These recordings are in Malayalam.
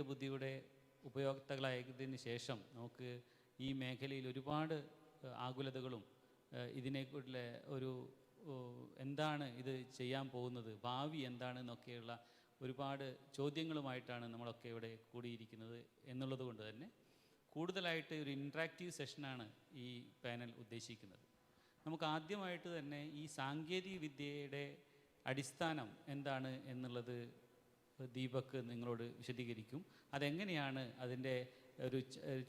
ബുദ്ധിയുടെ ഉപയോക്താക്കളായതിന് ശേഷം നമുക്ക് ഈ മേഖലയിൽ ഒരുപാട് ആകുലതകളും ഇതിനെക്കുറിച്ചുള്ള ഒരു എന്താണ് ഇത് ചെയ്യാൻ പോകുന്നത്, ഭാവി എന്താണെന്നൊക്കെയുള്ള ഒരുപാട് ചോദ്യങ്ങളുമായിട്ടാണ് നമ്മളൊക്കെ ഇവിടെ കൂടിയിരിക്കുന്നത് എന്നുള്ളത് കൊണ്ട് തന്നെ കൂടുതലായിട്ട് ഒരു ഇൻട്രാക്റ്റീവ് സെഷനാണ് ഈ പാനൽ ഉദ്ദേശിക്കുന്നത്. നമുക്ക് ആദ്യമായിട്ട് തന്നെ ഈ സാങ്കേതിക വിദ്യയുടെ അടിസ്ഥാനം എന്താണ് എന്നുള്ളത് ദീപക് നിങ്ങളോട് വിശദീകരിക്കും. അതെങ്ങനെയാണ് അതിൻ്റെ ഒരു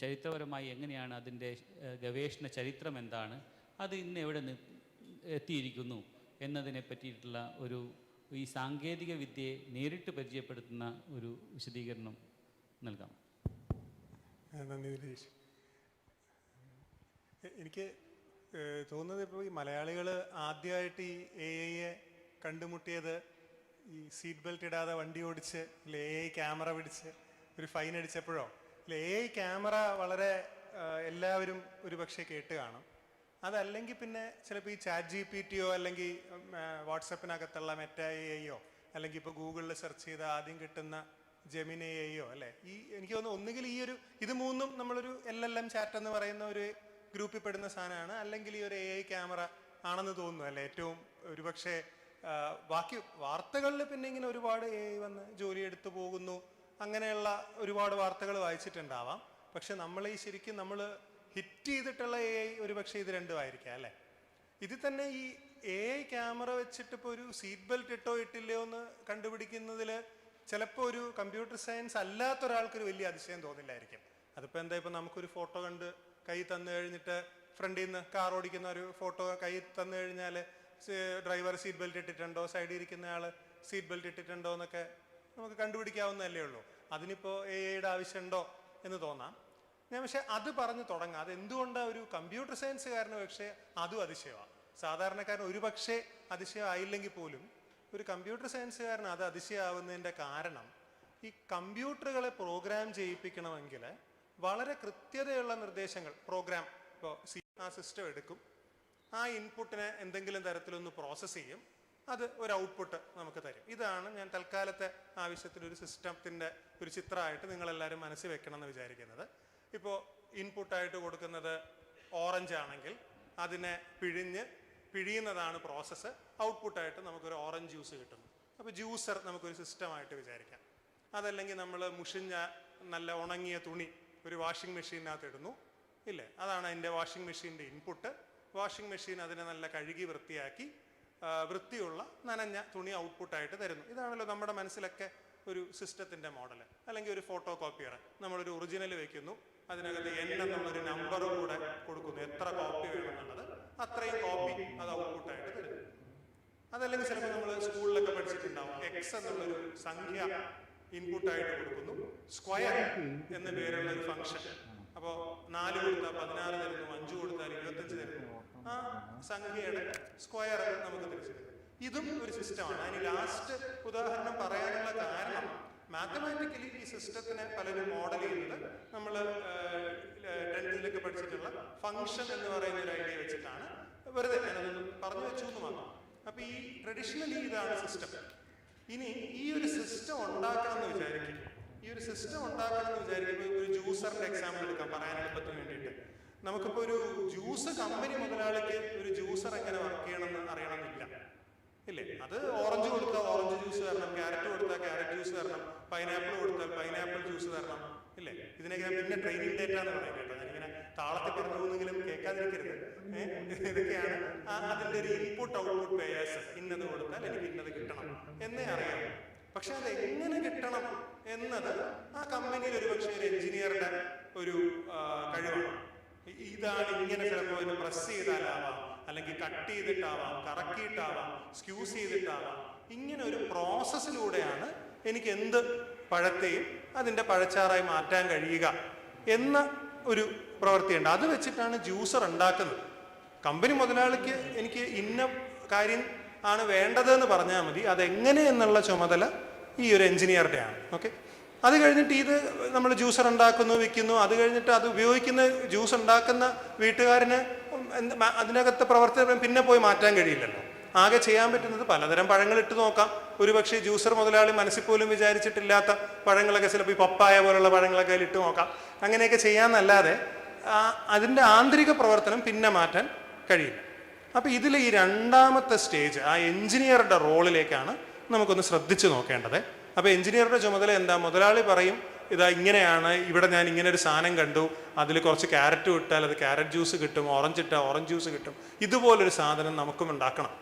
ചരിത്രപരമായി എങ്ങനെയാണ് അതിൻ്റെ ഗവേഷണ ചരിത്രം എന്താണ്, അത് ഇന്ന് എവിടെ എത്തിയിരിക്കുന്നു എന്നതിനെ പറ്റിയിട്ടുള്ള ഒരു ഈ സാങ്കേതിക വിദ്യയെ നേരിട്ട് പരിചയപ്പെടുത്തുന്ന ഒരു വിശദീകരണം നൽകാം. നന്ദി ദിലീഷ്. എനിക്ക് തോന്നുന്നത് ഇപ്പോൾ ഈ മലയാളികൾ ആദ്യമായിട്ട് ഈ AI കണ്ടുമുട്ടിയത് ഈ സീറ്റ് ബെൽറ്റ് ഇടാതെ വണ്ടി ഓടിച്ച് AI ക്യാമറ പിടിച്ച് ഒരു ഫൈൻ അടിച്ചപ്പോഴോ AI ക്യാമറ വളരെ എല്ലാവരും ഒരു പക്ഷേ കേട്ട് കാണും. അതല്ലെങ്കിൽ പിന്നെ ചിലപ്പോൾ ഈ ChatGPTയോ അല്ലെങ്കിൽ വാട്സപ്പിനകത്തുള്ള മെറ്റാ AIയോ അല്ലെങ്കിൽ ഇപ്പോൾ ഗൂഗിളിൽ സെർച്ച് ചെയ്ത് ആദ്യം കിട്ടുന്ന ജെമിനി AIയോ അല്ലേ, ഈ എനിക്ക് തോന്നുന്നു ഒന്നുകിൽ ഈ ഒരു ഇത് മൂന്നും നമ്മളൊരു LLM ചാറ്റ് എന്ന് പറയുന്ന ഒരു ഗ്രൂപ്പിൽ പെടുന്ന സാധനമാണ്, അല്ലെങ്കിൽ ഈ ഒരു AI ക്യാമറ ആണെന്ന് തോന്നുന്നു അല്ലേ ഏറ്റവും ഒരുപക്ഷെ. ബാക്കി വാർത്തകളിൽ പിന്നെ ഇങ്ങനെ ഒരുപാട് AI വന്ന് ജോലി എടുത്തു പോകുന്നു അങ്ങനെയുള്ള ഒരുപാട് വാർത്തകൾ വായിച്ചിട്ടുണ്ടാവാം. പക്ഷെ നമ്മൾ ഈ ശരിക്കും നമ്മൾ ഹിറ്റ് ചെയ്തിട്ടുള്ള AI ഒരുപക്ഷെ ഇത് രണ്ടുമായിരിക്കാം അല്ലേ. ഇതിൽ തന്നെ ഈ AI ക്യാമറ വെച്ചിട്ട് ഇപ്പോൾ ഒരു സീറ്റ് ബെൽറ്റ് ഇട്ടോ ഇട്ടില്ലയോ എന്ന് കണ്ടുപിടിക്കുന്നതിൽ ചിലപ്പോൾ ഒരു കമ്പ്യൂട്ടർ സയൻസ് അല്ലാത്തൊരാൾക്കൊരു വലിയ അതിശയം തോന്നില്ലായിരിക്കും. അതിപ്പോൾ എന്താ, ഇപ്പോൾ നമുക്കൊരു ഫോട്ടോ കണ്ട് കൈ തന്നു കഴിഞ്ഞിട്ട് ഫ്രണ്ടിൽ നിന്ന് കാർ ഓടിക്കുന്ന ഒരു ഫോട്ടോ കൈ തന്നു കഴിഞ്ഞാൽ ഡ്രൈവർ സീറ്റ് ബെൽറ്റ് ഇട്ടിട്ടുണ്ടോ, സൈഡിൽ ഇരിക്കുന്ന ആൾ സീറ്റ് ബെൽറ്റ് ഇട്ടിട്ടുണ്ടോ എന്നൊക്കെ നമുക്ക് കണ്ടുപിടിക്കാവുന്നതല്ലേ ഉള്ളൂ. അതിനിപ്പോൾ AIയുടെ ആവശ്യമുണ്ടോ എന്ന് തോന്നാം. ഞാൻ പക്ഷെ അത് പറഞ്ഞു തുടങ്ങാം. അത് എന്തുകൊണ്ടാണ് ഒരു കമ്പ്യൂട്ടർ സയൻസുകാരന് പക്ഷേ അതും അതിശയമാണ്. സാധാരണക്കാരൻ ഒരു പക്ഷേ അതിശയമായില്ലെങ്കിൽ പോലും ഒരു കമ്പ്യൂട്ടർ സയൻസുകാരന് അത് അതിശയമാവുന്നതിൻ്റെ കാരണം ഈ കമ്പ്യൂട്ടറുകളെ പ്രോഗ്രാം ചെയ്യിപ്പിക്കണമെങ്കിൽ വളരെ കൃത്യതയുള്ള നിർദ്ദേശങ്ങൾ പ്രോഗ്രാം ഇപ്പോൾ ആ സിസ്റ്റം എടുക്കും, ആ ഇൻപുട്ടിനെ എന്തെങ്കിലും തരത്തിലൊന്ന് പ്രോസസ്സ് ചെയ്യും, അത് ഒരു ഔട്ട്പുട്ട് നമുക്ക് തരും. ഇതാണ് ഞാൻ തൽക്കാലത്തെ ആവശ്യത്തിന് ഒരു സിസ്റ്റത്തിൻ്റെ ഒരു ചിത്രമായിട്ട് നിങ്ങളെല്ലാവരും മനസ്സിൽ വെക്കണം എന്ന് വിചാരിക്കുന്നത്. ഇപ്പോൾ ഇൻപുട്ടായിട്ട് കൊടുക്കുന്നത് ഓറഞ്ച് ആണെങ്കിൽ അതിനെ പിഴിയുന്നതാണ് പ്രോസസ്സ്. ഔട്ട്പുട്ടായിട്ട് നമുക്കൊരു ഓറഞ്ച് ജ്യൂസ് കിട്ടുന്നു. അപ്പോൾ ജ്യൂസർ നമുക്കൊരു സിസ്റ്റമായിട്ട് വിചാരിക്കാം. അതല്ലെങ്കിൽ നമ്മൾ മുഷിഞ്ഞ നല്ല ഉണങ്ങിയ തുണി ഒരു വാഷിംഗ് മെഷീനകത്ത് ഇടുന്നു ഇല്ലേ, അതാണ് അതിൻ്റെ വാഷിംഗ് മെഷീൻ്റെ ഇൻപുട്ട്. വാഷിംഗ് മെഷീൻ അതിനെ നല്ല കഴുകി വൃത്തിയാക്കി വൃത്തിയുള്ള നനഞ്ഞ തുണി ഔട്ട്പുട്ടായിട്ട് തരുന്നു. ഇതാണല്ലോ നമ്മുടെ മനസ്സിലൊക്കെ ഒരു സിസ്റ്റത്തിൻ്റെ മോഡൽ. അല്ലെങ്കിൽ ഒരു ഫോട്ടോ കോപ്പിയർ, നമ്മളൊരു ഒറിജിനൽ വെക്കുന്നു, അതിനകത്ത് N എന്നുള്ളൊരു നമ്പറും കൂടെ കൊടുക്കുന്നു, എത്ര കോപ്പി വേണമെന്നുള്ളത് അത്രയും കോപ്പി അത് ഔട്ട്പുട്ടായിട്ട് തരുന്നു. അതല്ലെങ്കിൽ ചിലപ്പോൾ നമ്മൾ സ്കൂളിലൊക്കെ പഠിച്ചിട്ടുണ്ടാവും, X എന്നുള്ളൊരു സംഖ്യ ഇൻപുട്ടായിട്ട് കൊടുക്കുന്നു, സ്ക്വയർ എന്ന പേരുള്ള ഒരു ഫംഗ്ഷൻ. അപ്പോൾ 4 കൊടുത്താൽ 16 തരുന്നു, 5 കൊടുത്താൽ 25 തരുന്നു. ആ സംഖ്യയുടെ സ്ക്വയർ നമുക്ക് തിരിച്ചു തരും. ഇതും ഒരു സിസ്റ്റമാണ്. അതിന് ലാസ്റ്റ് ഉദാഹരണം പറയാനുള്ള കാരണം മാത്തമാറ്റിക്കലി ഈ സിസ്റ്റത്തിനെ പലരും മോഡൽ ചെയ്യുന്നത് നമ്മൾ 10th പഠിച്ചിട്ടുള്ള ഫംഗ്ഷൻ എന്ന് പറയുന്ന ഒരു ഐഡിയ വെച്ചിട്ടാണ്. വെറുതെ ഞാനതൊന്ന് പറഞ്ഞു വെച്ചു എന്ന് മാത്രം. അപ്പൊ ഈ ട്രഡീഷണലി ഇതാണ് സിസ്റ്റം. ഇനി ഈ ഒരു സിസ്റ്റം ഉണ്ടാക്കണം എന്ന് വിചാരിക്കും. ഈ ഒരു സിസ്റ്റം ഉണ്ടാക്കണം എന്ന് വിചാരിക്കുമ്പോൾ ഒരു ജ്യൂസറിന്റെ എക്സാമ്പിൾ എടുക്കാം പറയാൻ എളുപ്പത്തിന് വേണ്ടിയിട്ട്. നമുക്കിപ്പോൾ ഒരു ജ്യൂസ് കമ്പനി മുതലാളിക്ക് ഒരു ജ്യൂസർ എങ്ങനെ വർക്ക് ചെയ്യണമെന്ന് അറിയണമെന്നില്ല ഇല്ലേ. അത് ഓറഞ്ച് കൊടുത്താൽ ഓറഞ്ച് ജ്യൂസ് തരണം, ക്യാരറ്റ് കൊടുത്താൽ ക്യാരറ്റ് ജ്യൂസ് തരണം, പൈനാപ്പിൾ കൊടുത്താൽ പൈനാപ്പിൾ ജ്യൂസ് തരണം ഇല്ലേ. ഇതിനൊക്കെ പിന്നെ ട്രെയിനിങ് ഡേറ്റ എന്ന് പറയും കേട്ടോ. ഞാനിങ്ങനെ താളത്തിൽ പറഞ്ഞു പോകുന്നെങ്കിലും കേൾക്കാതിരിക്കരുത്. ഇതൊക്കെയാണ് അതിൻ്റെ ഒരു ഇൻപുട്ട് ഔട്ട്പുട്ട് പേയേഴ്സ്. ഇന്നത് കൊടുത്താൽ എനിക്ക് ഇന്നത് കിട്ടണം എന്നേ അറിയാം. പക്ഷെ അത് എങ്ങനെ കിട്ടണം എന്നത് ആ കമ്പനിയിൽ ഒരു പക്ഷേ ഒരു എഞ്ചിനീയറുടെ ഒരു കഴിവാണ്. ഇതാണ് ഇങ്ങനെ ചിലപ്പോൾ പ്രസ് ചെയ്താലാവാം, അല്ലെങ്കിൽ കട്ട് ചെയ്തിട്ടാവാം, കറക്കിയിട്ടാവാം, സ്ക്യൂസ് ചെയ്തിട്ടാവാം. ഇങ്ങനെ ഒരു പ്രോസസ്സിലൂടെയാണ് എനിക്ക് എന്ത് പഴത്തെയും അതിൻ്റെ പഴച്ചാറായി മാറ്റാൻ കഴിയുക എന്ന ഒരു പ്രവൃത്തിയുണ്ട്. അത് വെച്ചിട്ടാണ് ജ്യൂസർ ഉണ്ടാക്കുന്നത്. കമ്പനി മുതലാളിക്ക് എനിക്ക് ഇന്ന കാര്യം ആണ് വേണ്ടതെന്ന് പറഞ്ഞാൽ മതി, അതെങ്ങനെ എന്നുള്ള ചുമതല ഈ ഒരു എഞ്ചിനീയറുടെയാണ്. ഓക്കെ, അത് കഴിഞ്ഞിട്ട് ഇത് നമ്മൾ ജ്യൂസർ ഉണ്ടാക്കുന്നു, വിൽക്കുന്നു. അത് കഴിഞ്ഞിട്ട് അത് ഉപയോഗിക്കുന്ന ജ്യൂസ് ഉണ്ടാക്കുന്ന വീട്ടുകാരന് അതിനകത്ത് പ്രവർത്തനം പിന്നെ പോയി മാറ്റാൻ കഴിയില്ലല്ലോ. ആകെ ചെയ്യാൻ പറ്റുന്നത് പലതരം പഴങ്ങൾ ഇട്ട് നോക്കാം. ഒരുപക്ഷെ ജ്യൂസർ മുതലാളി മനസ്സിൽ പോലും വിചാരിച്ചിട്ടില്ലാത്ത പഴങ്ങളൊക്കെ ചിലപ്പോൾ ഈ പപ്പായ പോലുള്ള പഴങ്ങളൊക്കെ അതിൽ ഇട്ട് നോക്കാം. അങ്ങനെയൊക്കെ ചെയ്യാമെന്നല്ലാതെ അതിൻ്റെ ആന്തരിക പ്രവർത്തനം പിന്നെ മാറ്റാൻ കഴിയില്ല. അപ്പം ഇതിൽ ഈ രണ്ടാമത്തെ സ്റ്റേജ്, ആ എഞ്ചിനീയറുടെ റോളിലേക്കാണ് നമുക്കൊന്ന് ശ്രദ്ധിച്ചു നോക്കേണ്ടത്. അപ്പോൾ എഞ്ചിനീയറുടെ ചുമതല എന്താ? മുതലാളി പറയും, ഇതാ ഇങ്ങനെയാണ്, ഇവിടെ ഞാൻ ഇങ്ങനെ ഒരു സാധനം കണ്ടു, അതിൽ കുറച്ച് ക്യാരറ്റ് ഇട്ടാൽ അത് ക്യാരറ്റ് ജ്യൂസ് കിട്ടും, ഓറഞ്ച് ഇട്ടാൽ ഓറഞ്ച് ജ്യൂസ് കിട്ടും, ഇതുപോലൊരു സാധനം നമുക്കും ഉണ്ടാക്കണം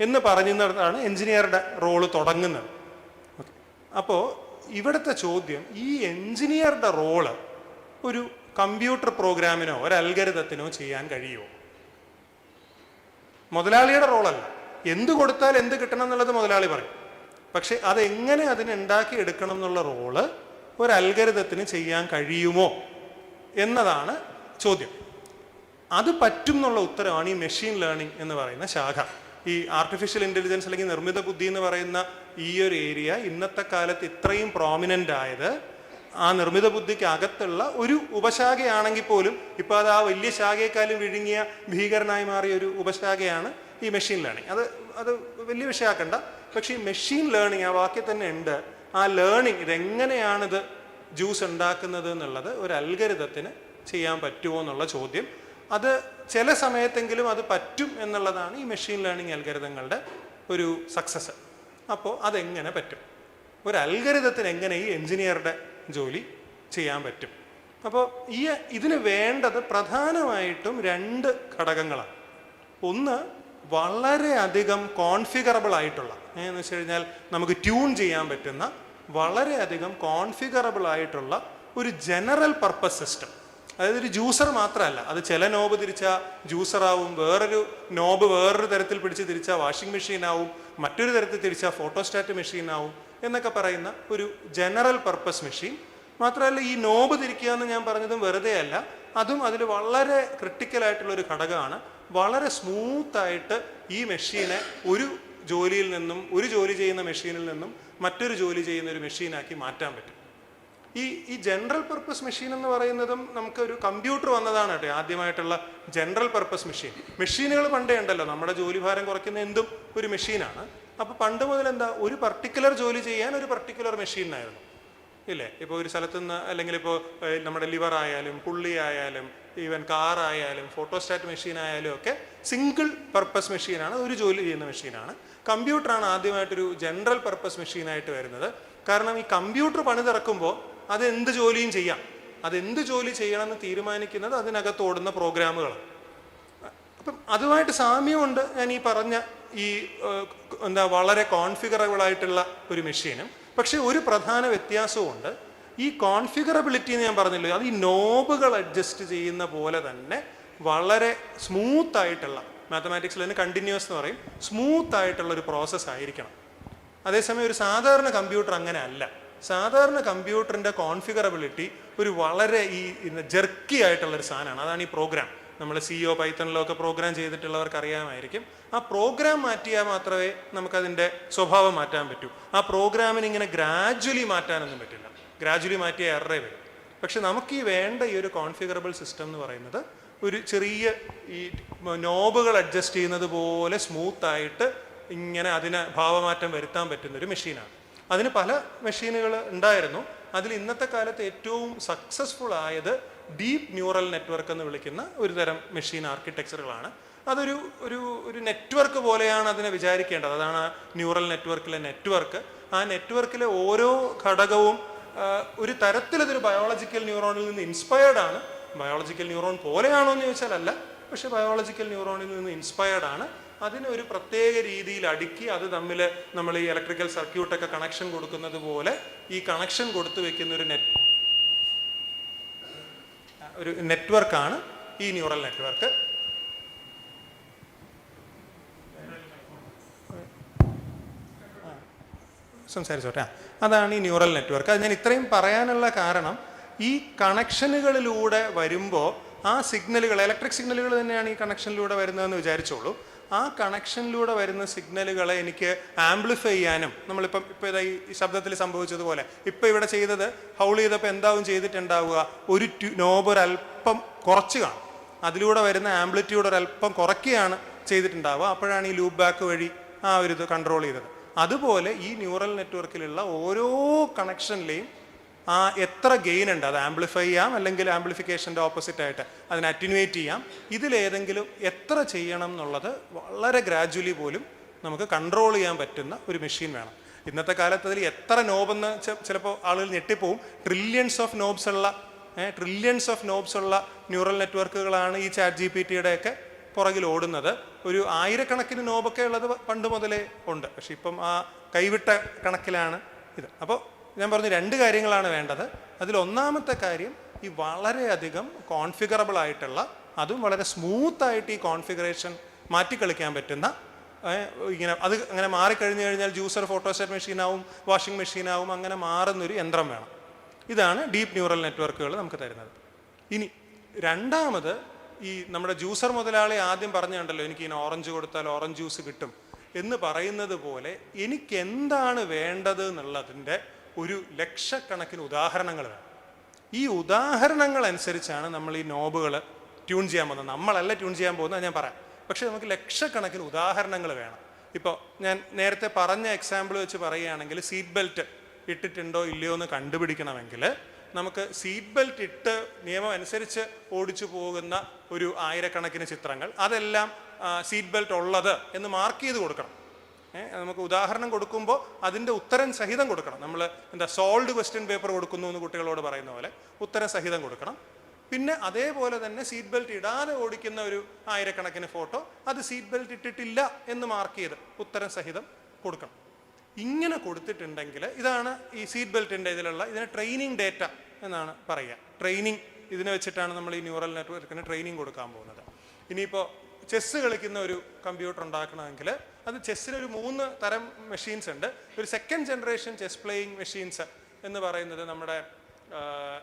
എന്ന് പറയുന്നിടത്താണ് എഞ്ചിനീയറുടെ റോള് തുടങ്ങുന്നത്. അപ്പോൾ ഇവിടുത്തെ ചോദ്യം, ഈ എഞ്ചിനീയറുടെ റോള് ഒരു കമ്പ്യൂട്ടർ പ്രോഗ്രാമിനോ ഒരു അൽഗരിതത്തിനോ ചെയ്യാൻ കഴിയുമോ? മുതലാളിയുടെ റോളല്ല. എന്ത് കൊടുത്താൽ എന്ത് കിട്ടണം എന്നുള്ളത് മുതലാളി പറയും. പക്ഷെ അതെങ്ങനെ അതിനുണ്ടാക്കി എടുക്കണം എന്നുള്ള റോള് ഒരു അൽഗരിതത്തിന് ചെയ്യാൻ കഴിയുമോ എന്നതാണ് ചോദ്യം. അത് പറ്റും എന്നുള്ള ഉത്തരമാണ് ഈ മെഷീൻ ലേണിംഗ് എന്ന് പറയുന്ന ശാഖ. ഈ ആർട്ടിഫിഷ്യൽ ഇൻ്റലിജൻസ് അല്ലെങ്കിൽ നിർമ്മിത ബുദ്ധി എന്ന് പറയുന്ന ഈ ഒരു ഏരിയ ഇന്നത്തെ കാലത്ത് ഇത്രയും പ്രോമിനൻ്റ് ആയത് ആ നിർമ്മിത ബുദ്ധിക്ക് അകത്തുള്ള ഒരു ഉപശാഖയാണെങ്കിൽ പോലും ഇപ്പം അത് ആ വലിയ ശാഖയെക്കാളും വിഴുങ്ങിയ ഭീകരനായി മാറിയ ഒരു ഉപശാഖയാണ് ഈ മെഷീൻ ലേണിംഗ്. അത് വലിയ വിഷയമാക്കണ്ട. പക്ഷേ ഈ മെഷീൻ ലേണിംഗ് ആ വാക്യം തന്നെ ഉണ്ട്. ആ ലേണിംഗ്, ഇതെങ്ങനെയാണിത് ജ്യൂസ് ഉണ്ടാക്കുന്നത് എന്നുള്ളത് ഒരു അൽഗരിതത്തിന് ചെയ്യാൻ പറ്റുമോ എന്നുള്ള ചോദ്യം. അത് ചില സമയത്തെങ്കിലും അത് പറ്റും എന്നുള്ളതാണ് ഈ മെഷീൻ ലേണിംഗ് അൽഗരിതങ്ങളുടെ ഒരു സക്സസ്. അപ്പോൾ അതെങ്ങനെ പറ്റും? ഒരു അൽഗരിതത്തിന് എങ്ങനെ ഈ എഞ്ചിനീയറുടെ ജോലി ചെയ്യാൻ പറ്റും? അപ്പോൾ ഇതിന് വേണ്ടത് പ്രധാനമായിട്ടും രണ്ട് ഘടകങ്ങളാണ്. ഒന്ന്, വളരെയധികം കോൺഫിഗറബിൾ ആയിട്ടുള്ള, എന്ന് വെച്ച് കഴിഞ്ഞാൽ നമുക്ക് ട്യൂൺ ചെയ്യാൻ പറ്റുന്ന വളരെയധികം കോൺഫിഗറബിൾ ആയിട്ടുള്ള ഒരു ജനറൽ പർപ്പസ് സിസ്റ്റം. അതായത് ഒരു ജ്യൂസർ മാത്രമല്ല, അത് ചില നോബ് തിരിച്ചാൽ ജ്യൂസറാവും, വേറൊരു നോബ് വേറൊരു തരത്തിൽ പിടിച്ച് തിരിച്ചാൽ വാഷിംഗ് മെഷീനാവും, മറ്റൊരു തരത്തിൽ തിരിച്ചാൽ ഫോട്ടോസ്റ്റാറ്റ് മെഷീനാവും എന്നൊക്കെ പറയുന്ന ഒരു ജനറൽ പർപ്പസ് മെഷീൻ. മാത്രമല്ല, ഈ നോബ് തിരിക്കുക എന്ന് ഞാൻ പറഞ്ഞതും വെറുതെ അല്ല, അതും അതിൽ വളരെ ക്രിട്ടിക്കലായിട്ടുള്ളൊരു ഘടകമാണ്. വളരെ സ്മൂത്തായിട്ട് ഈ മെഷീനെ ഒരു ജോലിയിൽ നിന്നും, ഒരു ജോലി ചെയ്യുന്ന മെഷീനിൽ നിന്നും മറ്റൊരു ജോലി ചെയ്യുന്ന ഒരു മെഷീനാക്കി മാറ്റാൻ പറ്റും. ഈ ജനറൽ പർപ്പസ് മെഷീൻ എന്ന് പറയുന്നതും നമുക്കൊരു കമ്പ്യൂട്ടർ വന്നതാണ് കേട്ടോ ആദ്യമായിട്ടുള്ള ജനറൽ പർപ്പസ് മെഷീൻ. മെഷീനുകൾ പണ്ടേ ഉണ്ടല്ലോ, നമ്മുടെ ജോലി ഭാരം കുറയ്ക്കുന്ന എന്തും ഒരു മെഷീനാണ്. അപ്പോൾ പണ്ട് മുതൽ എന്താ, ഒരു പർട്ടിക്കുലർ ജോലി ചെയ്യാൻ ഒരു പർട്ടിക്കുലർ മെഷീനായിരുന്നു, ഇല്ലേ? ഇപ്പോൾ ഒരു സ്ഥലത്ത് നിന്ന്, അല്ലെങ്കിൽ ഇപ്പോൾ നമ്മുടെ ലിവർ ആയാലും പുള്ളി ആയാലും ഈവൻ കാറായാലും ഫോട്ടോസ്റ്റാറ്റ് മെഷീൻ ആയാലും ഒക്കെ സിംഗിൾ പർപ്പസ് മെഷീനാണ്, ഒരു ജോലി ചെയ്യുന്ന മെഷീനാണ്. കമ്പ്യൂട്ടറാണ് ആദ്യമായിട്ടൊരു ജനറൽ പർപ്പസ് മെഷീനായിട്ട് വരുന്നത്. കാരണം ഈ കമ്പ്യൂട്ടർ പണിതിറക്കുമ്പോൾ അത് എന്ത് ജോലിയും ചെയ്യാം. അതെന്ത് ജോലി ചെയ്യണമെന്ന് തീരുമാനിക്കുന്നത് അതിനകത്ത് ഓടുന്ന പ്രോഗ്രാമുകളാണ്. അപ്പം അതുമായിട്ട് സാമ്യമുണ്ട് ഞാൻ ഈ പറഞ്ഞ ഈ വളരെ കോൺഫിഗറബിൾ ആയിട്ടുള്ള ഒരു മെഷീനും. പക്ഷെ ഒരു പ്രധാന വ്യത്യാസമുണ്ട്. ഈ കോൺഫിഗറബിലിറ്റി എന്ന് ഞാൻ പറഞ്ഞല്ലോ, അത് ഈ നോബുകൾ അഡ്ജസ്റ്റ് ചെയ്യുന്ന പോലെ തന്നെ വളരെ സ്മൂത്ത് ആയിട്ടുള്ള, മാത്തമാറ്റിക്സിൽ തന്നെ കണ്ടിന്യൂസ് എന്ന് പറയും, സ്മൂത്ത് ആയിട്ടുള്ള ഒരു പ്രോസസ്സ് ആയിരിക്കണം. അതേസമയം ഒരു സാധാരണ കമ്പ്യൂട്ടർ അങ്ങനെ അല്ല. സാധാരണ കമ്പ്യൂട്ടറിൻ്റെ കോൺഫിഗറബിലിറ്റി ഒരു വളരെ ഈ ജെർക്കി ആയിട്ടുള്ളൊരു സാധനമാണ്. അതാണ് ഈ പ്രോഗ്രാം. നമ്മൾ CO പൈത്തണിലോ ഒക്കെ പ്രോഗ്രാം ചെയ്തിട്ടുള്ളവർക്ക് അറിയാമായിരിക്കും. ആ പ്രോഗ്രാം മാറ്റിയാൽ മാത്രമേ നമുക്കതിൻ്റെ സ്വഭാവം മാറ്റാൻ പറ്റൂ. ആ പ്രോഗ്രാമിന് ഇങ്ങനെ ഗ്രാജ്വലി മാറ്റാനൊന്നും പറ്റില്ല. ഗ്രാജ്വലി മാറ്റിയ എററേ വരും. പക്ഷെ നമുക്ക് ഈ വേണ്ട ഈ ഒരു കോൺഫിഗറബിൾ സിസ്റ്റം എന്ന് പറയുന്നത് ഒരു ചെറിയ ഈ നോബുകൾ അഡ്ജസ്റ്റ് ചെയ്യുന്നത് പോലെ സ്മൂത്തായിട്ട് ഇങ്ങനെ അതിന് ഭാവമാറ്റം വരുത്താൻ പറ്റുന്നൊരു മെഷീനാണ്. അതിന് പല മെഷീനുകൾ ഉണ്ടായിരുന്നു. അതിൽ ഇന്നത്തെ കാലത്ത് ഏറ്റവും സക്സസ്ഫുൾ ആയത് ഡീപ്പ് ന്യൂറൽ നെറ്റ്വർക്ക് എന്ന് വിളിക്കുന്ന ഒരു തരം മെഷീൻ ആർക്കിടെക്ചറുകളാണ്. അതൊരു ഒരു ഒരു നെറ്റ്വർക്ക് പോലെയാണ് അതിനെ വിചാരിക്കേണ്ടത്. അതാണ് ആ ന്യൂറൽ നെറ്റ്വർക്കിലെ നെറ്റ്വർക്ക്. ആ നെറ്റ്വർക്കിലെ ഓരോ ഘടകവും ഒരു തരത്തിലതൊരു ബയോളജിക്കൽ ന്യൂറോണിൽ നിന്ന് ഇൻസ്പയർഡ് ആണ്. ബയോളജിക്കൽ ന്യൂറോൺ പോലെയാണോ എന്ന് ചോദിച്ചാൽ അല്ല, പക്ഷെ ബയോളജിക്കൽ ന്യൂറോണിൽ നിന്ന് ഇൻസ്പയർഡ് ആണ്. അതിനൊരു പ്രത്യേക രീതിയിൽ അടുക്കി അത് തമ്മിൽ നമ്മൾ ഈ ഇലക്ട്രിക്കൽ സർക്യൂട്ടൊക്കെ കണക്ഷൻ കൊടുക്കുന്നത് പോലെ ഈ കണക്ഷൻ കൊടുത്തു വെക്കുന്ന ഒരു നെറ്റ്വർക്കാണ് ഈ ന്യൂറൽ നെറ്റ്വർക്ക്. സംസാരിച്ചോട്ടെ. അതാണ് ഈ ന്യൂറൽ നെറ്റ്വർക്ക്. അത് ഞാൻ ഇത്രയും പറയാനുള്ള കാരണം, ഈ കണക്ഷനുകളിലൂടെ വരുമ്പോൾ ആ സിഗ്നലുകൾ, ഇലക്ട്രിക് സിഗ്നലുകൾ തന്നെയാണ് ഈ കണക്ഷനിലൂടെ വരുന്നതെന്ന് വിചാരിച്ചോളൂ. ആ കണക്ഷനിലൂടെ വരുന്ന സിഗ്നലുകളെ എനിക്ക് ആംപ്ലിഫൈ ചെയ്യാനും, നമ്മളിപ്പം ഇതാ ഈ ശബ്ദത്തിൽ സംഭവിച്ചതുപോലെ ഇപ്പം ഇവിടെ ചെയ്തത് ഹൗൾ ചെയ്തപ്പോൾ എന്താവും ചെയ്തിട്ടുണ്ടാവുക, ഒരു നോബ് ഒരല്പം കുറച്ച് കാണും, അതിലൂടെ വരുന്ന ആംപ്ലിറ്റ്യൂഡ് ഒരല്പം കുറയ്ക്കുകയാണ് ചെയ്തിട്ടുണ്ടാവുക. അപ്പോഴാണ് ഈ ലൂപ്പ് ബാക്ക് വഴി ആ ഒരു ഇത് കൺട്രോൾ ചെയ്തത്. അതുപോലെ ഈ ന്യൂറൽ നെറ്റ്വർക്കിലുള്ള ഓരോ കണക്ഷനിലെയും ആ എത്ര ഗെയിൻ ഉണ്ട്, അത് ആംപ്ലിഫൈ ചെയ്യാം, അല്ലെങ്കിൽ ആംപ്ലിഫിക്കേഷൻ്റെ ഓപ്പോസിറ്റ് ആയിട്ട് അതിനെ അറ്റിനുവേറ്റ് ചെയ്യാം. ഇതിലേതെങ്കിലും എത്ര ചെയ്യണം എന്നുള്ളത് വളരെ ഗ്രാജുവലി പോലും നമുക്ക് കൺട്രോൾ ചെയ്യാൻ പറ്റുന്ന ഒരു മെഷീൻ വേണം. ഇന്നത്തെ കാലത്ത് അതിൽ എത്ര നോബെന്ന് ചിലപ്പോൾ ആളുകൾ ഞെട്ടിപ്പോവും. ട്രില്യൺസ് ഓഫ് നോബ്സ് ഉള്ള ന്യൂറൽ നെറ്റ്വർക്കുകളാണ് ഈ ChatGPT-യുടെയൊക്കെ പുറകിൽ ഓടുന്നത്. ഒരു 1000കണക്കിന് നോബൊക്കെ ഉള്ളത് പണ്ട് മുതലേ ഉണ്ട്, പക്ഷെ ഇപ്പം ആ കൈവിട്ട കണക്കിലാണ് ഇത്. അപ്പോൾ ഞാൻ പറഞ്ഞു 2 കാര്യങ്ങളാണ് വേണ്ടത്. അതിൽ ഒന്നാമത്തെ കാര്യം ഈ വളരെയധികം കോൺഫിഗറബിൾ ആയിട്ടുള്ള, അതും വളരെ സ്മൂത്തായിട്ട് ഈ കോൺഫിഗറേഷൻ മാറ്റിക്കളിക്കാൻ പറ്റുന്ന, ഇങ്ങനെ അത് അങ്ങനെ മാറിക്കഴിഞ്ഞു കഴിഞ്ഞാൽ ജ്യൂസർ ഫോട്ടോസ്റ്റാറ്റ് മെഷീനാവും, വാഷിംഗ് മെഷീനാവും, അങ്ങനെ മാറുന്നൊരു യന്ത്രം വേണം. ഇതാണ് ഡീപ്പ് ന്യൂറൽ നെറ്റ്വർക്കുകൾ നമുക്ക് തരുന്നത്. ഇനി രണ്ടാമത്, ഈ നമ്മുടെ ജ്യൂസർ മുതലാളി ആദ്യം പറഞ്ഞുണ്ടല്ലോ, എനിക്ക് ഇങ്ങനെ ഓറഞ്ച് കൊടുത്താൽ ഓറഞ്ച് ജ്യൂസ് കിട്ടും എന്ന് പറയുന്നത് പോലെ എനിക്ക് എന്താണ് വേണ്ടത് എന്നുള്ളതിൻ്റെ ഒരു ലക്ഷക്കണക്കിന് ഉദാഹരണങ്ങൾ വേണം. ഈ ഉദാഹരണങ്ങൾ അനുസരിച്ചാണ് നമ്മൾ ഈ നോബുകൾ ട്യൂൺ ചെയ്യാൻ പോകുന്നത്. നമ്മളല്ല ട്യൂൺ ചെയ്യാൻ പോകുന്നത്, ഞാൻ പറയാം. പക്ഷെ നമുക്ക് ലക്ഷക്കണക്കിന് ഉദാഹരണങ്ങൾ വേണം. ഇപ്പോൾ ഞാൻ നേരത്തെ പറഞ്ഞ എക്സാമ്പിൾ വെച്ച് പറയുകയാണെങ്കിൽ, സീറ്റ് ബെൽറ്റ് ഇട്ടിട്ടുണ്ടോ ഇല്ലയോ എന്ന് കണ്ടുപിടിക്കണമെങ്കിൽ നമുക്ക് സീറ്റ് ബെൽറ്റ് ഇട്ട് നിയമം അനുസരിച്ച് ഓടിച്ചു പോകുന്ന ഒരു 1000കണക്കിന് ചിത്രങ്ങൾ, അതെല്ലാം സീറ്റ് ബെൽറ്റ് ഉള്ളത് എന്ന് മാർക്ക് ചെയ്ത് കൊടുക്കണം. നമുക്ക് ഉദാഹരണം കൊടുക്കുമ്പോൾ അതിൻ്റെ ഉത്തരം സഹിതം കൊടുക്കണം. നമ്മൾ സോൾവ്ഡ് ക്വസ്റ്റ്യൻ പേപ്പർ കൊടുക്കുന്നു എന്ന് കുട്ടികളോട് പറയുന്ന പോലെ ഉത്തരം സഹിതം കൊടുക്കണം. പിന്നെ അതേപോലെ തന്നെ സീറ്റ് ബെൽറ്റ് ഇടാതെ ഓടിക്കുന്ന ഒരു 1000കണക്കിന് ഫോട്ടോ, അത് സീറ്റ് ബെൽറ്റ് ഇട്ടിട്ടില്ല എന്ന് മാർക്ക് ചെയ്ത് ഉത്തരം സഹിതം കൊടുക്കണം. ഇങ്ങനെ കൊടുത്തിട്ടുണ്ടെങ്കിൽ, ഇതാണ് ഈ സീറ്റ് ബെൽറ്റിൻ്റെ ഇതിനെ ട്രെയിനിങ് ഡേറ്റ എന്നാണ് പറയുക. ട്രെയിനിങ് ഇതിനെ വെച്ചിട്ടാണ് നമ്മൾ ഈ ന്യൂറൽ നെറ്റ്വർക്കിന് ട്രെയിനിങ് കൊടുക്കാൻ പോകുന്നത്. ഇനിയിപ്പോൾ ചെസ്സ് കളിക്കുന്ന ഒരു കമ്പ്യൂട്ടർ ഉണ്ടാക്കണമെങ്കിൽ, അത് ചെസ്സിനൊരു 3 തരം മെഷീൻസ് ഉണ്ട്. ഒരു second generation chess playing machines എന്ന് പറയുന്നത് നമ്മുടെ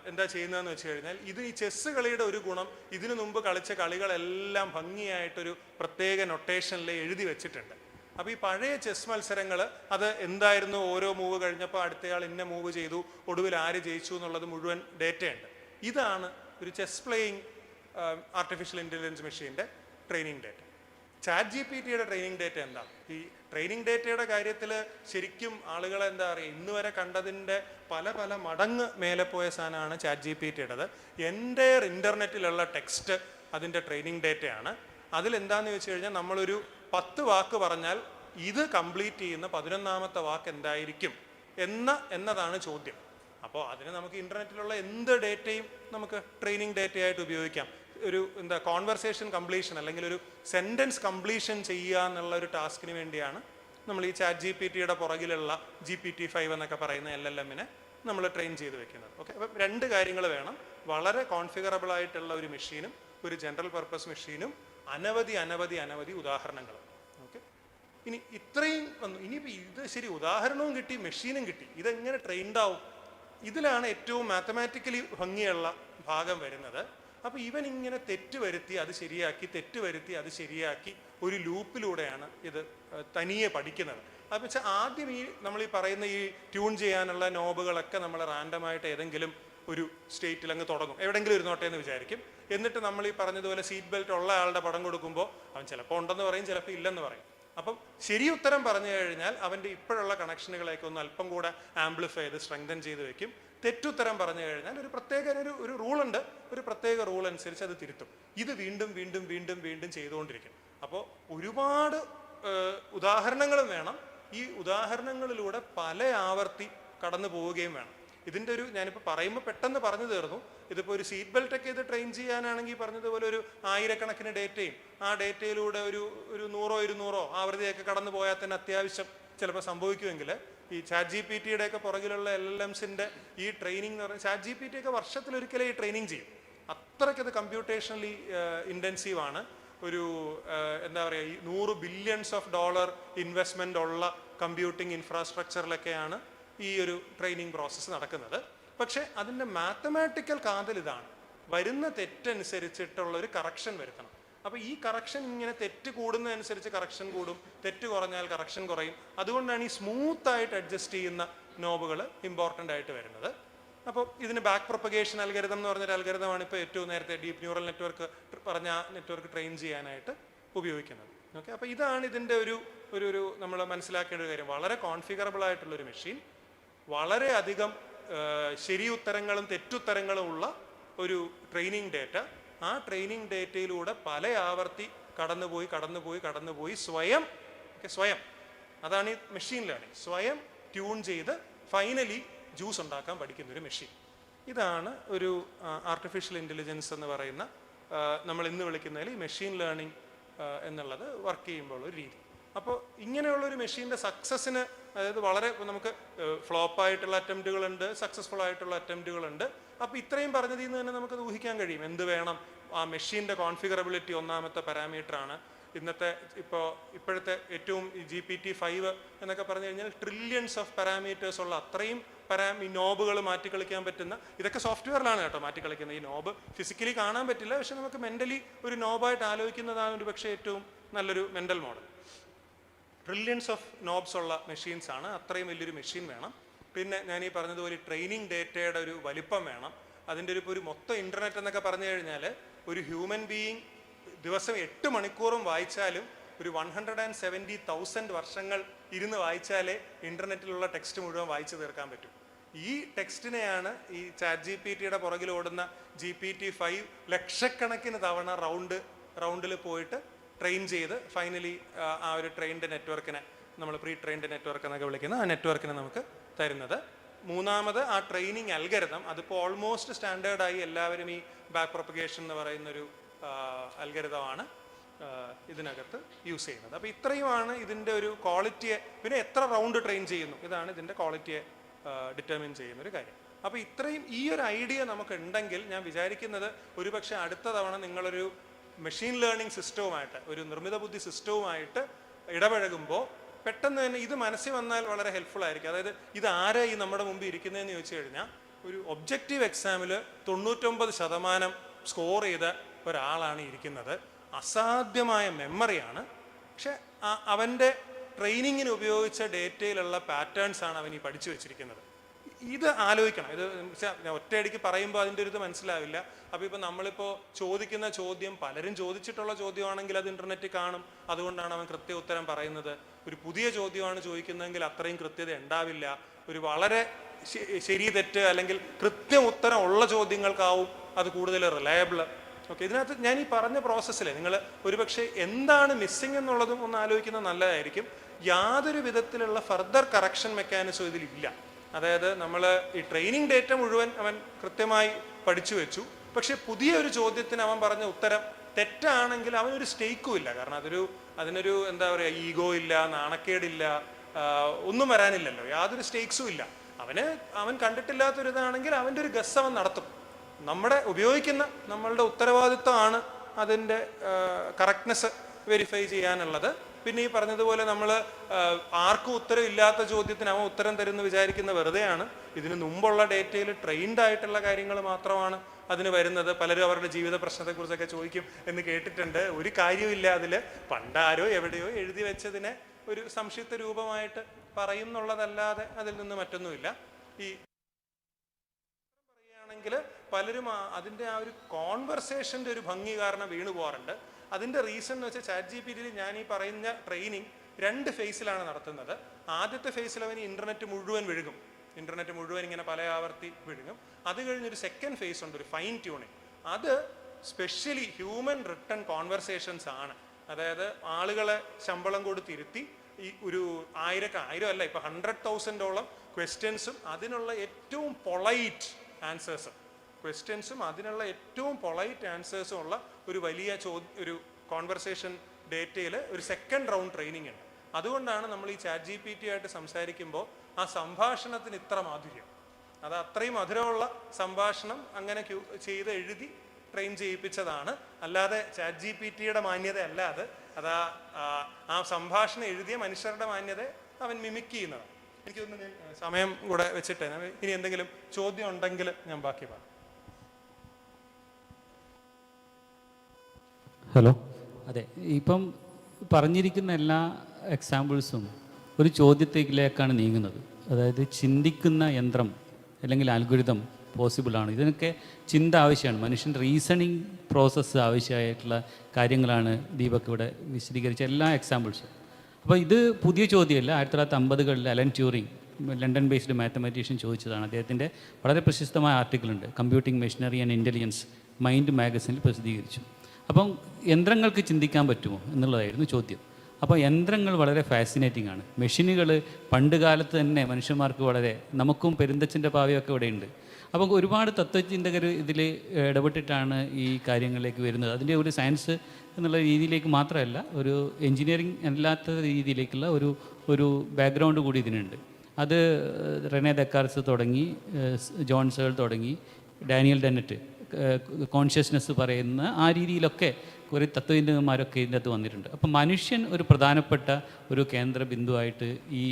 എന്താ ചെയ്യുന്നതെന്ന് വെച്ച് കഴിഞ്ഞാൽ, ഇത് ഈ ചെസ്സ് കളിയുടെ ഒരു ഗുണം, ഇതിനു മുമ്പ് കളിച്ച കളികളെല്ലാം ഭംഗിയായിട്ടൊരു പ്രത്യേക നൊട്ടേഷനിൽ എഴുതി വെച്ചിട്ടുണ്ട്. അപ്പോൾ ഈ പഴയ ചെസ് മത്സരങ്ങൾ, അത് എന്തായിരുന്നു, ഓരോ മൂവ് കഴിഞ്ഞപ്പോൾ അടുത്തയാൾ ഇന്ന മൂവ് ചെയ്തു, ഒടുവിൽ ആര് ജയിച്ചു എന്നുള്ളത് മുഴുവൻ ഡേറ്റയുണ്ട്. ഇതാണ് ഒരു ചെസ് പ്ലേയിങ് ആർട്ടിഫിഷ്യൽ ഇൻ്റലിജൻസ് മെഷീൻ്റെ ട്രെയിനിങ് ഡേറ്റ. ChatGPT-യുടെ ട്രെയിനിങ് ഡേറ്റ എന്താ? ഈ ട്രെയിനിങ് ഡേറ്റയുടെ കാര്യത്തിൽ ശരിക്കും ആളുകൾ എന്താ പറയുക, ഇന്ന് വരെ കണ്ടതിൻ്റെ പല മടങ്ങ് മേലെ പോയ സാധനമാണ് ChatGPT-യുടേത്. എൻ്റെ ഇൻ്റർനെറ്റിലുള്ള ടെക്സ്റ്റ് അതിൻ്റെ ട്രെയിനിങ് ഡേറ്റയാണ്. അതിലെന്താണെന്ന് വെച്ച് കഴിഞ്ഞാൽ, നമ്മളൊരു 10 വാക്ക് പറഞ്ഞാൽ ഇത് കംപ്ലീറ്റ് ചെയ്യുന്ന 11ാമത്തെ വാക്ക് എന്തായിരിക്കും എന്നതാണ് ചോദ്യം. അപ്പോൾ അതിന് നമുക്ക് ഇൻ്റർനെറ്റിലുള്ള എന്ത് ഡേറ്റയും നമുക്ക് ട്രെയിനിങ് ഡേറ്റയായിട്ട് ഉപയോഗിക്കാം. ഒരു കോൺവെർസേഷൻ കംപ്ലീഷൻ, അല്ലെങ്കിൽ ഒരു സെൻറ്റൻസ് കംപ്ലീഷൻ ചെയ്യുക എന്നുള്ള ഒരു ടാസ്കിന് വേണ്ടിയാണ് നമ്മൾ ഈ ChatGPT-യുടെ പുറകിലുള്ള GPT-5 എന്നൊക്കെ പറയുന്ന LLM-നെ നമ്മൾ ട്രെയിൻ ചെയ്ത് വെക്കുന്നത്. ഓക്കെ, അപ്പം 2 കാര്യങ്ങൾ വേണം. വളരെ കോൺഫിഗറബിൾ ആയിട്ടുള്ള ഒരു മെഷീനും ഒരു ജനറൽ പർപ്പസ് മെഷീനും അനവധി ഉദാഹരണങ്ങൾ. ഓക്കെ, ഇനി ഇത്രയും വന്നു. ഇനിയിപ്പോൾ ഇത് ശരി, ഉദാഹരണവും കിട്ടി, മെഷീനും കിട്ടി, ഇതെങ്ങനെ ട്രെയിൻഡ് ആവും? ഇതിലാണ് ഏറ്റവും മാത്തമാറ്റിക്കലി ഭംഗിയുള്ള ഭാഗം വരുന്നത്. അപ്പോൾ ഇവൻ ഇങ്ങനെ തെറ്റുവരുത്തി അത് ശരിയാക്കി ഒരു ലൂപ്പിലൂടെയാണ് ഇത് തനിയെ പഠിക്കുന്നത്. അത് വെച്ചാൽ ആദ്യം നമ്മൾ ഈ പറയുന്ന ഈ ട്യൂൺ ചെയ്യാനുള്ള നോബുകളൊക്കെ നമ്മൾ റാൻഡമായിട്ട് ഏതെങ്കിലും ഒരു സ്റ്റേറ്റിൽ അങ്ങ് തുടങ്ങും, എവിടെയെങ്കിലും ഇരുന്നോട്ടെ എന്ന് വിചാരിക്കും. എന്നിട്ട് നമ്മൾ ഈ പറഞ്ഞതുപോലെ സീറ്റ് ബെൽറ്റ് ഉള്ള ആളുടെ പടം കൊടുക്കുമ്പോൾ അവൻ ചിലപ്പോൾ ഉണ്ടെന്ന് പറയും, ചിലപ്പോൾ ഇല്ലെന്ന് പറയും. അപ്പം ശരി ഉത്തരം പറഞ്ഞു കഴിഞ്ഞാൽ അവൻ്റെ ഇപ്പോഴുള്ള കണക്ഷനുകളെയൊക്കെ ഒന്ന് അല്പം കൂടെ ആംപ്ലിഫൈ ചെയ്ത് സ്ട്രെങ്തൻ ചെയ്ത് വെക്കും. തെറ്റുത്തരം പറഞ്ഞു കഴിഞ്ഞാൽ ഒരു പ്രത്യേക ഒരു റൂളുണ്ട്, ഒരു പ്രത്യേക റൂൾ അനുസരിച്ച് അത് തിരുത്തും. ഇത് വീണ്ടും ചെയ്തുകൊണ്ടിരിക്കും. അപ്പോൾ ഒരുപാട് ഉദാഹരണങ്ങളും വേണം. ഈ ഉദാഹരണങ്ങളിലൂടെ പല ആവർത്തി കടന്നു പോവുകയും വേണം. ഇതിൻ്റെ ഒരു, ഞാനിപ്പോൾ പറയുമ്പോൾ പെട്ടെന്ന് പറഞ്ഞു തീർന്നു. ഇതിപ്പോൾ ഒരു സീറ്റ് ബെൽറ്റൊക്കെ ഇത് ട്രെയിൻ ചെയ്യാനാണെങ്കിൽ പറഞ്ഞതുപോലെ ഒരു 1000കണക്കിന് ഡേറ്റയും ആ ഡേറ്റയിലൂടെ ഒരു 100-200 ആവൃത്തിയൊക്കെ കടന്നു പോയാൽ തന്നെ അത്യാവശ്യം ചിലപ്പോൾ സംഭവിക്കുമെങ്കിൽ, ഈ ChatGPT-യുടെയൊക്കെ പുറകിലുള്ള LLMs-ന്റെ ഈ ട്രെയിനിങ് എന്ന് പറഞ്ഞാൽ, ChatGPT-ഒക്കെ വർഷത്തിലൊരിക്കലേ ഈ ട്രെയിനിങ് ചെയ്യും. അത്രയ്ക്കത് കമ്പ്യൂട്ടേഷണലി ഇൻറ്റൻസീവ് ആണ്. ഒരു എന്താ പറയുക, ഈ $100 ബില്യൺസ് ഇൻവെസ്റ്റ്മെൻ്റ് ഉള്ള കമ്പ്യൂട്ടിംഗ് ഇൻഫ്രാസ്ട്രക്ചറിലൊക്കെയാണ് ഈ ഒരു ട്രെയിനിങ് പ്രോസസ്സ് നടക്കുന്നത്. പക്ഷേ അതിൻ്റെ മാത്തമാറ്റിക്കൽ കാതൽ ഇതാണ്, വരുന്ന തെറ്റനുസരിച്ചിട്ടുള്ള ഒരു കറക്ഷൻ വരുത്തണം. അപ്പോൾ ഈ കറക്ഷൻ ഇങ്ങനെ തെറ്റ് കൂടുന്നതനുസരിച്ച് കറക്ഷൻ കൂടും, തെറ്റ് കുറഞ്ഞാൽ കറക്ഷൻ കുറയും. അതുകൊണ്ടാണ് ഈ സ്മൂത്തായിട്ട് അഡ്ജസ്റ്റ് ചെയ്യുന്ന നോബുകൾ ഇമ്പോർട്ടൻ്റ് ആയിട്ട് വരുന്നത്. അപ്പോൾ ഇതിന് ബാക്ക് പ്രൊപ്പഗേഷൻ അൽഗരിതം എന്ന് പറഞ്ഞൊരു അൽഗരിതമാണ് ഇപ്പോൾ ഏറ്റവും നേരത്തെ ഡീപ്പ് ന്യൂറൽ നെറ്റ്വർക്ക് പറഞ്ഞ നെറ്റ്വർക്ക് ട്രെയിൻ ചെയ്യാനായിട്ട് ഉപയോഗിക്കുന്നത്. ഓക്കെ, അപ്പോൾ ഇതാണ് ഇതിൻ്റെ ഒരു ഒരു നമ്മൾ മനസ്സിലാക്കേണ്ട ഒരു കാര്യം, വളരെ കോൺഫിഗറബിൾ ആയിട്ടുള്ളൊരു മെഷീൻ, വളരെ അധികം ശരിയുത്തരങ്ങളും തെറ്റുത്തരങ്ങളും ഉള്ള ഒരു ട്രെയിനിങ് ഡേറ്റ. ആ ട്രെയിനിങ് ഡേറ്റയിലൂടെ പല ആവർത്തി കടന്നുപോയി സ്വയം അതാണ് ഈ മെഷീൻ ലേണിംഗ്, സ്വയം ട്യൂൺ ചെയ്ത് ഫൈനലി ജ്യൂസ് ഉണ്ടാക്കാൻ പഠിക്കുന്ന ഒരു മെഷീൻ. ഇതാണ് ഒരു ആർട്ടിഫിഷ്യൽ ഇൻ്റലിജൻസ് എന്ന് പറയുന്ന നമ്മൾ ഇന്ന് വിളിക്കുന്നതിൽ ഈ മെഷീൻ ലേണിംഗ് എന്നുള്ളത് വർക്ക് ചെയ്യുമ്പോൾ ഒരു രീതി. അപ്പോൾ ഇങ്ങനെയുള്ളൊരു മെഷീൻ്റെ സക്സസ്സിന്, അതായത് വളരെ നമുക്ക് ഫ്ലോപ്പായിട്ടുള്ള അറ്റംപ്റ്റുകളുണ്ട്, സക്സസ്ഫുൾ ആയിട്ടുള്ള അറ്റംപ്റ്റുകളുണ്ട്. അപ്പോൾ ഇത്രയും പറഞ്ഞതിൽ നിന്ന് തന്നെ നമുക്കത് ഊഹിക്കാൻ കഴിയും എന്ത് വേണം. ആ മെഷീൻ്റെ കോൺഫിഗറബിലിറ്റി ഒന്നാമത്തെ പാരാമീറ്ററാണ്. ഇപ്പോഴത്തെ ഏറ്റവും GPT-5 എന്നൊക്കെ പറഞ്ഞു കഴിഞ്ഞാൽ ട്രില്യൺസ് ഓഫ് പാരാമീറ്റേഴ്സ് ഉള്ള അത്രയും നോബുകൾ മാറ്റിക്കളിക്കാൻ പറ്റുന്ന, ഇതൊക്കെ സോഫ്റ്റ്വെയറിലാണ് കേട്ടോ മാറ്റിക്കളിക്കുന്നത്. ഈ നോബ് ഫിസിക്കലി കാണാൻ പറ്റില്ല, പക്ഷെ നമുക്ക് മെൻ്റലി ഒരു നോബായിട്ട് ആലോചിക്കുന്നതാണ് ഒരു പക്ഷേ ഏറ്റവും നല്ലൊരു മെൻ്റൽ മോഡൽ. ട്രില്യൺസ് ഓഫ് നോബ്സ് ഉള്ള മെഷീൻസ് ആണ്. അത്രയും വലിയൊരു മെഷീൻ വേണം. പിന്നെ ഞാൻ ഈ പറഞ്ഞതുപോലെ ട്രെയിനിങ് ഡേറ്റയുടെ ഒരു വലിപ്പം വേണം. അതിൻ്റെ ഒരു മൊത്തം ഇൻ്റർനെറ്റ് എന്നൊക്കെ പറഞ്ഞു കഴിഞ്ഞാൽ ഒരു ഹ്യൂമൻ ബീയിങ് ദിവസം 8 മണിക്കൂറും വായിച്ചാലും ഒരു 170,000 വർഷങ്ങൾ ഇരുന്ന് വായിച്ചാലേ ഇൻ്റർനെറ്റിലുള്ള ടെക്സ്റ്റ് മുഴുവൻ വായിച്ചു തീർക്കാൻ പറ്റും. ഈ ടെക്സ്റ്റിനെയാണ് ഈ ChatGPT-യുടെ പുറകിൽ ഓടുന്ന GPT-5 ലക്ഷക്കണക്കിന് തവണ റൗണ്ടിൽ പോയിട്ട് ട്രെയിൻ ചെയ്ത് ഫൈനലി ആ ഒരു ട്രെയിൻഡ് നെറ്റ്വർക്കിനെ, നമ്മൾ പ്രീ ട്രെയിൻഡ് നെറ്റ്വർക്ക് എന്നൊക്കെ വിളിക്കുന്ന ആ നെറ്റ്വർക്കിനെ നമുക്ക് തരുന്നത്. മൂന്നാമത് ആ ട്രെയിനിങ് അൽഗരിതം, അതിപ്പോൾ ഓൾമോസ്റ്റ് സ്റ്റാൻഡേർഡായി എല്ലാവരും ഈ ബാക്ക് പ്രൊപ്പഗേഷൻ എന്ന് പറയുന്നൊരു അൽഗരിതമാണ് ഇതിനകത്ത് യൂസ് ചെയ്യുന്നത്. അപ്പോൾ ഇത്രയുമാണ് ഇതിൻ്റെ ഒരു ക്വാളിറ്റിയെ, പിന്നെ എത്ര റൗണ്ട് ട്രെയിൻ ചെയ്യുന്നു, ഇതാണ് ഇതിൻ്റെ ക്വാളിറ്റിയെ ഡിറ്റർമിൻ ചെയ്യുന്നൊരു കാര്യം. അപ്പോൾ ഇത്രയും ഈ ഒരു ഐഡിയ നമുക്ക് ഉണ്ടെങ്കിൽ ഞാൻ വിചാരിക്കുന്നത് ഒരുപക്ഷെ അടുത്ത തവണ നിങ്ങളൊരു മെഷീൻ ലേണിംഗ് സിസ്റ്റവുമായിട്ട്, ഒരു നിർമ്മിത ബുദ്ധി സിസ്റ്റവുമായിട്ട് ഇടപഴകുമ്പോൾ പെട്ടെന്ന് തന്നെ ഇത് മനസ്സിൽ വന്നാൽ വളരെ ഹെൽപ്ഫുൾ ആയിരിക്കും. അതായത് ഇത് ആരാ ഈ നമ്മുടെ മുമ്പിൽ ഇരിക്കുന്നതെന്ന് ചോദിച്ചു കഴിഞ്ഞാൽ, ഒരു ഒബ്ജക്റ്റീവ് എക്സാമിൽ 99% സ്കോർ ചെയ്ത ഒരാളാണ് ഇരിക്കുന്നത്. അസാധ്യമായ മെമ്മറിയാണ്, പക്ഷെ അവൻ്റെ ട്രെയിനിങ്ങിന് ഉപയോഗിച്ച ഡേറ്റയിലുള്ള പാറ്റേൺസ് ആണ് അവൻ ഈ പഠിച്ചു വെച്ചിരിക്കുന്നത്. ഇത് ആലോചിക്കണം. ഇത് ഒറ്റയടിക്ക് പറയുമ്പോൾ അതിൻ്റെ ഒരു ഇത് മനസ്സിലാവില്ല. അപ്പോൾ ഇപ്പോൾ നമ്മളിപ്പോൾ ചോദിക്കുന്ന ചോദ്യം പലരും ചോദിച്ചിട്ടുള്ള ചോദ്യമാണെങ്കിൽ അത് ഇൻ്റർനെറ്റിൽ കാണും, അതുകൊണ്ടാണ് അവൻ കൃത്യ ഉത്തരം പറയുന്നത്. ഒരു പുതിയ ചോദ്യമാണ് ചോദിക്കുന്നതെങ്കിൽ അത്രയും കൃത്യത ഉണ്ടാവില്ല. ഒരു വളരെ ശരി തെറ്റ് അല്ലെങ്കിൽ കൃത്യം ഉത്തരം ഉള്ള ചോദ്യങ്ങൾക്കാവും അത് കൂടുതൽ റിലയബിൾ. ഓക്കെ, ഇതിനകത്ത് ഞാൻ ഈ പറഞ്ഞ പ്രോസസ്സിൽ നിങ്ങൾ ഒരുപക്ഷെ എന്താണ് മിസ്സിങ് എന്നുള്ളതും ഒന്ന് ആലോചിക്കുന്നത് നല്ലതായിരിക്കും. യാതൊരു വിധത്തിലുള്ള ഫർദർ കറക്ഷൻ മെക്കാനിസം ഇതിലില്ല. അതായത് നമ്മൾ ഈ ട്രെയിനിങ് ഡേറ്റ മുഴുവൻ അവൻ കൃത്യമായി പഠിച്ചു വെച്ചു, പക്ഷെ പുതിയ ഒരു ചോദ്യത്തിന് അവൻ പറഞ്ഞ ഉത്തരം തെറ്റാണെങ്കിൽ അവനൊരു സ്റ്റേക്കും ഇല്ല. കാരണം അതിനൊരു എന്താ പറയുക, ഈഗോ ഇല്ല, നാണക്കേടില്ല, ഒന്നും വരാനില്ലല്ലോ, യാതൊരു സ്റ്റേക്സും ഇല്ല. അവൻ കണ്ടിട്ടില്ലാത്തൊരിതാണെങ്കിൽ അവൻ്റെ ഒരു ഗസ് അവൻ നടത്തും. നമ്മളുടെ ഉത്തരവാദിത്വമാണ് അതിൻ്റെ കറക്റ്റ്നെസ് വെരിഫൈ ചെയ്യാനുള്ളത്. പിന്നെ ഈ പറഞ്ഞതുപോലെ നമ്മൾ ആർക്കും ഉത്തരം ഇല്ലാത്ത ചോദ്യത്തിന് അവൻ ഉത്തരം തരുമെന്ന് വിചാരിക്കുന്ന വെറുതെയാണ്. ഇതിന് മുമ്പുള്ള ഡേറ്റയിൽ ട്രെയിൻഡ് ആയിട്ടുള്ള കാര്യങ്ങൾ മാത്രമാണ് അതിന് വരുന്നത്. പലരും അവരുടെ ജീവിത പ്രശ്നത്തെക്കുറിച്ചൊക്കെ ചോദിക്കും എന്ന് കേട്ടിട്ടുണ്ട്. ഒരു കാര്യമില്ല അതിൽ. പണ്ടാരോ എവിടെയോ എഴുതി വെച്ചതിനെ ഒരു സംക്ഷിപ്ത രൂപമായിട്ട് പറയും എന്നുള്ളതല്ലാതെ അതിൽ നിന്ന് മറ്റൊന്നുമില്ല. ഈ പറയുകയാണെങ്കിൽ പലരും അതിൻ്റെ ആ ഒരു കോൺവെർസേഷൻ്റെ ഒരു ഭംഗി കാരണം വീണു പോകാറുണ്ട്. അതിൻ്റെ റീസൺ എന്ന് വെച്ചാൽ ChatGPT-യിൽ ഞാൻ ഈ പറയുന്ന ട്രെയിനിങ് 2 ഫേസിലാണ് നടത്തുന്നത്. ആദ്യത്തെ ഫേസിൽ അവന് ഇൻ്റർനെറ്റ് മുഴുവൻ ഇങ്ങനെ പല ആവർത്തി വിഴുങ്ങും. അത് കഴിഞ്ഞൊരു സെക്കൻഡ് ഫേസ് ഉണ്ട്, ഒരു ഫൈൻ ട്യൂണിങ്. അത് സ്പെഷ്യലി ഹ്യൂമൻ റിട്ടൺ കോൺവെർസേഷൻസ് ആണ്. അതായത് ആളുകളെ ശമ്പളം കൊടുത്തിരുത്തി ഈ ഒരു 1000 അല്ല, ഇപ്പം 100,000-ഓളം ക്വസ്റ്റ്യൻസും അതിനുള്ള ഏറ്റവും പൊളൈറ്റ് ആൻസേഴ്സും ഉള്ള ഒരു വലിയ ഒരു കോൺവെർസേഷൻ ഡേറ്റയിൽ ഒരു സെക്കൻഡ് റൗണ്ട് ട്രെയിനിങ് ഉണ്ട്. അതുകൊണ്ടാണ് നമ്മൾ ഈ ChatGPT-ആയിട്ട് സംസാരിക്കുമ്പോൾ ആ സംഭാഷണത്തിന് ഇത്ര മാധുര്യം. അത് അത്രയും മധുരമുള്ള സംഭാഷണം അങ്ങനെ ചെയ്ത് എഴുതി ട്രെയിൻ ചെയ്യിപ്പിച്ചതാണ്. അല്ലാതെ ChatGPT-യുടെ മാന്യത അല്ലാതെ ആ സംഭാഷണം എഴുതിയ മനുഷ്യരുടെ മാന്യത അവൻ മിമിക് ചെയ്യുന്നതാണ്. എനിക്ക് തോന്നുന്നു സമയം കൂടെ വെച്ചിട്ട് ഇനി എന്തെങ്കിലും ചോദ്യം ഉണ്ടെങ്കിൽ ഞാൻ ബാക്കി പറയാം. ഹലോ, അതെ, ഇപ്പം പറഞ്ഞിരിക്കുന്ന എല്ലാ എക്സാമ്പിൾസും ഒരു ചോദ്യത്തിലേക്കാണ് നീങ്ങുന്നത്. അതായത് ചിന്തിക്കുന്ന യന്ത്രം അല്ലെങ്കിൽ അൽഗോരിതം പോസിബിളാണ്. ഇതിനൊക്കെ ചിന്ത ആവശ്യമാണ്. മനുഷ്യൻ്റെ റീസണിങ് പ്രോസസ്സ് ആവശ്യമായിട്ടുള്ള കാര്യങ്ങളാണ് ദീപക് ഇവിടെ വിശദീകരിച്ച എല്ലാ എക്സാമ്പിൾസും. അപ്പോൾ ഇത് പുതിയ ചോദ്യമല്ല. 1950 Alan Turing, London based mathematician ചോദിച്ചതാണ്. അദ്ദേഹത്തിൻ്റെ വളരെ പ്രശസ്തമായ ആർട്ടിക്കിളുണ്ട്, computing machinery and intelligence, mind മാഗസിനിൽ പ്രസിദ്ധീകരിച്ചു. അപ്പം യന്ത്രങ്ങൾക്ക് ചിന്തിക്കാൻ പറ്റുമോ എന്നുള്ളതായിരുന്നു ചോദ്യം. അപ്പോൾ യന്ത്രങ്ങൾ വളരെ ഫാസിനേറ്റിംഗ് ആണ്. മെഷീനുകൾ പണ്ട് കാലത്ത് തന്നെ മനുഷ്യന്മാർക്ക് വളരെ, നമുക്കും പെരുന്തച്ഛൻ്റെ പാവയൊക്കെ ഇവിടെയുണ്ട്. അപ്പോൾ ഒരുപാട് തത്വചിന്തകർ ഇതിൽ ഇടപെട്ടിട്ടാണ് ഈ കാര്യങ്ങളിലേക്ക് വരുന്നത്. അതിൻ്റെ ഒരു സയൻസ് എന്നുള്ള രീതിയിലേക്ക് മാത്രമല്ല, ഒരു എൻജിനീയറിംഗ് അല്ലാത്ത രീതിയിലേക്കുള്ള ഒരു ബാക്ക്ഗ്രൗണ്ട് കൂടി ഇതിനുണ്ട്. അത് റെനെ ദെക്കാർട്സ് തുടങ്ങി, ജോൺ സേൾ തുടങ്ങി, ഡാനിയൽ ഡെന്നറ്റ് കോൺഷ്യസ്നെസ് പറയുന്ന ആ രീതിയിലൊക്കെ കുറേ തത്വചിന്തകന്മാരൊക്കെ ഇതിൻ്റെ അകത്ത് വന്നിട്ടുണ്ട്. അപ്പോൾ മനുഷ്യൻ ഒരു പ്രധാനപ്പെട്ട ഒരു കേന്ദ്ര ബിന്ദുവായിട്ട് ഈ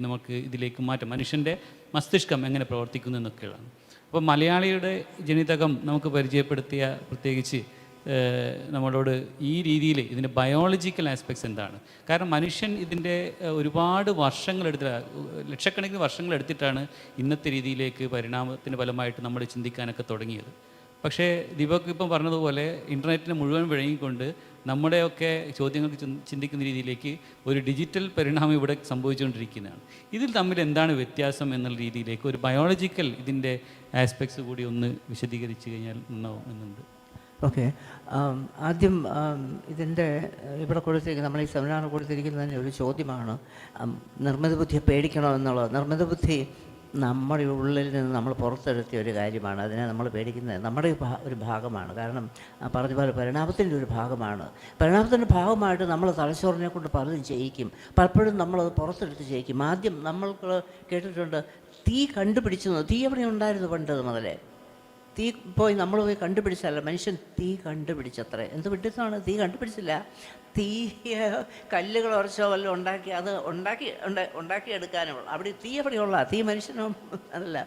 നമുക്ക് ഇതിലേക്ക് മാറ്റാം. മനുഷ്യൻ്റെ മസ്തിഷ്കം എങ്ങനെ പ്രവർത്തിക്കുന്നു എന്നൊക്കെയുള്ളതാണ്. അപ്പോൾ മലയാളിയുടെ ജനിതകം നമുക്ക് പരിചയപ്പെടുത്തിയ, പ്രത്യേകിച്ച് നമ്മളോട് ഈ രീതിയിൽ ഇതിൻ്റെ ബയോളജിക്കൽ ആസ്പെക്ട്സ് എന്താണ്. കാരണം മനുഷ്യൻ ഇതിൻ്റെ ഒരുപാട് ലക്ഷക്കണക്കിന് വർഷങ്ങളെടുത്തിട്ടാണ് ഇന്നത്തെ രീതിയിലേക്ക് പരിണാമത്തിൻ്റെ ഫലമായിട്ട് നമ്മൾ ചിന്തിക്കാനൊക്കെ തുടങ്ങിയത്. പക്ഷേ ദീപക് ഇപ്പം പറഞ്ഞതുപോലെ ഇൻ്റർനെറ്റിനെ മുഴുവൻ വിഴുങ്ങിക്കൊണ്ട് നമ്മുടെയൊക്കെ ചോദ്യങ്ങൾക്ക് ചിന്തിക്കുന്ന രീതിയിലേക്ക് ഒരു ഡിജിറ്റൽ പരിണാമം ഇവിടെ സംഭവിച്ചുകൊണ്ടിരിക്കുന്നതാണ്. ഇതിൽ തമ്മിൽ എന്താണ് വ്യത്യാസം എന്നുള്ള രീതിയിലേക്ക് ഒരു ബയോളജിക്കൽ ഇതിൻ്റെ ആസ്പെക്ട്സ് കൂടി ഒന്ന് വിശദീകരിച്ച് കഴിഞ്ഞാൽ നന്നാവും എന്നുണ്ട്. ഓക്കെ, ആദ്യം ഇതിൻ്റെ ഇവിടെ കൊടുത്തിരിക്കുന്ന, നമ്മൾ ഈ സെമിനാർ കൊടുത്തിരിക്കുന്നതിൻ്റെ ഒരു ചോദ്യമാണ് നിർമ്മിത ബുദ്ധിയെ പേടിക്കണോ എന്നുള്ളത്. നിർമ്മിത ബുദ്ധി നമ്മുടെ ഉള്ളിൽ നിന്ന് നമ്മൾ പുറത്തെടുത്തിയ ഒരു കാര്യമാണ്. അതിനെ നമ്മൾ പേടിക്കുന്നത് നമ്മുടെ ഒരു ഭാഗമാണ്. കാരണം പറഞ്ഞ പോലെ പരിണാമത്തിൻ്റെ ഒരു ഭാഗമാണ്. പരിണാമത്തിൻ്റെ ഭാഗമായിട്ട് നമ്മൾ തലച്ചോറിനെ കൊണ്ട് പലതും ചെയ്യിക്കും. പലപ്പോഴും നമ്മളത് പുറത്തെടുത്ത് ചെയ്യിക്കും. ആദ്യം നമ്മൾക്ക് കേട്ടിട്ടുണ്ട് തീ കണ്ടുപിടിച്ചു. തീ എവിടെ ഉണ്ടായിരുന്നു പണ്ട് മുതലേ? തീ നമ്മൾ പോയി കണ്ടുപിടിച്ചല്ല, മനുഷ്യൻ തീ കണ്ടുപിടിച്ചത്രേ. എന്ത് വിട്ടിട്ടാണ്? തീ കണ്ടുപിടിച്ചില്ല. തീ കല്ലുകൾ ഉറച്ചോ വല്ലതും ഉണ്ടാക്കി അത് ഉണ്ടാക്കിയെടുക്കാനും അവിടെ തീ എവിടെയുള്ള തീ മനുഷ്യനോ അതല്ല,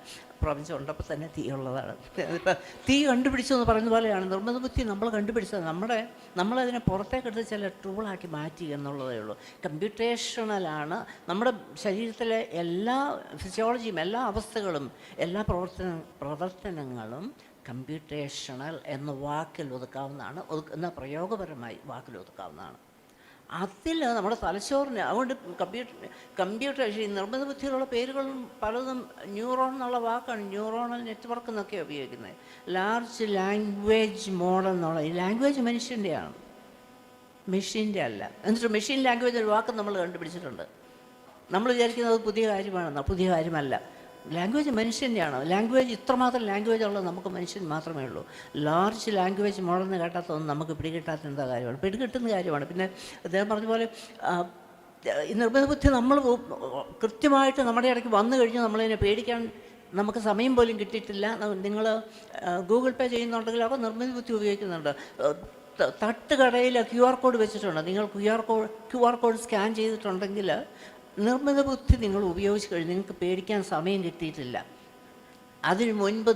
പ്രപഞ്ചം ഉണ്ടപ്പോൾ തന്നെ തീ ഉള്ളതാണ്. ഇപ്പം തീ കണ്ടുപിടിച്ചു എന്ന് പറയുന്ന പോലെയാണ് നിർമ്മിത ബുദ്ധി നമ്മൾ കണ്ടുപിടിച്ചത്. നമ്മളതിനെ പുറത്തേക്കെടുത്ത് ചില ടൂളാക്കി മാറ്റി എന്നുള്ളതേ ഉള്ളൂ. കമ്പ്യൂട്ടേഷണലാണ് നമ്മുടെ ശരീരത്തിലെ എല്ലാ ഫിസിയോളജിയും, എല്ലാ അവസ്ഥകളും, എല്ലാ പ്രവർത്തനങ്ങളും കമ്പ്യൂട്ടേഷണൽ എന്ന വാക്കിൽ ഒതുക്കാവുന്നതാണ്. എന്ന പ്രയോഗപരമായി വാക്കിൽ ഒതുക്കാവുന്നതാണ്. അതിൽ നമ്മുടെ തലച്ചോറിന്, അതുകൊണ്ട് കമ്പ്യൂട്ടേഷൻ, ഈ നിർമ്മിത ബുദ്ധിയിലുള്ള പേരുകളും പലതും ന്യൂറോൺ എന്നുള്ള വാക്കാണ്, ന്യൂറോണൽ നെറ്റ്വർക്ക് എന്നൊക്കെ ഉപയോഗിക്കുന്നത്. ലാർജ് ലാംഗ്വേജ് മോഡൽ എന്നുള്ള, ഈ ലാംഗ്വേജ് മനുഷ്യൻ്റെയാണ്, മെഷീൻ്റെ അല്ല. എന്നിട്ട് മെഷീൻ ലാംഗ്വേജ് ഒരു വാക്ക് നമ്മൾ കണ്ടുപിടിച്ചിട്ടുണ്ട്. നമ്മൾ വിചാരിക്കുന്നത് പുതിയ കാര്യമാണെന്നോ? പുതിയ കാര്യമല്ല. ലാംഗ്വേജ് മനുഷ്യൻ്റെയാണ്. ലാംഗ്വേജ്, ഇത്രമാത്രം ലാംഗ്വേജ് ഉള്ളത് നമുക്ക് മനുഷ്യൻ മാത്രമേ ഉള്ളൂ. ലാർജ് ലാംഗ്വേജ് മോഡൽന്ന് കേട്ടാത്തൊന്നും നമുക്ക് പിടികിട്ടാത്ത എന്താ കാര്യമാണ്, പിടികിട്ടുന്ന കാര്യമാണ്. പിന്നെ അദ്ദേഹം പറഞ്ഞ പോലെ ഈ നിർമ്മിത ബുദ്ധി നമ്മൾ കൃത്യമായിട്ട് നമ്മുടെ ഇടയ്ക്ക് വന്നു കഴിഞ്ഞാൽ നമ്മളതിനെ പേടിക്കാൻ നമുക്ക് സമയം പോലും കിട്ടിയിട്ടില്ല. നിങ്ങൾ ഗൂഗിൾ പേ ചെയ്യുന്നുണ്ടെങ്കിൽ അപ്പോൾ നിർമ്മിത ബുദ്ധി ഉപയോഗിക്കുന്നുണ്ട്. തട്ടുകടയിൽ QR കോഡ് വെച്ചിട്ടുണ്ട്. നിങ്ങൾ QR കോഡ് സ്കാൻ ചെയ്തിട്ടുണ്ടെങ്കിൽ നിർമ്മിത ബുദ്ധി നിങ്ങൾ ഉപയോഗിച്ച് കഴിഞ്ഞ് നിങ്ങൾക്ക് പേടിക്കാൻ സമയം കിട്ടിയിട്ടില്ല. അതിന് മുൻപ്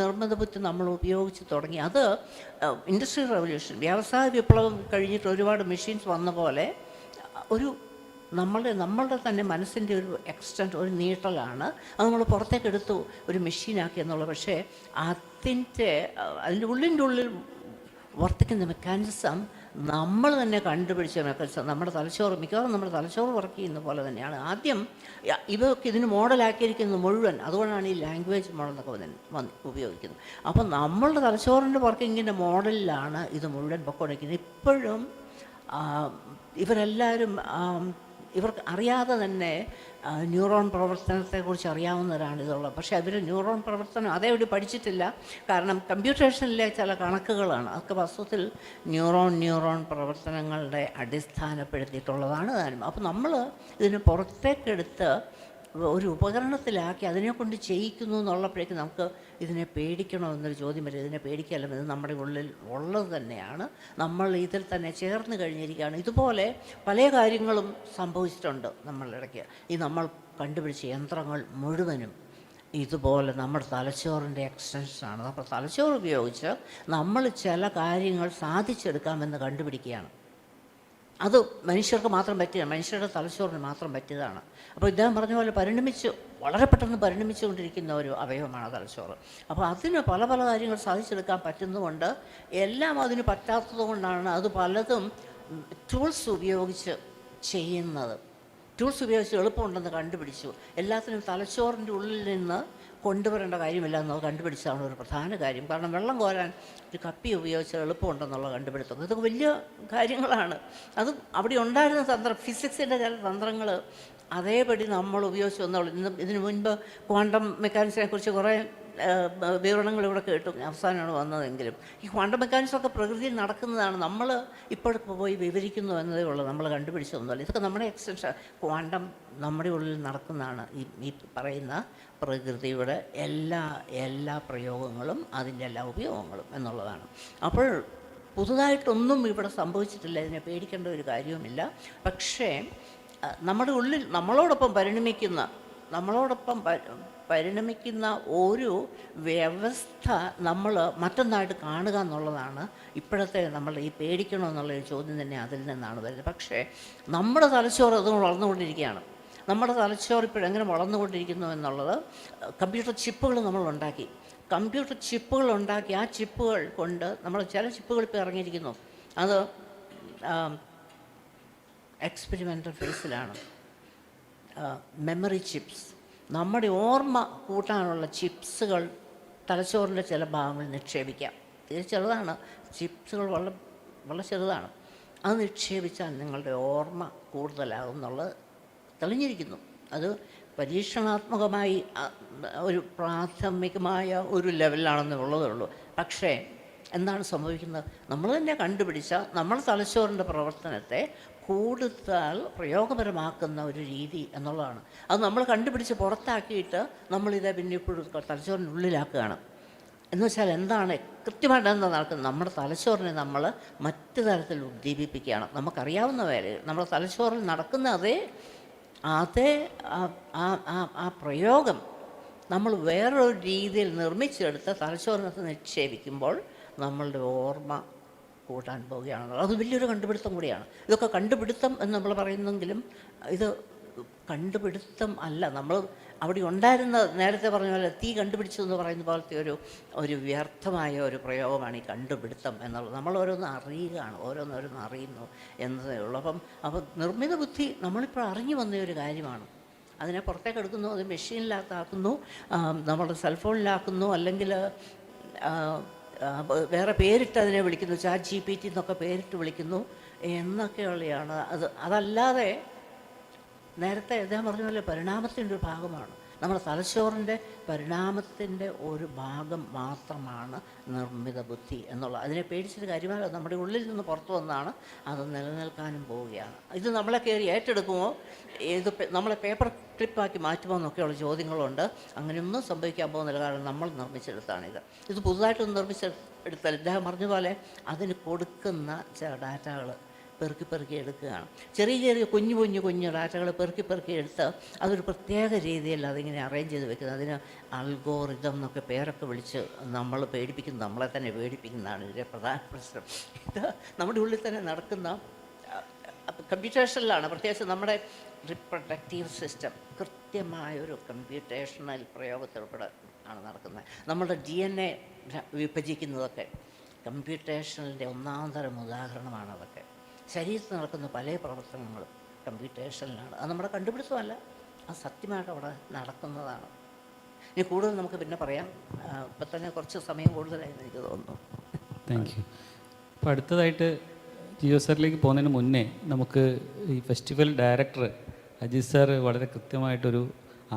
നിർമ്മിത ബുദ്ധി നമ്മൾ ഉപയോഗിച്ച് തുടങ്ങി. അത് ഇൻഡസ്ട്രിയൽ റവല്യൂഷൻ, വ്യവസായ വിപ്ലവം കഴിഞ്ഞിട്ട് ഒരുപാട് മെഷീൻസ് വന്ന പോലെ ഒരു നമ്മളുടെ തന്നെ മനസ്സിൻ്റെ ഒരു എക്സ്റ്റൻറ്റ്, ഒരു നീട്ടലാണ്. അത് നമ്മൾ പുറത്തേക്കെടുത്തു ഒരു മെഷീനാക്കി എന്നുള്ളത്. പക്ഷേ അതിൻ്റെ ഉള്ളിൽ വർത്തിക്കുന്ന മെക്കാനിസം നമ്മൾ തന്നെ കണ്ടുപിടിച്ച മെക്കാനിസം. നമ്മുടെ തലച്ചോറ്, മിക്കവാറും നമ്മുടെ തലച്ചോറ് വർക്ക് ചെയ്യുന്ന പോലെ തന്നെയാണ്. ആദ്യം ഇവയൊക്കെ ഇതിന് മോഡലാക്കിയിരിക്കുന്നത് മുഴുവൻ, അതുകൊണ്ടാണ് ഈ ലാംഗ്വേജ് മോഡൽ എന്നൊക്കെ ഉപയോഗിക്കുന്നത്. അപ്പം നമ്മളുടെ തലച്ചോറിൻ്റെ വർക്കിങ്ങിൻ്റെ മോഡലിലാണ് ഇത് മുഴുവൻ പൊക്കോണ്ടിരിക്കുന്നത്. ഇപ്പോഴും ഇവരെല്ലാവരും ഇവർക്ക് അറിയാതെ തന്നെ ന്യൂറോൺ പ്രവർത്തനത്തെക്കുറിച്ച് അറിയാവുന്നവരാണ് ഇതുള്ളത്. പക്ഷേ അവർ ന്യൂറോൺ പ്രവർത്തനം അതേപടി പഠിച്ചിട്ടില്ല. കാരണം കമ്പ്യൂട്ടേഷനിലെ ചില കണക്കുകളാണ് അതൊക്കെ വസ്തുത്തിൽ ന്യൂറോൺ പ്രവർത്തനങ്ങളുടെ അടിസ്ഥാനപ്പെടുത്തിയിട്ടുള്ളതാണ് താനും. അപ്പോൾ നമ്മൾ ഇതിനെ പുറത്തേക്കെടുത്ത് ഒരു ഉപകരണത്തിലാക്കി അതിനെക്കൊണ്ട് ചെയ്യിക്കുന്നു എന്നുള്ളപ്പോഴേക്കും നമുക്ക് ഇതിനെ പേടിക്കണോ എന്നൊരു ചോദ്യം വരും. ഇതിനെ പേടിക്കല്ല, ഇത് നമ്മുടെ ഉള്ളിൽ ഉള്ളത് തന്നെയാണ്. നമ്മൾ ഇതിൽ തന്നെ ചേർന്ന് കഴിഞ്ഞിരിക്കുകയാണ്. ഇതുപോലെ പല കാര്യങ്ങളും സംഭവിച്ചിട്ടുണ്ട് നമ്മളുടെ ഇടയ്ക്ക്. ഈ നമ്മൾ കണ്ടുപിടിച്ച യന്ത്രങ്ങൾ മുഴുവനും ഇതുപോലെ നമ്മുടെ തലച്ചോറിൻ്റെ എക്സ്റ്റൻഷനാണ്. നമ്മുടെ തലച്ചോറ് ഉപയോഗിച്ച് നമ്മൾ ചില കാര്യങ്ങൾ സാധിച്ചെടുക്കാമെന്ന് കണ്ടുപിടിക്കുകയാണ്. അത് മനുഷ്യർക്ക് മാത്രം പറ്റിയതാണ്, മനുഷ്യരുടെ തലച്ചോറിന് മാത്രം പറ്റിയതാണ്. അപ്പോൾ ഇദ്ദേഹം പറഞ്ഞ പോലെ വളരെ പെട്ടെന്ന് പരിണമിച്ചുകൊണ്ടിരിക്കുന്ന ഒരു അവയവമാണ് തലച്ചോറ്. അപ്പോൾ അതിന് പല കാര്യങ്ങൾ സാധിച്ചെടുക്കാൻ പറ്റുന്നതുകൊണ്ട്, എല്ലാം അതിന് പറ്റാത്തത് കൊണ്ടാണ് അത് പലതും ടൂൾസ് ഉപയോഗിച്ച് ചെയ്യുന്നത്. ടൂൾസ് ഉപയോഗിച്ച് എളുപ്പമുണ്ടെന്ന് കണ്ടുപിടിച്ചു. എല്ലാത്തിനും തലച്ചോറിൻ്റെ ഉള്ളിൽ നിന്ന് കൊണ്ടുവരേണ്ട കാര്യമില്ല എന്നത് കണ്ടുപിടിച്ചതാണ് ഒരു പ്രധാന കാര്യം. കാരണം വെള്ളം കോരാൻ ഒരു കപ്പി ഉപയോഗിച്ച് എളുപ്പമുണ്ടെന്നുള്ള കണ്ടുപിടുത്തം, ഇതൊക്കെ വലിയ കാര്യങ്ങളാണ്. അത് അവിടെ ഉണ്ടായിരുന്ന തന്ത്രം, ഫിസിക്സിൻ്റെ ചില തന്ത്രങ്ങൾ അതേപടി നമ്മൾ ഉപയോഗിച്ച് വന്നോളൂ. ഇതിനു മുൻപ് ക്വാണ്ടം മെക്കാനിക്സിനെ കുറിച്ച് കുറേ വിവരണങ്ങൾ ഇവിടെ കേട്ടു, അവസാനമാണ് വന്നതെങ്കിലും ഈ ക്വാണ്ടം മെക്കാനിക്സൊക്കെ പ്രകൃതിയിൽ നടക്കുന്നതാണ്. നമ്മൾ ഇപ്പോഴൊക്കെ പോയി വിവരിക്കുന്നു എന്നതേ ഉള്ളൂ, നമ്മൾ കണ്ടുപിടിച്ചൊന്നുമല്ല. ഇതൊക്കെ നമ്മുടെ എക്സ്റ്റൻഷൻ. ക്വാണ്ടം നമ്മുടെ ഉള്ളിൽ നടക്കുന്നതാണ്. ഈ പറയുന്ന പ്രകൃതിയുടെ എല്ലാ പ്രയോഗങ്ങളും അതിൻ്റെ എല്ലാ ഉപയോഗങ്ങളും എന്നുള്ളതാണ്. അപ്പോൾ പുതുതായിട്ടൊന്നും ഇവിടെ സംഭവിച്ചിട്ടില്ല, ഇതിനെ പേടിക്കേണ്ട ഒരു കാര്യവുമില്ല. പക്ഷേ നമ്മുടെ ഉള്ളിൽ നമ്മളോടൊപ്പം പരിണമിക്കുന്ന ഒരു വ്യവസ്ഥ നമ്മൾ മറ്റൊന്നായിട്ട് കാണുക എന്നുള്ളതാണ് ഇപ്പോഴത്തെ നമ്മൾ ഈ പേടിക്കണമെന്നുള്ളൊരു ചോദ്യം തന്നെ അതിൽ നിന്നാണ് വരുന്നത്. പക്ഷേ നമ്മുടെ തലച്ചോറ് അത് വളർന്നുകൊണ്ടിരിക്കുകയാണ്. നമ്മുടെ തലച്ചോറ് ഇപ്പോഴെങ്ങനെ വളർന്നുകൊണ്ടിരിക്കുന്നു എന്നുള്ളത്, കമ്പ്യൂട്ടർ ചിപ്പുകൾ നമ്മളുണ്ടാക്കി, ആ ചിപ്പുകൾ കൊണ്ട് നമ്മൾ ചില ചിപ്പുകൾ ഇപ്പോൾ ഇറങ്ങിയിരിക്കുന്നു. അത് എക്സ്പെരിമെൻ്റൽ ഫേസിലാണ്. മെമ്മറി ചിപ്സ്, നമ്മുടെ ഓർമ്മ കൂട്ടാനുള്ള ചിപ്സുകൾ തലച്ചോറിൻ്റെ ചില ഭാഗങ്ങളിൽ നിക്ഷേപിക്കാം. ഇത് ചെറുതാണ്, ചിപ്സുകൾ വളരെ ചെറുതാണ്. അത് നിക്ഷേപിച്ചാൽ നിങ്ങളുടെ ഓർമ്മ കൂടുതലാകും എന്നുള്ളത് തെളിഞ്ഞിരിക്കുന്നു. അത് പരീക്ഷണാത്മകമായി ഒരു പ്രാഥമികമായ ഒരു ലെവലിലാണെന്നേ ഉള്ളൂ. പക്ഷേ എന്താണ് സംഭവിക്കുന്നത്? നമ്മൾ തന്നെ കണ്ടുപിടിച്ച നമ്മുടെ തലച്ചോറിൻ്റെ പ്രവർത്തനത്തെ കൂടുതൽ പ്രയോഗപരമാക്കുന്ന ഒരു രീതി എന്നുള്ളതാണ്. അത് നമ്മൾ കണ്ടുപിടിച്ച് പുറത്താക്കിയിട്ട് നമ്മളിതേ പിന്നെ ഇപ്പോഴും തലച്ചോറിൻ്റെ ഉള്ളിലാക്കുകയാണ്. എന്ന് വെച്ചാൽ എന്താണ് കൃത്യമായിട്ട് എന്താ നടക്കുന്നത്? നമ്മുടെ തലച്ചോറിനെ നമ്മൾ മറ്റു തരത്തിൽ ഉദ്ദീപിപ്പിക്കുകയാണ്. നമുക്കറിയാവുന്ന വേല നമ്മുടെ തലച്ചോറിൽ നടക്കുന്ന അതേ പ്രയോഗം നമ്മൾ വേറൊരു രീതിയിൽ നിർമ്മിച്ചെടുത്ത് തലച്ചോറിനകത്ത് നിക്ഷേപിക്കുമ്പോൾ നമ്മളുടെ ഓർമ്മ കൂട്ടാൻ പോവുകയാണ്. അത് വലിയൊരു കണ്ടുപിടുത്തം കൂടിയാണ്. ഇതൊക്കെ കണ്ടുപിടുത്തം എന്ന് നമ്മൾ പറയുന്നെങ്കിലും ഇത് കണ്ടുപിടുത്തം അല്ല. നമ്മൾ അവിടെ ഉണ്ടായിരുന്ന, നേരത്തെ പറഞ്ഞ പോലെ തീ കണ്ടുപിടിച്ചു എന്ന് പറയുന്ന പോലത്തെ ഒരു വ്യർത്ഥമായ ഒരു പ്രയോഗമാണ് ഈ കണ്ടുപിടുത്തം എന്നുള്ളത്. നമ്മൾ ഓരോന്ന് അറിയുന്നു എന്നതേ ഉള്ളൂ. അപ്പം നിർമ്മിത ബുദ്ധി നമ്മളിപ്പോൾ അറിഞ്ഞു വന്ന ഒരു കാര്യമാണ്. അതിനെ പുറത്തേക്ക് എടുക്കുന്നു, അത് മെഷീനിലാക്കുന്നു, നമ്മുടെ സെൽഫോണിലാക്കുന്നു, അല്ലെങ്കിൽ വേറെ പേരിട്ട് അതിനെ വിളിക്കുന്നു, ChatGPT എന്നൊക്കെ പേരിട്ട് വിളിക്കുന്നു എന്നൊക്കെയുള്ളതാണ്. അതല്ലാതെ നേരത്തെ അദ്ദേഹം പറഞ്ഞ പോലെ പരിണാമത്തിൻ്റെ ഒരു ഭാഗമാണ്. നമ്മുടെ തലച്ചോറിൻ്റെ പരിണാമത്തിൻ്റെ ഒരു ഭാഗം മാത്രമാണ് നിർമ്മിത ബുദ്ധി എന്നുള്ളത്. അതിനെ പേടിച്ചൊരു കാര്യമല്ല, നമ്മുടെ ഉള്ളിൽ നിന്ന് പുറത്തു വന്നാണ്, അത് നിലനിൽക്കാനും പോവുകയാണ്. ഇത് നമ്മളെ കയറി ഏറ്റെടുക്കുമോ, ഇത് നമ്മളെ പേപ്പർ ക്ലിപ്പാക്കി മാറ്റുമോ എന്നൊക്കെയുള്ള ചോദ്യങ്ങളുണ്ട്. അങ്ങനെയൊന്നും സംഭവിക്കാൻ പോകുന്നില്ല, കാരണം നമ്മൾ നിർമ്മിച്ചെടുത്താണിത്. ഇത് പുതുതായിട്ടൊന്നും നിർമ്മിച്ചെടുത്താൽ ഇദ്ദേഹം പറഞ്ഞ പോലെ അതിന് കൊടുക്കുന്ന ചില ഡാറ്റകൾ പെറുക്കി എടുക്കുകയാണ്. ചെറിയ കുഞ്ഞു ഡാറ്റകൾ പെറുക്കി എടുത്ത് അതൊരു പ്രത്യേക രീതിയിൽ അതിങ്ങനെ അറേഞ്ച് ചെയ്ത് വെക്കുന്നത്. അതിന് അൽഗോറിതം എന്നൊക്കെ പേരൊക്കെ വിളിച്ച് നമ്മൾ പേടിപ്പിക്കുന്നത്, നമ്മളെ തന്നെ പേടിപ്പിക്കുന്നതാണ് ഇതിൻ്റെ പ്രധാന പ്രശ്നം. ഇത് നമ്മുടെ ഉള്ളിൽ തന്നെ നടക്കുന്ന കമ്പ്യൂട്ടേഷനിലാണ്. പ്രത്യേകിച്ച് നമ്മുടെ റിപ്രൊഡക്റ്റീവ് സിസ്റ്റം കൃത്യമായൊരു കമ്പ്യൂട്ടേഷണൽ പ്രയോഗത്തിലൂടെ ആണ് നടക്കുന്നത്. നമ്മുടെ DNA വിഭജിക്കുന്നതൊക്കെ കമ്പ്യൂട്ടേഷനിൻ്റെ ഒന്നാം തരം ഉദാഹരണമാണ്. അതൊക്കെ ശരീരത്തിൽ നടക്കുന്ന പല പ്രവർത്തനങ്ങളും കമ്പ്യൂട്ടേഷനിലാണ്. അത് നമ്മുടെ കണ്ടുപിടുത്തമല്ല, അത് സത്യമായിട്ട് അവിടെ നടക്കുന്നതാണ്. ഇനി കൂടുതൽ നമുക്ക് പിന്നെ പറയാം. ഇപ്പം തന്നെ കുറച്ച് സമയം കൂടുതലായെന്ന് എനിക്ക് തോന്നുന്നു. Thank you. അപ്പോൾ അടുത്തതായിട്ട് ജിയോ സാറിലേക്ക് പോകുന്നതിന് മുന്നേ നമുക്ക് ഈ ഫെസ്റ്റിവൽ ഡയറക്ടർ അജിത് സാർ വളരെ കൃത്യമായിട്ടൊരു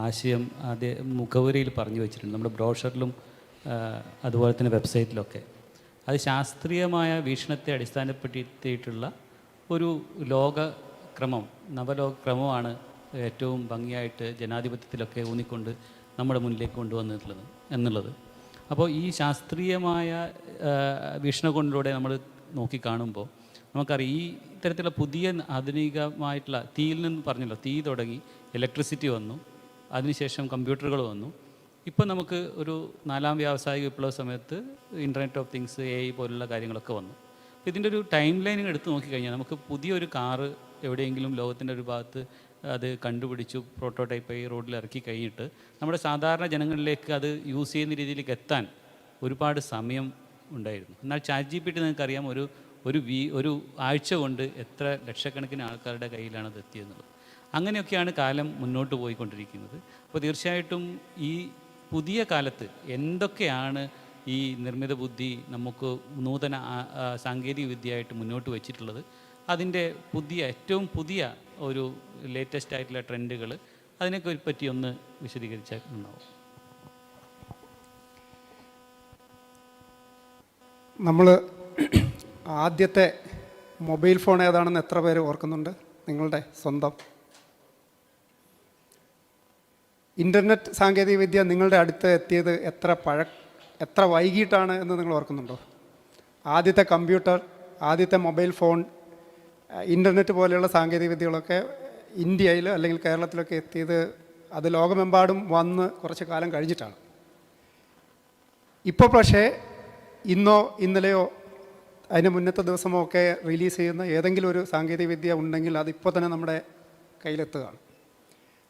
ആശയം ആദ്യം മുഖവുരയിൽ പറഞ്ഞു വെച്ചിട്ടുണ്ട്, നമ്മുടെ ബ്രോഷറിലും അതുപോലെ തന്നെ വെബ്സൈറ്റിലൊക്കെ. അത് ശാസ്ത്രീയമായ വീക്ഷണത്തെ അടിസ്ഥാനപ്പെടുത്തിയിട്ടുള്ള ഒരു ലോകക്രമം, നവലോകക്രമമാണ് ഏറ്റവും ഭംഗിയായിട്ട് ജനാധിപത്യത്തിലൊക്കെ ഊന്നിക്കൊണ്ട് നമ്മുടെ മുന്നിലേക്ക് കൊണ്ടുവന്നിട്ടുള്ളത് എന്നുള്ളത്. അപ്പോൾ ഈ ശാസ്ത്രീയമായ വീക്ഷണകോണിലൂടെ നമ്മൾ നോക്കിക്കാണുമ്പോൾ നമുക്കറിയാം, ഈ ഇത്തരത്തിലുള്ള പുതിയ ആധുനികമായിട്ടുള്ള തീയിൽ നിന്ന് പറഞ്ഞല്ലോ, തീ തുടങ്ങി ഇലക്ട്രിസിറ്റി വന്നു, അതിനുശേഷം കമ്പ്യൂട്ടറുകൾ വന്നു, ഇപ്പം നമുക്ക് ഒരു 4ാം വ്യാവസായിക വിപ്ലവ സമയത്ത് ഇൻ്റർനെറ്റ് ഓഫ് തിങ്സ്, AI പോലുള്ള കാര്യങ്ങളൊക്കെ വന്നു. അപ്പോൾ ഇതിൻ്റെ ഒരു ടൈം ലൈൻ എടുത്ത് നോക്കിക്കഴിഞ്ഞാൽ നമുക്ക് പുതിയൊരു കാറ് എവിടെയെങ്കിലും ലോകത്തിൻ്റെ ഒരു ഭാഗത്ത് അത് കണ്ടുപിടിച്ചു, പ്രോട്ടോടൈപ്പായി റോഡിൽ ഇറക്കി കഴിഞ്ഞിട്ട് നമ്മുടെ സാധാരണ ജനങ്ങളിലേക്ക് അത് യൂസ് ചെയ്യുന്ന രീതിയിലേക്ക് എത്താൻ ഒരുപാട് സമയം ഉണ്ടായിരുന്നു. എന്നാൽ ChatGPT നിങ്ങൾക്കറിയാം, ഒരു ആഴ്ച കൊണ്ട് എത്ര ലക്ഷക്കണക്കിന് ആൾക്കാരുടെ കയ്യിലാണ് അത് എത്തിയെന്നുള്ളത്. അങ്ങനെയൊക്കെയാണ് കാലം മുന്നോട്ട് പോയിക്കൊണ്ടിരിക്കുന്നത്. അപ്പോൾ തീർച്ചയായിട്ടും ഈ പുതിയ കാലത്ത് എന്തൊക്കെയാണ് ഈ നിർമ്മിത ബുദ്ധി നമുക്ക് നൂതന സാങ്കേതിക വിദ്യയായിട്ട് മുന്നോട്ട് വച്ചിട്ടുള്ളത്, അതിൻ്റെ ഏറ്റവും പുതിയ ഒരു ലേറ്റസ്റ്റ് ആയിട്ടുള്ള ട്രെൻഡുകൾ, അതിനെയൊക്കെ പറ്റി ഒന്ന് വിശദീകരിച്ചാൽ ഉണ്ടാവും. നമ്മൾ ആദ്യത്തെ മൊബൈൽ ഫോൺ ഏതാണെന്ന് എത്ര പേര് ഓർക്കുന്നുണ്ട്? നിങ്ങളുടെ സ്വന്തം ഇൻ്റർനെറ്റ് സാങ്കേതികവിദ്യ നിങ്ങളുടെ അടുത്ത് എത്തിയത് എത്ര വൈകിട്ടാണ് എന്ന് നിങ്ങൾ ഓർക്കുന്നുണ്ടോ? ആദ്യത്തെ കമ്പ്യൂട്ടർ, ആദ്യത്തെ മൊബൈൽ ഫോൺ, ഇൻ്റർനെറ്റ് പോലെയുള്ള സാങ്കേതികവിദ്യകളൊക്കെ ഇന്ത്യയിൽ അല്ലെങ്കിൽ കേരളത്തിലൊക്കെ എത്തിയത് അത് ലോകമെമ്പാടും വന്ന് കുറച്ച് കാലം കഴിഞ്ഞിട്ടാണ്. ഇപ്പോൾ പക്ഷേ ഇന്നോ ഇന്നലെയോ അതിന് മുന്നത്തെ ദിവസമോ ഒക്കെ റിലീസ് ചെയ്യുന്ന ഏതെങ്കിലും ഒരു സാങ്കേതികവിദ്യ ഉണ്ടെങ്കിൽ അതിപ്പോൾ തന്നെ നമ്മുടെ കയ്യിലെത്തുകയാണ്.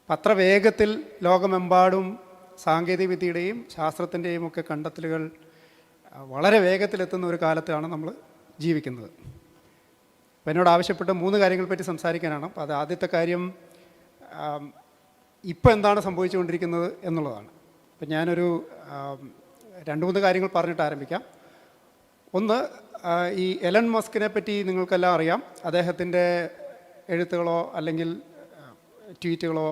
അപ്പം അത്ര വേഗത്തിൽ ലോകമെമ്പാടും സാങ്കേതികവിദ്യയുടെയും ശാസ്ത്രത്തിൻ്റെയും ഒക്കെ കണ്ടെത്തലുകൾ വളരെ വേഗത്തിലെത്തുന്ന ഒരു കാലത്താണ് നമ്മൾ ജീവിക്കുന്നത്. അപ്പം എന്നോട് ആവശ്യപ്പെട്ട 3 കാര്യങ്ങളെ പറ്റി സംസാരിക്കാനാണ്. അപ്പോൾ അത് ആദ്യത്തെ കാര്യം ഇപ്പോൾ എന്താണ് സംഭവിച്ചുകൊണ്ടിരിക്കുന്നത് എന്നുള്ളതാണ്. അപ്പം ഞാനൊരു 2-3 കാര്യങ്ങൾ പറഞ്ഞിട്ട് ആരംഭിക്കാം. ഒന്ന്, ഈ എലൺ മസ്കിനെ പറ്റി നിങ്ങൾക്കെല്ലാം അറിയാം. അദ്ദേഹത്തിൻ്റെ എഴുത്തുകളോ അല്ലെങ്കിൽ ട്വീറ്റുകളോ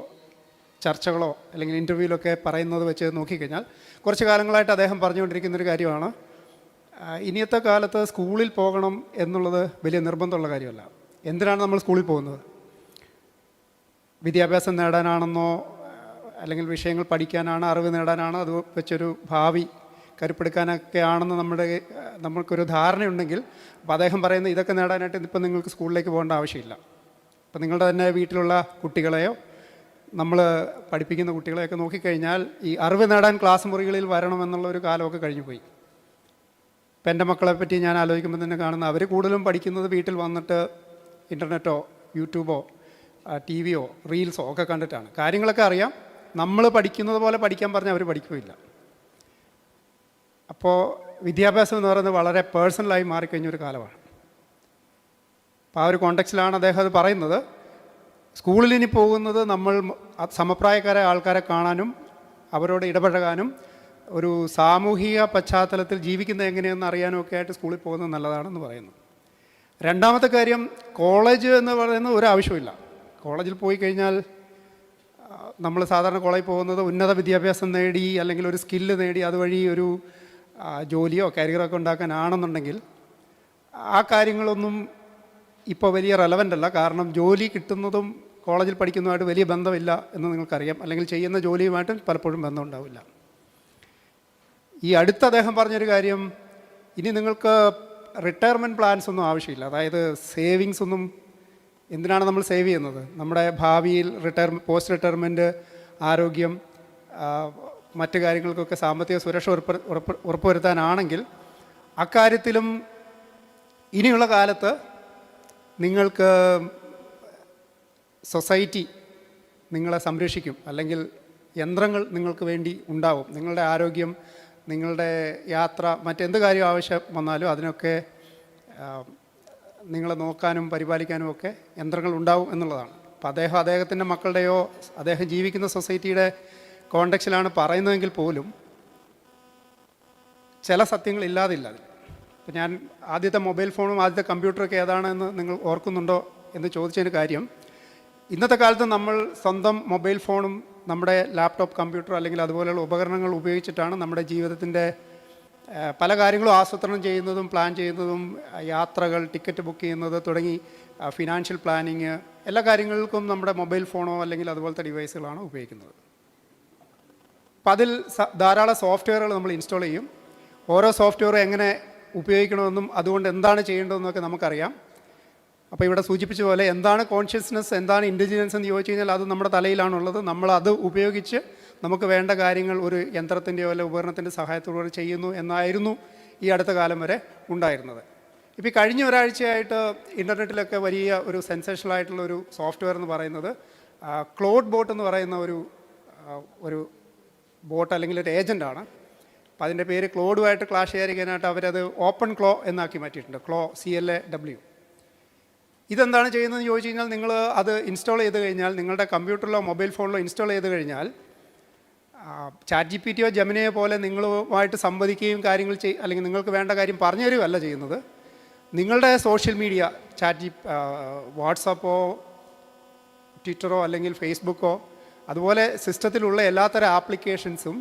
ചർച്ചകളോ അല്ലെങ്കിൽ ഇൻ്റർവ്യൂവിലൊക്കെ പറയുന്നത് വെച്ച് നോക്കിക്കഴിഞ്ഞാൽ കുറച്ച് കാലങ്ങളായിട്ട് അദ്ദേഹം പറഞ്ഞുകൊണ്ടിരിക്കുന്നൊരു കാര്യമാണ്, ഇനിയത്തെ കാലത്ത് സ്കൂളിൽ പോകണം എന്നുള്ളത് വലിയ നിർബന്ധമുള്ള കാര്യമല്ല. എന്തിനാണ് നമ്മൾ സ്കൂളിൽ പോകുന്നത്? വിദ്യാഭ്യാസം നേടാനാണെന്നോ അല്ലെങ്കിൽ വിഷയങ്ങൾ പഠിക്കാനാണ്, അറിവ് നേടാനാണ്, അത് വെച്ചൊരു ഭാവി കരുപ്പെടുക്കാനൊക്കെ ആണെന്ന് നമ്മൾക്കൊരു ധാരണയുണ്ടെങ്കിൽ, അപ്പോൾ അദ്ദേഹം പറയുന്ന ഇതൊക്കെ നേടാനായിട്ട് ഇപ്പം നിങ്ങൾക്ക് സ്കൂളിലേക്ക് പോകേണ്ട ആവശ്യമില്ല. അപ്പം നിങ്ങളുടെ തന്നെ വീട്ടിലുള്ള കുട്ടികളെയോ നമ്മൾ പഠിപ്പിക്കുന്ന കുട്ടികളെയൊക്കെ നോക്കിക്കഴിഞ്ഞാൽ ഈ അറിവ് നേടാൻ ക്ലാസ് മുറികളിൽ വരണമെന്നുള്ള ഒരു കാലമൊക്കെ കഴിഞ്ഞു പോയി. ഇപ്പം എൻ്റെ മക്കളെ പറ്റി ഞാൻ ആലോചിക്കുമ്പോൾ തന്നെ കാണുന്ന അവർ കൂടുതലും പഠിക്കുന്നത് വീട്ടിൽ വന്നിട്ട് ഇൻ്റർനെറ്റോ യൂട്യൂബോ TV-യോ റീൽസോ ഒക്കെ കണ്ടിട്ടാണ്. കാര്യങ്ങളൊക്കെ അറിയാം, നമ്മൾ പഠിക്കുന്നത് പോലെ പഠിക്കാൻ പറഞ്ഞാൽ അവർ പഠിക്കുകയില്ല. അപ്പോൾ വിദ്യാഭ്യാസം എന്ന് പറയുന്നത് വളരെ പേഴ്സണലായി മാറിക്കഴിഞ്ഞൊരു കാലമാണ്. അപ്പോൾ ആ ഒരു കോണ്ടെക്സ്റ്റിലാണ് അദ്ദേഹം അത് പറയുന്നത്. സ്കൂളിൽ ഇനി പോകുന്നത് നമ്മൾ സമപ്രായക്കാരായ ആൾക്കാരെ കാണാനും അവരോട് ഇടപഴകാനും ഒരു സാമൂഹിക പശ്ചാത്തലത്തിൽ ജീവിക്കുന്നത് എങ്ങനെയെന്ന് അറിയാനും ഒക്കെ ആയിട്ട് സ്കൂളിൽ പോകുന്നത് നല്ലതാണെന്ന് പറയുന്നു. രണ്ടാമത്തെ കാര്യം, കോളേജ് എന്ന് പറയുന്നത് ഒരു ആവശ്യമില്ല. കോളേജിൽ പോയി കഴിഞ്ഞാൽ നമ്മൾ സാധാരണ കോളേജിൽ പോകുന്നത് ഉന്നത വിദ്യാഭ്യാസം നേടി അല്ലെങ്കിൽ ഒരു സ്കില്ല് നേടി അതുവഴി ഒരു ജോലിയോ കരിയറൊക്കെ ഉണ്ടാക്കാനാണെന്നുണ്ടെങ്കിൽ ആ കാര്യങ്ങളൊന്നും ഇപ്പോൾ വലിയ റെലവൻ്റ് അല്ല. കാരണം ജോലി കിട്ടുന്നതും കോളേജിൽ പഠിക്കുന്നതുമായിട്ട് വലിയ ബന്ധമില്ല എന്ന് നിങ്ങൾക്കറിയാം, അല്ലെങ്കിൽ ചെയ്യുന്ന ജോലിയുമായിട്ട് പലപ്പോഴും ബന്ധം ഉണ്ടാവില്ല. ഈ അടുത്ത് അദ്ദേഹം പറഞ്ഞൊരു കാര്യം, ഇനി നിങ്ങൾക്ക് റിട്ടയർമെൻറ്റ് പ്ലാൻസ് ഒന്നും ആവശ്യമില്ല. അതായത് സേവിങ്സ് ഒന്നും, എന്തിനാണ് നമ്മൾ സേവ് ചെയ്യുന്നത്? നമ്മുടെ ഭാവിയിൽ പോസ്റ്റ് റിട്ടയർമെൻറ്റ്, ആരോഗ്യം, മറ്റു കാര്യങ്ങൾക്കൊക്കെ സാമ്പത്തിക സുരക്ഷ ഉറപ്പുവരുത്താനാണെങ്കിൽ അക്കാര്യത്തിലും ഇനിയുള്ള കാലത്ത് നിങ്ങൾക്ക് സൊസൈറ്റി നിങ്ങളെ സംരക്ഷിക്കും, അല്ലെങ്കിൽ യന്ത്രങ്ങൾ നിങ്ങൾക്ക് വേണ്ടി ഉണ്ടാവും. നിങ്ങളുടെ ആരോഗ്യം, നിങ്ങളുടെ യാത്ര, മറ്റെന്ത് കാര്യം ആവശ്യം വന്നാലും അതിനൊക്കെ നിങ്ങളെ നോക്കാനും പരിപാലിക്കാനും ഒക്കെ യന്ത്രങ്ങൾ ഉണ്ടാവും എന്നുള്ളതാണ്. അപ്പം അദ്ദേഹത്തിൻ്റെ മക്കളുടെയോ അദ്ദേഹം ജീവിക്കുന്ന സൊസൈറ്റിയുടെ കോണ്ടെക്സ്റ്റിലാണ് പറയുന്നതെങ്കിൽ പോലും ചില സത്യങ്ങൾ ഇല്ലാതില്ല. അപ്പം ഞാൻ ആദ്യത്തെ മൊബൈൽ ഫോണും ആദ്യത്തെ കമ്പ്യൂട്ടറൊക്കെ ഏതാണെന്ന് നിങ്ങൾ ഓർക്കുന്നുണ്ടോ എന്ന് ചോദിച്ചതിന് കാര്യം, ഇന്നത്തെ കാലത്ത് നമ്മൾ സ്വന്തം മൊബൈൽ ഫോണും നമ്മുടെ ലാപ്ടോപ്പ് കമ്പ്യൂട്ടർ അല്ലെങ്കിൽ അതുപോലെയുള്ള ഉപകരണങ്ങൾ ഉപയോഗിച്ചിട്ടാണ് നമ്മുടെ ജീവിതത്തിൻ്റെ പല കാര്യങ്ങളും ആസൂത്രണം ചെയ്യുന്നതും പ്ലാൻ ചെയ്യുന്നതും, യാത്രകൾ, ടിക്കറ്റ് ബുക്ക് ചെയ്യുന്നത് തുടങ്ങി ഫിനാൻഷ്യൽ പ്ലാനിങ്, എല്ലാ കാര്യങ്ങൾക്കും നമ്മുടെ മൊബൈൽ ഫോണോ അല്ലെങ്കിൽ അതുപോലത്തെ ഡിവൈസുകളാണ് ഉപയോഗിക്കുന്നത്. അപ്പം അതിൽ ധാരാളം സോഫ്റ്റ്വെയറുകൾ നമ്മൾ ഇൻസ്റ്റാൾ ചെയ്യും. ഓരോ സോഫ്റ്റ്വെയറും എങ്ങനെ ഉപയോഗിക്കണമെന്നും അതുകൊണ്ട് എന്താണ് ചെയ്യേണ്ടതെന്നൊക്കെ നമുക്കറിയാം. അപ്പോൾ ഇവിടെ സൂചിപ്പിച്ച പോലെ എന്താണ് കോൺഷ്യസ്നെസ്, എന്താണ് ഇൻ്റലിജൻസ് എന്ന് ചോദിച്ചു കഴിഞ്ഞാൽ അത് നമ്മുടെ തലയിലാണുള്ളത്. നമ്മളത് ഉപയോഗിച്ച് നമുക്ക് വേണ്ട കാര്യങ്ങൾ ഒരു യന്ത്രത്തിൻ്റെയോ അല്ലെ ഉപകരണത്തിൻ്റെ സഹായത്തോടെ ചെയ്യുന്നു എന്നായിരുന്നു ഈ അടുത്ത കാലം വരെ ഉണ്ടായിരുന്നത്. ഇപ്പോൾ കഴിഞ്ഞ ഒരാഴ്ചയായിട്ട് ഇൻ്റർനെറ്റിലൊക്കെ വലിയ ഒരു സെൻസേഷണലായിട്ടുള്ളൊരു സോഫ്റ്റ്വെയർ എന്ന് പറയുന്നത് ക്ലോഡ് ബോട്ട് എന്ന് പറയുന്ന ഒരു ബോട്ട് അല്ലെങ്കിൽ ഒരു ഏജൻ്റാണ്. അപ്പോൾ അതിൻ്റെ പേര് ക്ലോഡുമായിട്ട് ക്ലാഷ് ചെയ്യാതിരിക്കാനായിട്ട് അവരത് ഓപ്പൺ ക്ലോ എന്നാക്കി മാറ്റിയിട്ടുണ്ട്. ക്ലോ CLAW. ഇതെന്താണ് ചെയ്യുന്നതെന്ന് ചോദിച്ചു കഴിഞ്ഞാൽ, നിങ്ങൾ അത് ഇൻസ്റ്റാൾ ചെയ്ത് കഴിഞ്ഞാൽ, നിങ്ങളുടെ കമ്പ്യൂട്ടറിലോ മൊബൈൽ ഫോണിലോ ഇൻസ്റ്റാൾ ചെയ്ത് കഴിഞ്ഞാൽ ChatGPT ജെമിനിയെ പോലെ നിങ്ങളുമായിട്ട് സംവദിക്കുകയും കാര്യങ്ങൾ അല്ലെങ്കിൽ നിങ്ങൾക്ക് വേണ്ട കാര്യം പറഞ്ഞു തരുകയല്ല ചെയ്യുന്നത്. നിങ്ങളുടെ സോഷ്യൽ മീഡിയ വാട്സാപ്പോ ട്വിറ്ററോ അല്ലെങ്കിൽ ഫേസ്ബുക്കോ അതുപോലെ സിസ്റ്റത്തിലുള്ള എല്ലാത്തരം ആപ്ലിക്കേഷൻസും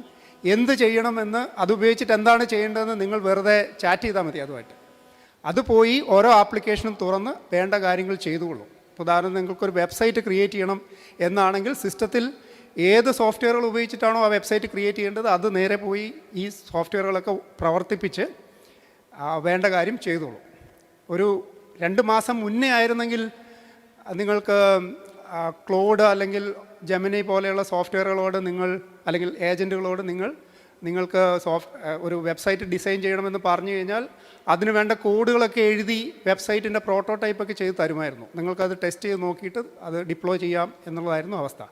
എന്ത് ചെയ്യണമെന്ന് അതുപയോഗിച്ചിട്ട് എന്താണ് ചെയ്യേണ്ടതെന്ന് നിങ്ങൾ വെറുതെ ചാറ്റ് ചെയ്താൽ മതി അതുമായിട്ട്. അത് പോയി ഓരോ ആപ്ലിക്കേഷനും തുറന്ന് വേണ്ട കാര്യങ്ങൾ ചെയ്തുകൊള്ളും. ഉദാഹരണം, നിങ്ങൾക്കൊരു വെബ്സൈറ്റ് ക്രിയേറ്റ് ചെയ്യണം എന്നാണെങ്കിൽ സിസ്റ്റത്തിൽ ഏത് സോഫ്റ്റ്വെയറുകൾ ഉപയോഗിച്ചിട്ടാണോ ആ വെബ്സൈറ്റ് ക്രിയേറ്റ് ചെയ്യേണ്ടത് അത് നേരെ പോയി ഈ സോഫ്റ്റ്വെയറുകളൊക്കെ പ്രവർത്തിപ്പിച്ച് വേണ്ട കാര്യം ചെയ്തോളൂ. ഒരു 2 മാസം മുന്നേ ആയിരുന്നെങ്കിൽ നിങ്ങൾക്ക് ക്ലോഡ് അല്ലെങ്കിൽ ജെമിനി പോലെയുള്ള സോഫ്റ്റ്വെയറുകളോട് അല്ലെങ്കിൽ ഏജൻറ്റുകളോട് നിങ്ങൾക്ക് ഒരു വെബ്സൈറ്റ് ഡിസൈൻ ചെയ്യണമെന്ന് പറഞ്ഞു കഴിഞ്ഞാൽ അതിന് വേണ്ട കോഡുകളൊക്കെ എഴുതി വെബ്സൈറ്റിൻ്റെ പ്രോട്ടോടൈപ്പൊക്കെ ചെയ്ത് തരുമായിരുന്നു. നിങ്ങൾക്കത് ടെസ്റ്റ് ചെയ്ത് നോക്കിയിട്ട് അത് ഡിപ്ലോയ് ചെയ്യാം എന്നുള്ളതായിരുന്നു അവസ്ഥ.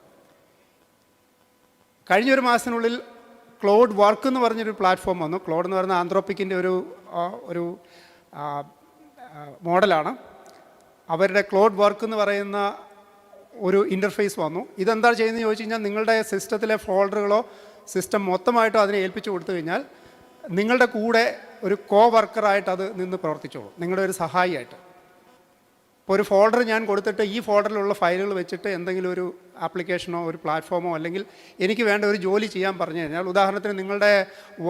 കഴിഞ്ഞൊരു മാസത്തിനുള്ളിൽ ക്ലോഡ് വർക്ക് എന്ന് പറഞ്ഞൊരു പ്ലാറ്റ്ഫോം വന്നു. ക്ലോഡ് എന്ന് പറയുന്ന ആന്ത്രോപ്പിക്കിൻ്റെ ഒരു മോഡലാണ്. അവരുടെ ക്ലോഡ് വർക്ക് എന്ന് പറയുന്ന ഒരു ഇൻ്റർഫേസ് വന്നു. ഇതെന്താ ചെയ്യുന്നത് ചോദിച്ചു കഴിഞ്ഞാൽ, നിങ്ങളുടെ സിസ്റ്റത്തിലെ ഫോൾഡറുകളോ സിസ്റ്റം മൊത്തമായിട്ടോ അതിനെ ഏൽപ്പിച്ചു കൊടുത്തു കഴിഞ്ഞാൽ നിങ്ങളുടെ കൂടെ ഒരു വർക്കറായിട്ട് അത് നിന്ന് പ്രവർത്തിച്ചോളൂ, നിങ്ങളുടെ ഒരു സഹായിയായിട്ട്. ഇപ്പോൾ ഒരു ഫോൾഡർ ഞാൻ കൊടുത്തിട്ട് ഈ ഫോൾഡറിലുള്ള ഫയലുകൾ വെച്ചിട്ട് എന്തെങ്കിലും ഒരു ആപ്ലിക്കേഷനോ ഒരു പ്ലാറ്റ്ഫോമോ അല്ലെങ്കിൽ എനിക്ക് വേണ്ട ഒരു ജോലി ചെയ്യാൻ പറഞ്ഞു കഴിഞ്ഞാൽ, ഉദാഹരണത്തിന് നിങ്ങളുടെ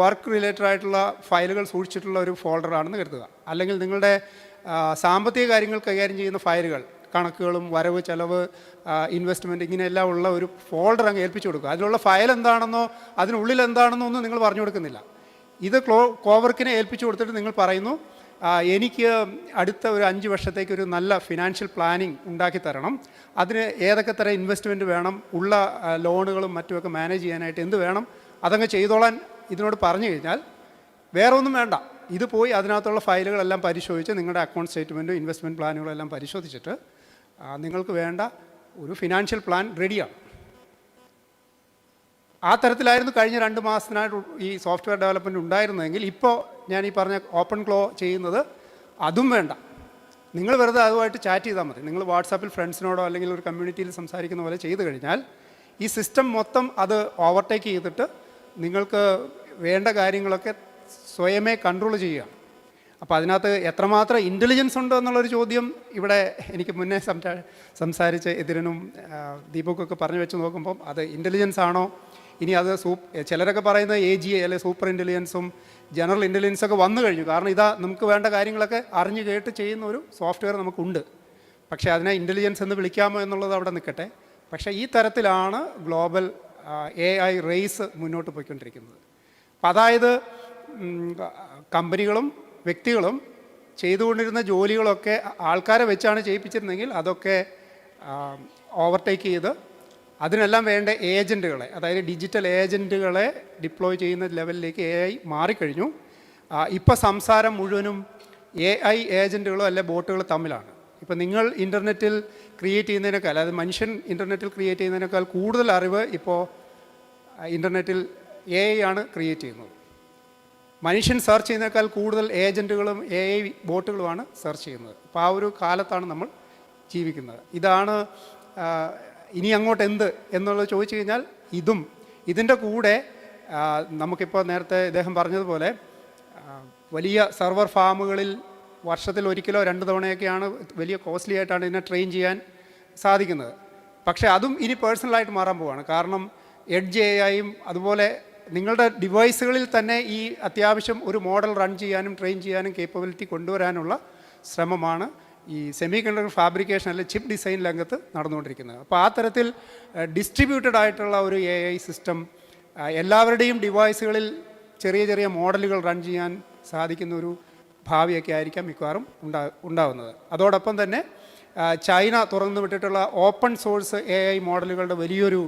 വർക്ക് റിലേറ്റഡ് ആയിട്ടുള്ള ഫയലുകൾ സൂക്ഷിച്ചിട്ടുള്ള ഒരു ഫോൾഡറാണെന്ന് കരുതുക, അല്ലെങ്കിൽ നിങ്ങളുടെ സാമ്പത്തിക കാര്യങ്ങൾ കൈകാര്യം ചെയ്യുന്ന ഫയലുകൾ, കണക്കുകളും വരവ് ചെലവ് ഇൻവെസ്റ്റ്മെൻറ്റ് ഇങ്ങനെയെല്ലാം ഉള്ള ഒരു ഫോൾഡർ അങ്ങ് ഏൽപ്പിച്ചു കൊടുക്കുക. അതിലുള്ള ഫയൽ എന്താണെന്നോ അതിനുള്ളിൽ എന്താണെന്നോ ഒന്നും നിങ്ങൾ പറഞ്ഞു കൊടുക്കുന്നില്ല. ഇത് കോവർക്കിനെ ഏൽപ്പിച്ചു കൊടുത്തിട്ട് നിങ്ങൾ പറയുന്നു, എനിക്ക് അടുത്ത ഒരു 5 വർഷത്തേക്ക് ഒരു നല്ല ഫിനാൻഷ്യൽ പ്ലാനിങ് ഉണ്ടാക്കി തരണം, അതിന് ഏതൊക്കെ തരം ഇൻവെസ്റ്റ്മെൻറ്റ് വേണം, ഉള്ള ലോണുകളും മറ്റുമൊക്കെ മാനേജ് ചെയ്യാനായിട്ട് എന്ത് വേണം, അതങ്ങ് ചെയ്തോളാൻ ഇതിനോട് പറഞ്ഞു കഴിഞ്ഞാൽ വേറെ ഒന്നും വേണ്ട. ഇത് പോയി അതിനകത്തുള്ള ഫയലുകളെല്ലാം പരിശോധിച്ച് നിങ്ങളുടെ അക്കൗണ്ട് സ്റ്റേറ്റ്മെൻറ്റും ഇൻവെസ്റ്റ്മെൻറ്റ് പ്ലാനുകളെല്ലാം പരിശോധിച്ചിട്ട് നിങ്ങൾക്ക് വേണ്ട ഒരു ഫിനാൻഷ്യൽ പ്ലാൻ റെഡിയാണ്. ആ തരത്തിലായിരുന്നു കഴിഞ്ഞ 2 മാസത്തിനായിട്ട് ഈ സോഫ്റ്റ്വെയർ ഡെവലപ്മെൻറ്റ് ഉണ്ടായിരുന്നതെങ്കിൽ, ഇപ്പോൾ ഞാൻ ഈ പറഞ്ഞ ഓപ്പൺ ക്ലോ ചെയ്യുന്നത് അതും വേണ്ട. നിങ്ങൾ വെറുതെ അതുമായിട്ട് ചാറ്റ് ചെയ്താൽ മതി. നിങ്ങൾ വാട്സാപ്പിൽ ഫ്രണ്ട്സിനോടോ അല്ലെങ്കിൽ ഒരു കമ്മ്യൂണിറ്റിയിൽ സംസാരിക്കുന്ന പോലെ ചെയ്തു കഴിഞ്ഞാൽ ഈ സിസ്റ്റം മൊത്തം അത് ഓവർടേക്ക് ചെയ്തിട്ട് നിങ്ങൾക്ക് വേണ്ട കാര്യങ്ങളൊക്കെ സ്വയമേ കൺട്രോൾ ചെയ്യുകയാണ്. അപ്പോൾ അതിനകത്ത് എത്രമാത്രം ഇൻ്റലിജൻസ് ഉണ്ട് എന്നുള്ളൊരു ചോദ്യം ഇവിടെ എനിക്ക് മുന്നേ സംസാരിച്ച് എതിരനും ദീപക്കൊക്കെ പറഞ്ഞു വെച്ച് നോക്കുമ്പം അത് ഇൻ്റലിജൻസ് ആണോ, ഇനി അത് ചിലരൊക്കെ പറയുന്ന AGI അല്ലെങ്കിൽ സൂപ്പർ ഇൻ്റലിജൻസും ജനറൽ ഇൻ്റലിജൻസൊക്കെ വന്നു കഴിഞ്ഞു. കാരണം നമുക്ക് വേണ്ട കാര്യങ്ങളൊക്കെ അറിഞ്ഞു കേട്ട് ചെയ്യുന്ന ഒരു സോഫ്റ്റ്വെയർ നമുക്കുണ്ട്. പക്ഷേ അതിനെ ഇൻ്റലിജൻസ് എന്ന് വിളിക്കാമോ എന്നുള്ളത് അവിടെ നിൽക്കട്ടെ. പക്ഷേ ഈ തരത്തിലാണ് ഗ്ലോബൽ AI റേസ് മുന്നോട്ട് പോയിക്കൊണ്ടിരിക്കുന്നത്. അപ്പം അതായത് കമ്പനികളും വ്യക്തികളും ചെയ്തുകൊണ്ടിരുന്ന ജോലികളൊക്കെ ആൾക്കാരെ വെച്ചാണ് ചെയ്യിപ്പിച്ചിരുന്നെങ്കിൽ അതൊക്കെ ഓവർടേക്ക് ചെയ്ത് അതിനെല്ലാം വേണ്ട ഏജൻറ്റുകളെ, അതായത് ഡിജിറ്റൽ ഏജൻറ്റുകളെ ഡിപ്ലോയ് ചെയ്യുന്ന ലെവലിലേക്ക് AI മാറിക്കഴിഞ്ഞു. ഇപ്പോൾ സംസാരം മുഴുവനും AI ഏജൻറ്റുകളോ അല്ലെ ബോട്ടുകൾ തമ്മിലാണ്. ഇപ്പം നിങ്ങൾ ഇൻ്റർനെറ്റിൽ ക്രിയേറ്റ് ചെയ്യുന്നതിനേക്കാൾ, അതായത് മനുഷ്യൻ ഇൻ്റർനെറ്റിൽ ക്രിയേറ്റ് ചെയ്യുന്നതിനേക്കാൾ കൂടുതൽ അറിവ് ഇപ്പോൾ ഇൻ്റർനെറ്റിൽ AI ആണ് ക്രിയേറ്റ് ചെയ്യുന്നത്. മനുഷ്യൻ സെർച്ച് ചെയ്യുന്നതിനേക്കാൾ കൂടുതൽ ഏജൻറ്റുകളും AI ബോട്ടുകളുമാണ് സെർച്ച് ചെയ്യുന്നത്. അപ്പോൾ ആ ഒരു കാലത്താണ് നമ്മൾ ജീവിക്കുന്നത്. ഇതാണ് ഇനി അങ്ങോട്ട് എന്ത് എന്നുള്ളത് ചോദിച്ചു കഴിഞ്ഞാൽ ഇതിൻ്റെ കൂടെ നമുക്കിപ്പോൾ നേരത്തെ ഇദ്ദേഹം പറഞ്ഞതുപോലെ വലിയ സെർവർ ഫാമുകളിൽ വർഷത്തിൽ 1 2 തവണയൊക്കെയാണ് വലിയ കോസ്റ്റ്ലി ആയിട്ടാണ് ഇതിനെ ട്രെയിൻ ചെയ്യാൻ സാധിക്കുന്നത്. പക്ഷേ അതും ഇനി പേഴ്സണലായിട്ട് മാറാൻ പോവുകയാണ്. കാരണം എഡ്ജ് AIയും അതുപോലെ നിങ്ങളുടെ ഡിവൈസുകളിൽ തന്നെ ഈ അത്യാവശ്യം ഒരു മോഡൽ റൺ ചെയ്യാനും ട്രെയിൻ ചെയ്യാനും കേപ്പബിലിറ്റി കൊണ്ടുവരാനുള്ള ശ്രമമാണ് ഈ സെമി കണ്ടക്ടർ ഫാബ്രിക്കേഷൻ അല്ലെങ്കിൽ ചിപ്പ് ഡിസൈൻ രംഗത്ത് നടന്നുകൊണ്ടിരിക്കുന്നത്. അപ്പോൾ ആ തരത്തിൽ ഡിസ്ട്രിബ്യൂട്ടഡ് ആയിട്ടുള്ള ഒരു AI സിസ്റ്റം എല്ലാവരുടെയും ഡിവൈസുകളിൽ ചെറിയ ചെറിയ മോഡലുകൾ റൺ ചെയ്യാൻ സാധിക്കുന്ന ഒരു ഭാവിയൊക്കെ ആയിരിക്കാം മിക്കവാറും ഉണ്ടാകുന്നത്. അതോടൊപ്പം തന്നെ ചൈന തുറന്നു വിട്ടിട്ടുള്ള ഓപ്പൺ സോഴ്സ് AI മോഡലുകളുടെ വലിയൊരു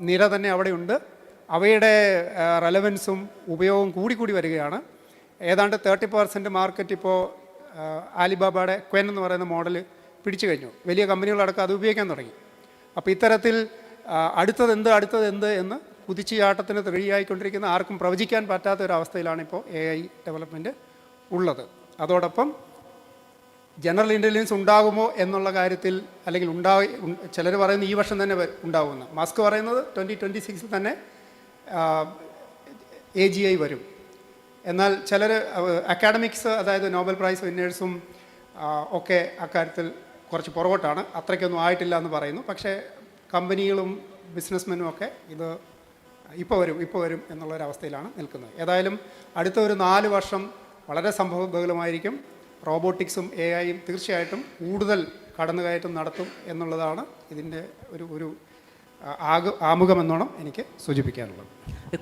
നിര തന്നെ അവിടെയുണ്ട്. അവയുടെ റെലവൻസും ഉപയോഗവും കൂടി വരികയാണ്. ഏതാണ്ട് 30% മാർക്കറ്റ് ഇപ്പോൾ ആലിബാബയുടെ ക്വൻ എന്ന് പറയുന്ന മോഡൽ പിടിച്ചു കഴിഞ്ഞു. വലിയ കമ്പനികളടക്കം അത് ഉപയോഗിക്കാൻ തുടങ്ങി. അപ്പോൾ ഇത്തരത്തിൽ അടുത്തത് എന്ത് എന്ന് കുതിച്ചുചാട്ടത്തിന് റെഡിയായിക്കൊണ്ടിരിക്കുന്ന ആർക്കും പ്രവചിക്കാൻ പറ്റാത്ത ഒരു അവസ്ഥയിലാണ് ഇപ്പോൾ AI ഡെവലപ്മെൻറ്റ് ഉള്ളത്. അതോടൊപ്പം ജനറൽ ഇൻ്റലിജൻസ് ഉണ്ടാകുമോ എന്നുള്ള കാര്യത്തിൽ, അല്ലെങ്കിൽ ചിലർ പറയുന്നത് ഈ വർഷം തന്നെ ഉണ്ടാകുമെന്ന്. മസ്ക് പറയുന്നത് 2026 തന്നെ AGI വരും. എന്നാൽ ചിലർ അക്കാഡമിക്സ്, അതായത് നോബൽ പ്രൈസ് വിന്നേഴ്സും ഒക്കെ അക്കാര്യത്തിൽ കുറച്ച് പുറകോട്ടാണ്, അത്രയ്ക്കൊന്നും ആയിട്ടില്ല എന്ന് പറയുന്നു. പക്ഷേ കമ്പനികളും ബിസിനസ്മെനും ഒക്കെ ഇത് ഇപ്പോൾ വരും എന്നുള്ളൊരവസ്ഥയിലാണ് നിൽക്കുന്നത്. ഏതായാലും അടുത്ത ഒരു 4 വർഷം വളരെ സംഭവബഹുലമായിരിക്കും. റോബോട്ടിക്സും AIയും തീർച്ചയായിട്ടും കൂടുതൽ കടന്നുകയറ്റം നടത്തും എന്നുള്ളതാണ് ഇതിൻ്റെ ഒരു ആമുഖമെന്നോണം എനിക്ക് സൂചിപ്പിക്കാനുള്ളത്.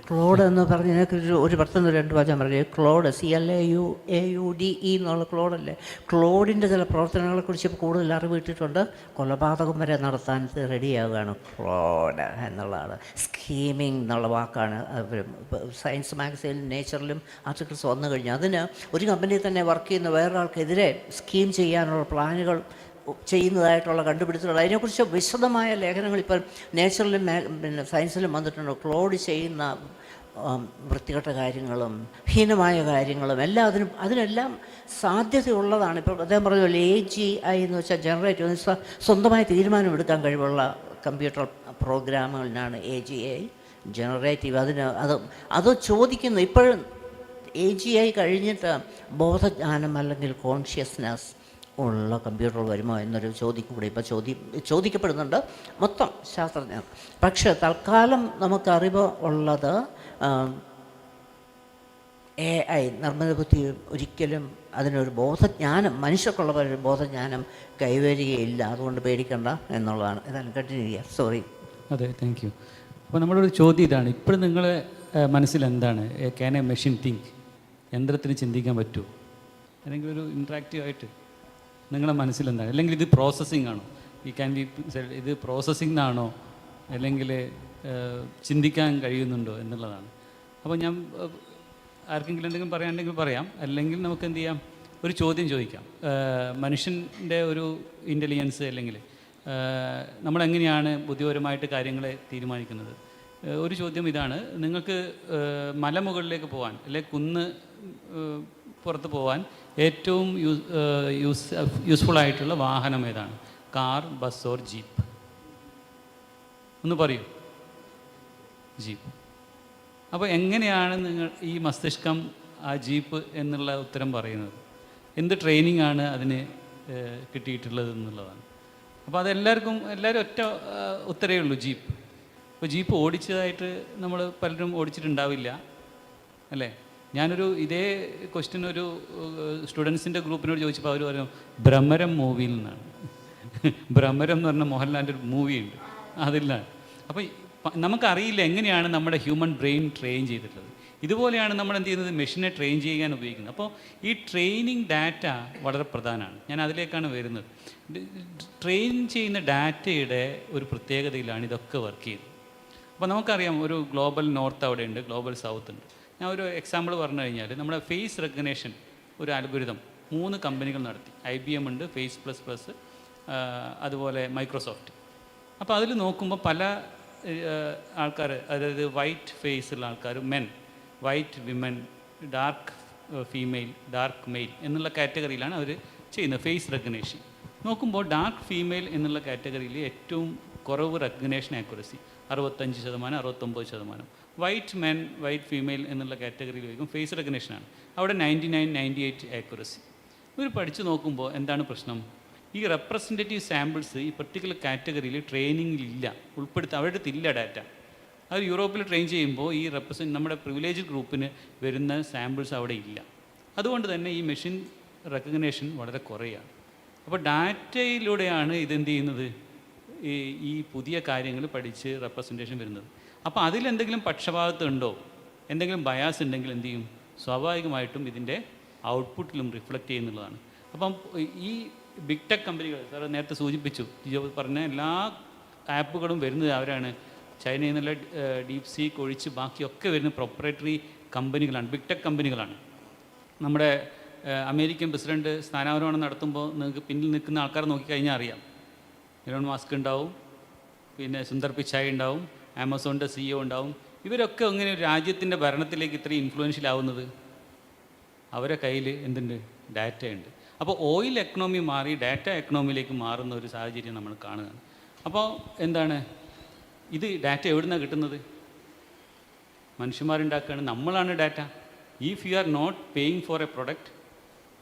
ക്ലോഡ് എന്ന് പറഞ്ഞതിനൊക്കെ ഒരു പെട്ടെന്ന് 2 വാചകം പറഞ്ഞു. ക്ലോഡ് CLAUDE എന്നുള്ള ക്ലോഡല്ലേ. ക്ലോഡിൻ്റെ ചില പ്രവർത്തനങ്ങളെക്കുറിച്ച് ഇപ്പോൾ കൂടുതൽ അറിവ് കിട്ടിയിട്ടുണ്ട്. കൊലപാതകം വരെ നടത്താൻ റെഡിയാവുകയാണ് ക്ലോഡ് എന്നുള്ളതാണ്. സ്കീമിംഗ് എന്നുള്ള വാക്കാണ് സയൻസ് മാഗസൈനിലും നേച്ചറിലും ആർട്ടിക്കിൾസ് വന്നു കഴിഞ്ഞാൽ അതിന് ഒരു കമ്പനിയിൽ തന്നെ വർക്ക് ചെയ്യുന്ന വേറൊരാൾക്കെതിരെ സ്കീം ചെയ്യാനുള്ള പ്ലാനുകൾ ചെയ്യുന്നതായിട്ടുള്ള കണ്ടുപിടുത്തങ്ങൾ, അതിനെക്കുറിച്ച് വിശദമായ ലേഖനങ്ങൾ ഇപ്പോൾ നേച്ചറിലും പിന്നെ സയൻസിലും വന്നിട്ടുണ്ട്. ക്ലോഡ് ചെയ്യുന്ന വൃത്തികെട്ട കാര്യങ്ങളും ഹീനമായ കാര്യങ്ങളും എല്ലാം അതിനെല്ലാം സാധ്യതയുള്ളതാണ്. ഇപ്പോൾ അദ്ദേഹം പറഞ്ഞ പോലെ AGI എന്ന് വെച്ചാൽ ജനറേറ്റീവ്, സ്വന്തമായി തീരുമാനമെടുക്കാൻ കഴിവുള്ള കമ്പ്യൂട്ടർ പ്രോഗ്രാമുകളിനാണ് AGI ജനറേറ്റീവ്. അത് ചോദിക്കുന്നു. ഇപ്പോഴും AGI കഴിഞ്ഞിട്ട് ബോധജ്ഞാനം അല്ലെങ്കിൽ കോൺഷ്യസ്നെസ് ഉള്ള കമ്പ്യൂട്ടർ വരുമോ എന്നൊരു ചോദ്യം കൂടി ഇപ്പോൾ ചോദിക്കപ്പെടുന്നുണ്ട് മൊത്തം ശാസ്ത്രജ്ഞർ. പക്ഷേ തൽക്കാലം നമുക്കറിവ് ഉള്ളത് AI നിർമ്മിത ബുദ്ധി ഒരിക്കലും അതിനൊരു ബോധജ്ഞാനം, മനുഷ്യർക്കുള്ള ഒരു ബോധജ്ഞാനം കൈവരികയില്ല. അതുകൊണ്ട് പേടിക്കണ്ട എന്നുള്ളതാണ്. ഏതായാലും കണ്ടിന്യൂ ചെയ്യാം. സോറി. അതെ, താങ്ക് യു. അപ്പോൾ നമ്മളൊരു ചോദ്യം ഇതാണ്, ഇപ്പോഴും നിങ്ങളെ മനസ്സിൽ എന്താണ്? Can a machine think? യന്ത്രത്തിന് ചിന്തിക്കാൻ പറ്റുമോ? അല്ലെങ്കിൽ ഒരു ഇൻട്രാക്റ്റീവ് ആയിട്ട് നിങ്ങളുടെ മനസ്സിലെന്താണ്? അല്ലെങ്കിൽ ഇത് പ്രോസസ്സിംഗ് ആണോ? ഇത് പ്രോസസ്സിംഗ് ആണോ അല്ലെങ്കിൽ ചിന്തിക്കാൻ കഴിയുന്നുണ്ടോ എന്നുള്ളതാണ്. അപ്പോൾ ഞാൻ ആർക്കെങ്കിലും എന്തെങ്കിലും പറയാനുണ്ടെങ്കിൽ പറയാം, അല്ലെങ്കിൽ നമുക്ക് എന്ത് ചെയ്യാം, ഒരു ചോദ്യം ചോദിക്കാം. മനുഷ്യൻ്റെ ഒരു ഇൻ്റലിജൻസ് അല്ലെങ്കിൽ നമ്മളെങ്ങനെയാണ് ബുദ്ധിപരമായിട്ട് കാര്യങ്ങളെ തീരുമാനിക്കുന്നത്? ഒരു ചോദ്യം ഇതാണ്, നിങ്ങൾക്ക് മലമുകളിലേക്ക് പോകാൻ അല്ലെങ്കിൽ കുന്ന് പുറത്ത് പോകാൻ ഏറ്റവും യൂസ്ഫുൾ ആയിട്ടുള്ള വാഹനം ഏതാണ്? Car, bus or jeep? ഒന്ന് പറയൂ. ജീപ്പ്. അപ്പോൾ എങ്ങനെയാണ് നിങ്ങൾ ഈ മസ്തിഷ്കം ആ ജീപ്പ് എന്നുള്ള ഉത്തരം പറയുന്നത്? എന്ത് ട്രെയിനിങ് ആണ് അതിന് കിട്ടിയിട്ടുള്ളത് എന്നുള്ളതാണ്. അപ്പോൾ അതെല്ലാവരും ഒറ്റ ഉത്തരവേ ഉള്ളൂ, ജീപ്പ്. അപ്പോൾ ജീപ്പ് ഓടിച്ചതായിട്ട് നമ്മൾ പലരും ഓടിച്ചിട്ടുണ്ടാവില്ല അല്ലേ? ഞാനൊരു ഇതേ ക്വസ്റ്റ്യൻ ഒരു സ്റ്റുഡൻസിൻ്റെ ഗ്രൂപ്പിനോട് ചോദിച്ചപ്പോൾ അവർ പറഞ്ഞു ഭ്രമരം മൂവിയിൽ നിന്നാണ്. ഭ്രമരം എന്ന് പറഞ്ഞ മോഹൻലാലിൻ്റെ ഒരു മൂവിയുണ്ട്, അതിലാണ്. അപ്പോൾ നമുക്കറിയില്ല എങ്ങനെയാണ് നമ്മുടെ ഹ്യൂമൻ ബ്രെയിൻ ട്രെയിൻ ചെയ്തിട്ടുള്ളത്. ഇതുപോലെയാണ് നമ്മൾ എന്ത് ചെയ്യുന്നത്, മെഷീനെ ട്രെയിൻ ചെയ്യാൻ ഉപയോഗിക്കുന്നത്. അപ്പോൾ ഈ ട്രെയിനിങ് ഡാറ്റ വളരെ പ്രധാനമാണ്. ഞാൻ അതിലേക്കാണ് വരുന്നത്. ട്രെയിൻ ചെയ്യുന്ന ഡാറ്റയുടെ ഒരു പ്രത്യേകതയിലാണ് ഇതൊക്കെ വർക്ക് ചെയ്യുന്നത്. അപ്പോൾ നമുക്കറിയാം ഒരു ഗ്ലോബൽ നോർത്ത് അവിടെയുണ്ട്, ഗ്ലോബൽ സൗത്ത് ഉണ്ട്. ഞാൻ ഒരു എക്സാമ്പിൾ പറഞ്ഞു കഴിഞ്ഞാൽ നമ്മുടെ ഫേസ് റെക്കഗ്നേഷൻ ഒരു അൽഗോരിതം 3 കമ്പനികൾ നടത്തി. IBM ഉണ്ട്, ഫേസ്++, അതുപോലെ മൈക്രോസോഫ്റ്റ്. അപ്പോൾ അതിൽ നോക്കുമ്പോൾ പല ആൾക്കാർ, അതായത് വൈറ്റ് ഫേസുള്ള ആൾക്കാർ, men, white women, dark female, dark male എന്നുള്ള കാറ്റഗറിയിലാണ് അവർ ചെയ്യുന്നത് ഫേസ് റെക്കഗ്നേഷൻ. നോക്കുമ്പോൾ ഡാർക്ക് ഫീമെയിൽ എന്നുള്ള കാറ്റഗറിയിൽ ഏറ്റവും കുറവ് recognition accuracy 65%, 69%. White men, white female എന്നുള്ള കാറ്റഗറിയിൽ വയ്ക്കും ഫേസ് റെക്കഗ്നേഷനാണ്, അവിടെ 99, 98 ആക്യുറസി. ഇവർ പഠിച്ചു നോക്കുമ്പോൾ എന്താണ് പ്രശ്നം? ഈ റെപ്രസെൻറ്റേറ്റീവ് സാമ്പിൾസ് ഈ പർട്ടിക്കുലർ കാറ്റഗറിയിൽ ട്രെയിനിങ്ങിലില്ല, അവരുടെ അടുത്തില്ല ഡാറ്റ. അത് യൂറോപ്പിൽ ട്രെയിൻ ചെയ്യുമ്പോൾ ഈ നമ്മുടെ പ്രിവിലേജ് ഗ്രൂപ്പിന് വരുന്ന സാമ്പിൾസ് അവിടെ ഇല്ല. അതുകൊണ്ട് തന്നെ ഈ മെഷീൻ റെക്കഗ്നേഷൻ വളരെ കുറയാണ്. അപ്പോൾ ഡാറ്റയിലൂടെയാണ് ഇതെന്ത് ചെയ്യുന്നത്, ഈ പുതിയ കാര്യങ്ങൾ പഠിച്ച് റെപ്രസെൻറ്റേഷൻ വരുന്നത്. അപ്പോൾ അതിലെന്തെങ്കിലും പക്ഷപാതം ഉണ്ടോ, എന്തെങ്കിലും ബയാസ് ഉണ്ടെങ്കിൽ എന്ത് ചെയ്യും, സ്വാഭാവികമായിട്ടും ഇതിൻ്റെ ഔട്ട്പുട്ടിലും റിഫ്ലക്റ്റ് ചെയ്യുന്നുള്ളതാണ്. അപ്പം ഈ ബിഗ് ടെക് കമ്പനികൾ, സാർ നേരത്തെ സൂചിപ്പിച്ചു, പറഞ്ഞ എല്ലാ ആപ്പുകളും വരുന്നത് അവരാണ് ചൈനയിൽ നിന്നുള്ള ഡീപ് സീക്ക് ഒഴിച്ച് ബാക്കിയൊക്കെ വരുന്ന പ്രൊപ്പറേറ്ററി കമ്പനികളാണ്, ബിഗ് ടെക് കമ്പനികളാണ്. നമ്മുടെ അമേരിക്കൻ പ്രസിഡന്റ് സ്ഥാനാരോഹണം നടത്തുമ്പോൾ നിങ്ങൾക്ക് പിന്നിൽ നിൽക്കുന്ന ആൾക്കാരെ നോക്കിക്കഴിഞ്ഞാൽ അറിയാം. ഇലോൺ മസ്ക് ഉണ്ടാവും, പിന്നെ സുന്ദർ പിച്ചായ് ഉണ്ടാവും, ആമസോണിൻ്റെ CEO ഉണ്ടാവും. ഇവരൊക്കെ എങ്ങനെ ഒരു രാജ്യത്തിൻ്റെ ഭരണത്തിലേക്ക് ഇത്രയും ഇൻഫ്ലുവൻഷ്യൽ ആവുന്നത്? അവരെ കയ്യിൽ എന്തുണ്ട്? ഡാറ്റയുണ്ട്. അപ്പോൾ ഓയിൽ എക്കണോമി മാറി ഡാറ്റ എക്കണോമിയിലേക്ക് മാറുന്ന ഒരു സാഹചര്യം നമ്മൾ കാണുകയാണ്. അപ്പോൾ എന്താണ് ഇത്? ഡാറ്റ എവിടെ നിന്നാണ് കിട്ടുന്നത്? മനുഷ്യന്മാരുണ്ടാക്കുകയാണ്, നമ്മളാണ് data. If you are not paying for a product,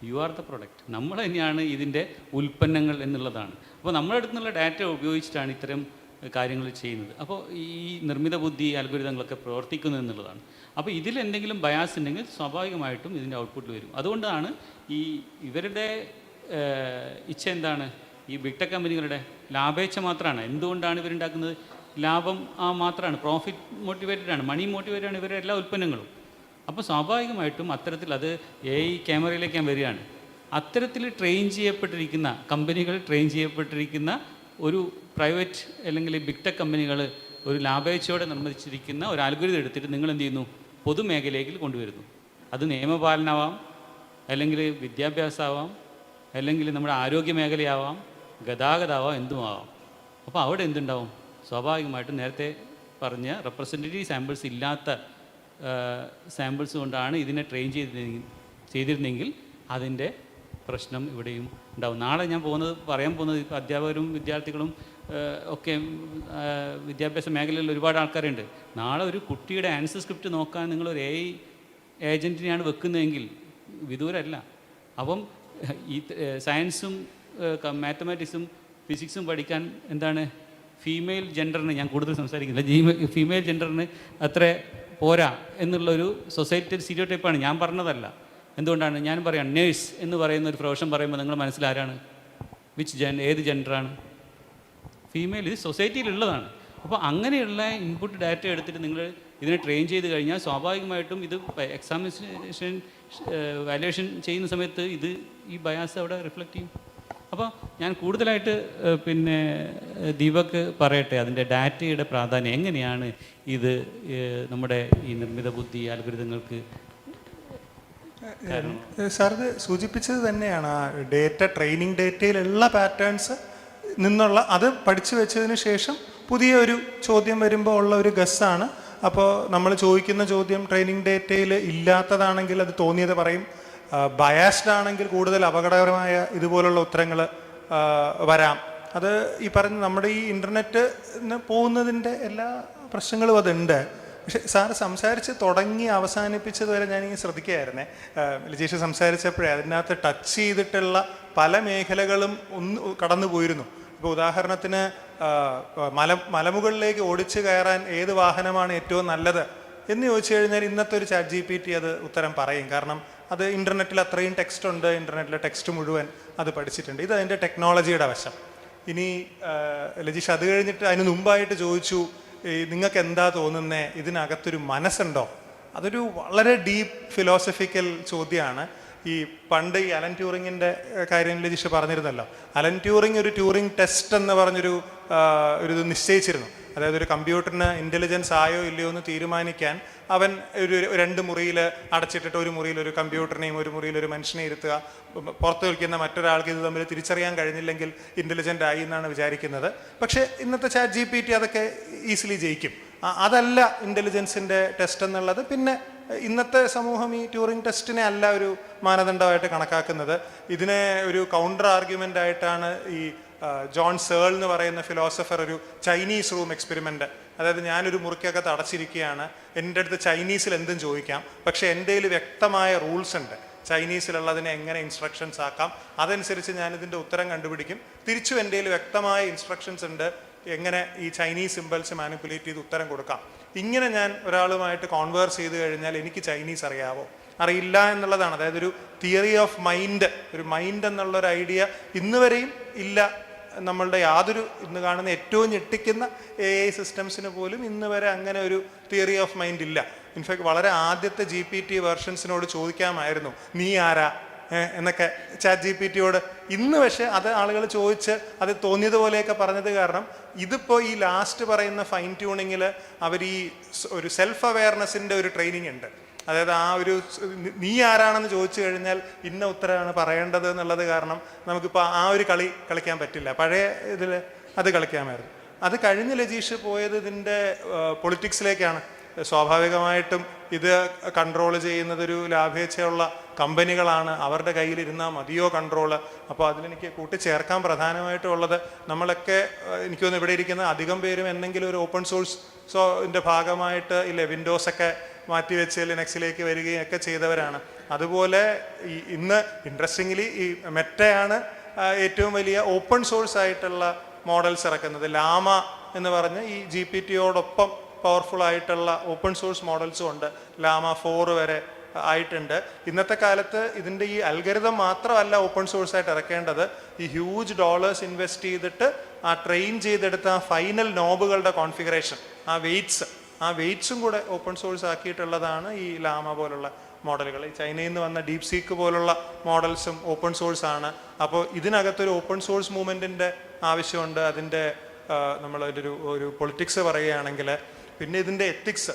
you are the product. നമ്മൾ തന്നെയാണ് ഇതിൻ്റെ ഉൽപ്പന്നങ്ങൾ എന്നുള്ളതാണ്. അപ്പോൾ നമ്മുടെ അടുത്ത് നിന്നുള്ള ഡാറ്റ ഉപയോഗിച്ചിട്ടാണ് ഇത്തരം കാര്യങ്ങൾ ചെയ്യുന്നത്. അപ്പോൾ ഈ നിർമ്മിത ബുദ്ധി അൽഗോരിതങ്ങളൊക്കെ പ്രവർത്തിക്കുന്നു എന്നുള്ളതാണ്. അപ്പോൾ ഇതിലെന്തെങ്കിലും ബയാസ് ഉണ്ടെങ്കിൽ സ്വാഭാവികമായിട്ടും ഇതിൻ്റെ ഔട്ട്പുട്ട് വരും. അതുകൊണ്ടാണ് ഇവരുടെ ഇച്ഛ എന്താണ്? ഈ ബിഗ് ടെക് കമ്പനികളുടെ ലാഭേച്ഛ മാത്രമാണ്. എന്തുകൊണ്ടാണ് ഇവരുണ്ടാക്കുന്നത്? ലാഭം മാത്രമാണ്, പ്രോഫിറ്റ് മോട്ടിവേറ്റഡ് ആണ്, മണി മോട്ടിവേറ്റഡ് ആണ് ഇവരുടെ എല്ലാ ഉൽപ്പന്നങ്ങളും. അപ്പോൾ സ്വാഭാവികമായിട്ടും അത്തരത്തിൽ അത് ക്യാമറയിലേക്ക് ഞാൻ വരികയാണ്. അത്തരത്തിൽ ട്രെയിൻ ചെയ്യപ്പെട്ടിരിക്കുന്ന കമ്പനികൾ, ട്രെയിൻ ചെയ്യപ്പെട്ടിരിക്കുന്ന ഒരു പ്രൈവറ്റ് അല്ലെങ്കിൽ ബിഗ് ടെക് കമ്പനികൾ ഒരു ലാഭേച്ഛയോടെ നിർമ്മിച്ചിരിക്കുന്ന ഒരു അൽഗോരിതം എടുത്തിട്ട് നിങ്ങൾ എന്ത് ചെയ്യുന്നു? പൊതുമേഖലയിൽ കൊണ്ടുവരുന്നു. അത് നിയമപാലനമാവാം, അല്ലെങ്കിൽ വിദ്യാഭ്യാസമാവാം, അല്ലെങ്കിൽ നമ്മുടെ ആരോഗ്യ മേഖലയാവാം, ഗതാഗതമാവാം, എന്തുമാവാം. അപ്പോൾ അവിടെ എന്തുണ്ടാവും? സ്വാഭാവികമായിട്ടും നേരത്തെ പറഞ്ഞ റെപ്രസെൻറ്റേറ്റീവ് സാമ്പിൾസ് ഇല്ലാത്ത സാമ്പിൾസ് കൊണ്ടാണ് ഇതിനെ ട്രെയിൻ ചെയ്തിരുന്നെങ്കിൽ അതിൻ്റെ പ്രശ്നം ഇവിടെയും ഉണ്ടാവും. നാളെ ഞാൻ പറയാൻ പോകുന്നത് ഇപ്പോൾ അധ്യാപകരും വിദ്യാർത്ഥികളും ഒക്കെ വിദ്യാഭ്യാസ മേഖലയിൽ ഒരുപാട് ആൾക്കാരുണ്ട്. നാളെ ഒരു കുട്ടിയുടെ ആൻസർ സ്ക്രിപ്റ്റ് നോക്കാൻ നിങ്ങളൊരു AI ഏജൻറ്റിനെയാണ് വെക്കുന്നതെങ്കിൽ വിദൂരമല്ല. അപ്പം ഈ സയൻസും മാത്തമാറ്റിക്സും ഫിസിക്സും പഠിക്കാൻ എന്താണ് ഫീമെയിൽ ജെൻഡറിന്, ഞാൻ കൂടുതൽ സംസാരിക്കുന്നില്ല, ഫീമെയിൽ ജെൻഡറിന് അത്ര പോരാ എന്നുള്ളൊരു സൊസൈറ്റിയിൽ സ്റ്റീരിയോടൈപ്പാണ്, ഞാൻ പറഞ്ഞതല്ല. എന്തുകൊണ്ടാണ് ഞാൻ പറയാം? നേഴ്സ് എന്ന് പറയുന്ന ഒരു പ്രൊഫഷൻ പറയുമ്പോൾ നിങ്ങൾ മനസ്സിലാരാണ്? ഏത് ജെൻഡറാണ്? ഫീമെയിൽ. ഇത് സൊസൈറ്റിയിലുള്ളതാണ്. അപ്പോൾ അങ്ങനെയുള്ള ഇൻപുട്ട് ഡാറ്റ എടുത്തിട്ട് നിങ്ങൾ ഇതിനെ ട്രെയിൻ ചെയ്ത് കഴിഞ്ഞാൽ സ്വാഭാവികമായിട്ടും ഇത് എക്സാമിനേഷൻ വാല്യുവേഷൻ ചെയ്യുന്ന സമയത്ത് ഈ ബയാസ് അവിടെ റിഫ്ലക്റ്റ് ചെയ്യും. അപ്പോൾ ഞാൻ കൂടുതലായിട്ട് ദീപക് പറയട്ടെ അതിൻ്റെ ഡാറ്റയുടെ പ്രാധാന്യം എങ്ങനെയാണ് ഇത് നമ്മുടെ ഈ നിർമ്മിത ബുദ്ധി അൽഗോരിതങ്ങൾക്ക്. സാർ ഇത് സൂചിപ്പിച്ചത് തന്നെയാണ്, ആ ഡേറ്റ ട്രെയിനിങ് ഡേറ്റയിലുള്ള പാറ്റേൺസ് നിന്നുള്ള അത് പഠിച്ചു വെച്ചതിന് ശേഷം പുതിയ ഒരു ചോദ്യം വരുമ്പോൾ ഉള്ള ഒരു ഗസ്സാണ്. അപ്പോൾ നമ്മൾ ചോദിക്കുന്ന ചോദ്യം ട്രെയിനിങ് ഡേറ്റയിൽ ഇല്ലാത്തതാണെങ്കിൽ അത് തോന്നിയത് പറയും, ബയാസ്ഡ് ആണെങ്കിൽ കൂടുതൽ അപകടകരമായ ഇതുപോലുള്ള ഉത്തരങ്ങൾ വരാം. അത് ഈ പറഞ്ഞ നമ്മുടെ ഈ ഇൻ്റർനെറ്റ് പോകുന്നതിൻ്റെ എല്ലാ പ്രശ്നങ്ങളും അതുണ്ട്. പക്ഷെ സാറ് സംസാരിച്ച് തുടങ്ങി അവസാനിപ്പിച്ചത് വരെ ഞാനിങ്ങനെ ശ്രദ്ധിക്കുകയായിരുന്നേ. ലജീഷ് സംസാരിച്ചപ്പോഴേ അതിനകത്ത് ടച്ച് ചെയ്തിട്ടുള്ള പല മേഖലകളും കടന്നു പോയിരുന്നു. ഇപ്പോൾ ഉദാഹരണത്തിന് മലമുകളിലേക്ക് ഓടിച്ചു കയറാൻ ഏത് വാഹനമാണ് ഏറ്റവും നല്ലത് എന്ന് ചോദിച്ചു കഴിഞ്ഞാൽ ഇന്നത്തെ ഒരു ചാറ്റ് GPT അത് ഉത്തരം പറയും. കാരണം അത് ഇൻ്റർനെറ്റിൽ അത്രയും ടെക്സ്റ്റ് ഉണ്ട്, ഇൻ്റർനെറ്റിലെ ടെക്സ്റ്റ് മുഴുവൻ അത് പഠിച്ചിട്ടുണ്ട്. ഇത് അതിൻ്റെ ടെക്നോളജിയുടെ വശം. ഇനി ലജീഷ് അത് കഴിഞ്ഞിട്ട് അതിന് മുമ്പായിട്ട് ചോദിച്ചു, നിങ്ങൾക്ക് എന്താ തോന്നുന്നേ, ഇതിനകത്തൊരു മനസ്സുണ്ടോ? അതൊരു വളരെ ഡീപ്പ് ഫിലോസഫിക്കൽ ചോദ്യമാണ്. ഈ പണ്ട് ഈ അലൻ ട്യൂറിങ്ങിൻ്റെ കാര്യം ലജീഷ് പറഞ്ഞിരുന്നല്ലോ. അലൻ ട്യൂറിങ് ഒരു ട്യൂറിങ് ടെസ്റ്റ് എന്ന് പറഞ്ഞൊരു ഇത് നിശ്ചയിച്ചിരുന്നു. അതായത് ഒരു കമ്പ്യൂട്ടറിന് ഇൻ്റലിജൻസ് ആയോ ഇല്ലയോ എന്ന് തീരുമാനിക്കാൻ അവൻ ഒരു 2 മുറിയിൽ അടച്ചിട്ടിട്ട് ഒരു മുറിയിൽ ഒരു കമ്പ്യൂട്ടറിനെയും ഒരു മുറിയിൽ ഒരു മനുഷ്യനെ ഇരുത്തുക. പുറത്ത് നിൽക്കുന്ന മറ്റൊരാൾക്ക് ഇത് തമ്മിൽ തിരിച്ചറിയാൻ കഴിഞ്ഞില്ലെങ്കിൽ ഇൻ്റലിജൻ്റ് ആയി എന്നാണ് വിചാരിക്കുന്നത്. പക്ഷേ ഇന്നത്തെ ചാറ്റ് GPT അതൊക്കെ ഈസിലി ജയിക്കും. അതല്ല ഇൻ്റലിജൻസിൻ്റെ ടെസ്റ്റ് എന്നുള്ളത്. പിന്നെ ഇന്നത്തെ സമൂഹം ഈ ട്യൂറിങ് ടെസ്റ്റിനെ അല്ല ഒരു മാനദണ്ഡമായിട്ട് കണക്കാക്കുന്നത്. ഇതിനെ ഒരു കൗണ്ടർ ആർഗ്യുമെൻ്റ് ആയിട്ടാണ് ഈ ജോൺ സേൾ എന്ന് പറയുന്ന ഫിലോസഫർ ഒരു ചൈനീസ് റൂം എക്സ്പെരിമെൻ്റ്, അതായത് ഞാനൊരു മുറിക്കകത്ത് അടച്ചിരിക്കുകയാണ്, എൻ്റെ അടുത്ത് ചൈനീസിൽ എന്തും ചോദിക്കാം, പക്ഷേ എൻ്റെ കയ്യിൽ വ്യക്തമായ റൂൾസ് ഉണ്ട്. ചൈനീസിലുള്ളതിനെ എങ്ങനെ ഇൻസ്ട്രക്ഷൻസ് ആക്കാം, അതനുസരിച്ച് ഞാനിതിൻ്റെ ഉത്തരം കണ്ടുപിടിക്കും. തിരിച്ചും എൻ്റെ കയ്യിൽ വ്യക്തമായ ഇൻസ്ട്രക്ഷൻസ് ഉണ്ട് എങ്ങനെ ഈ ചൈനീസ് സിമ്പിൾസ് മാനിപ്പുലേറ്റ് ചെയ്ത് ഉത്തരം കൊടുക്കാം. ഇങ്ങനെ ഞാൻ ഒരാളുമായിട്ട് കോൺവേഴ്സ് ചെയ്ത് കഴിഞ്ഞാൽ എനിക്ക് ചൈനീസ് അറിയാവോ? അറിയില്ല എന്നുള്ളതാണ്. അതായത് ഒരു തിയറി ഓഫ് മൈൻഡ്, ഒരു മൈൻഡ് എന്നുള്ളൊരു ഐഡിയ ഇന്ന് വരെയും ഇല്ല. നമ്മളുടെ ഇന്ന് കാണുന്ന ഏറ്റവും ഞെട്ടിക്കുന്ന AI സിസ്റ്റംസിന് പോലും ഇന്ന് വരെ അങ്ങനെ ഒരു തിയറി ഓഫ് മൈൻഡ് ഇല്ല. ഇൻഫാക്ട് വളരെ ആദ്യത്തെ GPT വെർഷൻസിനോട് ചോദിക്കാമായിരുന്നു നീ ആരാ എന്നൊക്കെ ചാറ്റ് GPTയോട്. ഇന്ന് പക്ഷേ അത് ആളുകൾ ചോദിച്ച് അത് തോന്നിയതുപോലെയൊക്കെ പറഞ്ഞത് കാരണം ഇതിപ്പോൾ ഈ ലാസ്റ്റ് പറയുന്ന ഫൈൻ ട്യൂണിങ്ങിൽ അവർ ഈ ഒരു സെൽഫ് അവെയർനെസ്സിൻ്റെ ഒരു ട്രെയിനിങ് ഉണ്ട്. അതായത് ആ ഒരു നീ ആരാണെന്ന് ചോദിച്ചു കഴിഞ്ഞാൽ ഇന്ന ഉത്തരമാണ് പറയേണ്ടത് എന്നുള്ളത് കാരണം നമുക്കിപ്പോൾ ആ ഒരു കളിക്കാൻ പറ്റില്ല. പഴയ ഇതിൽ അത് കളിക്കാമായിരുന്നു. അത് കഴിഞ്ഞ് ലജീഷ് പോയത് ഇതിൻ്റെ പൊളിറ്റിക്സിലേക്കാണ്. സ്വാഭാവികമായിട്ടും ഇത് കൺട്രോൾ ചെയ്യുന്നത് ഒരു ലാഭേച്ഛയുള്ള കമ്പനികളാണ്. അവരുടെ കയ്യിലിരുന്നാൽ മതിയോ കൺട്രോള്? അപ്പോൾ അതിലെനിക്ക് കൂട്ടിച്ചേർക്കാൻ പ്രധാനമായിട്ടുള്ളത്, നമ്മളൊക്കെ എനിക്ക് തോന്നുന്നു ഇവിടെ ഇരിക്കുന്ന അധികം പേരും എന്തെങ്കിലും ഒരു ഓപ്പൺ സോഴ്സിൻ്റെ ഭാഗമായിട്ട് ഇല്ലേ വിൻഡോസൊക്കെ മാറ്റിവെച്ച് ലിനക്സിലേക്ക് വരികയും ഒക്കെ ചെയ്തവരാണ്. അതുപോലെ ഇന്ന് ഇൻട്രസ്റ്റിംഗ്ലി ഈ മെറ്റയാണ് ഏറ്റവും വലിയ ഓപ്പൺ സോഴ്സ് ആയിട്ടുള്ള മോഡൽസ് ഇറക്കുന്നത്. ലാമ എന്ന് പറഞ്ഞ് ഈ GPT-യോടൊപ്പം പവർഫുൾ ആയിട്ടുള്ള ഓപ്പൺ സോഴ്സ് മോഡൽസും ഉണ്ട്. ലാമ 4 വരെ ആയിട്ടുണ്ട്. ഇന്നത്തെ കാലത്ത് ഇതിൻ്റെ ഈ അൽഗരിതം മാത്രമല്ല ഓപ്പൺ സോഴ്സ് ആയിട്ട് ഇറക്കേണ്ടത്, ഈ ഹ്യൂജ് ഡോളേഴ്സ് ഇൻവെസ്റ്റ് ചെയ്തിട്ട് ആ ട്രെയിൻ ചെയ്തെടുത്ത ആ ഫൈനൽ നോബുകളുടെ കോൺഫിഗറേഷൻ, ആ വെയ്റ്റ്സും കൂടെ ഓപ്പൺ സോഴ്സ് ആക്കിയിട്ടുള്ളതാണ് ഈ ലാമ പോലുള്ള മോഡലുകൾ. ഈ ചൈനയിൽ നിന്ന് വന്ന ഡീപ് സീക്ക് പോലുള്ള മോഡൽസും ഓപ്പൺ സോഴ്സ് ആണ്. അപ്പോൾ ഇതിനകത്തൊരു ഓപ്പൺ സോഴ്സ് മൂവ്മെൻറ്റിൻ്റെ ആവശ്യമുണ്ട്. അതിൻ്റെ നമ്മളൊരു ഒരു പൊളിറ്റിക്സ് പറയുകയാണെങ്കിൽ, പിന്നെ ഇതിൻ്റെ എത്തിക്സ്,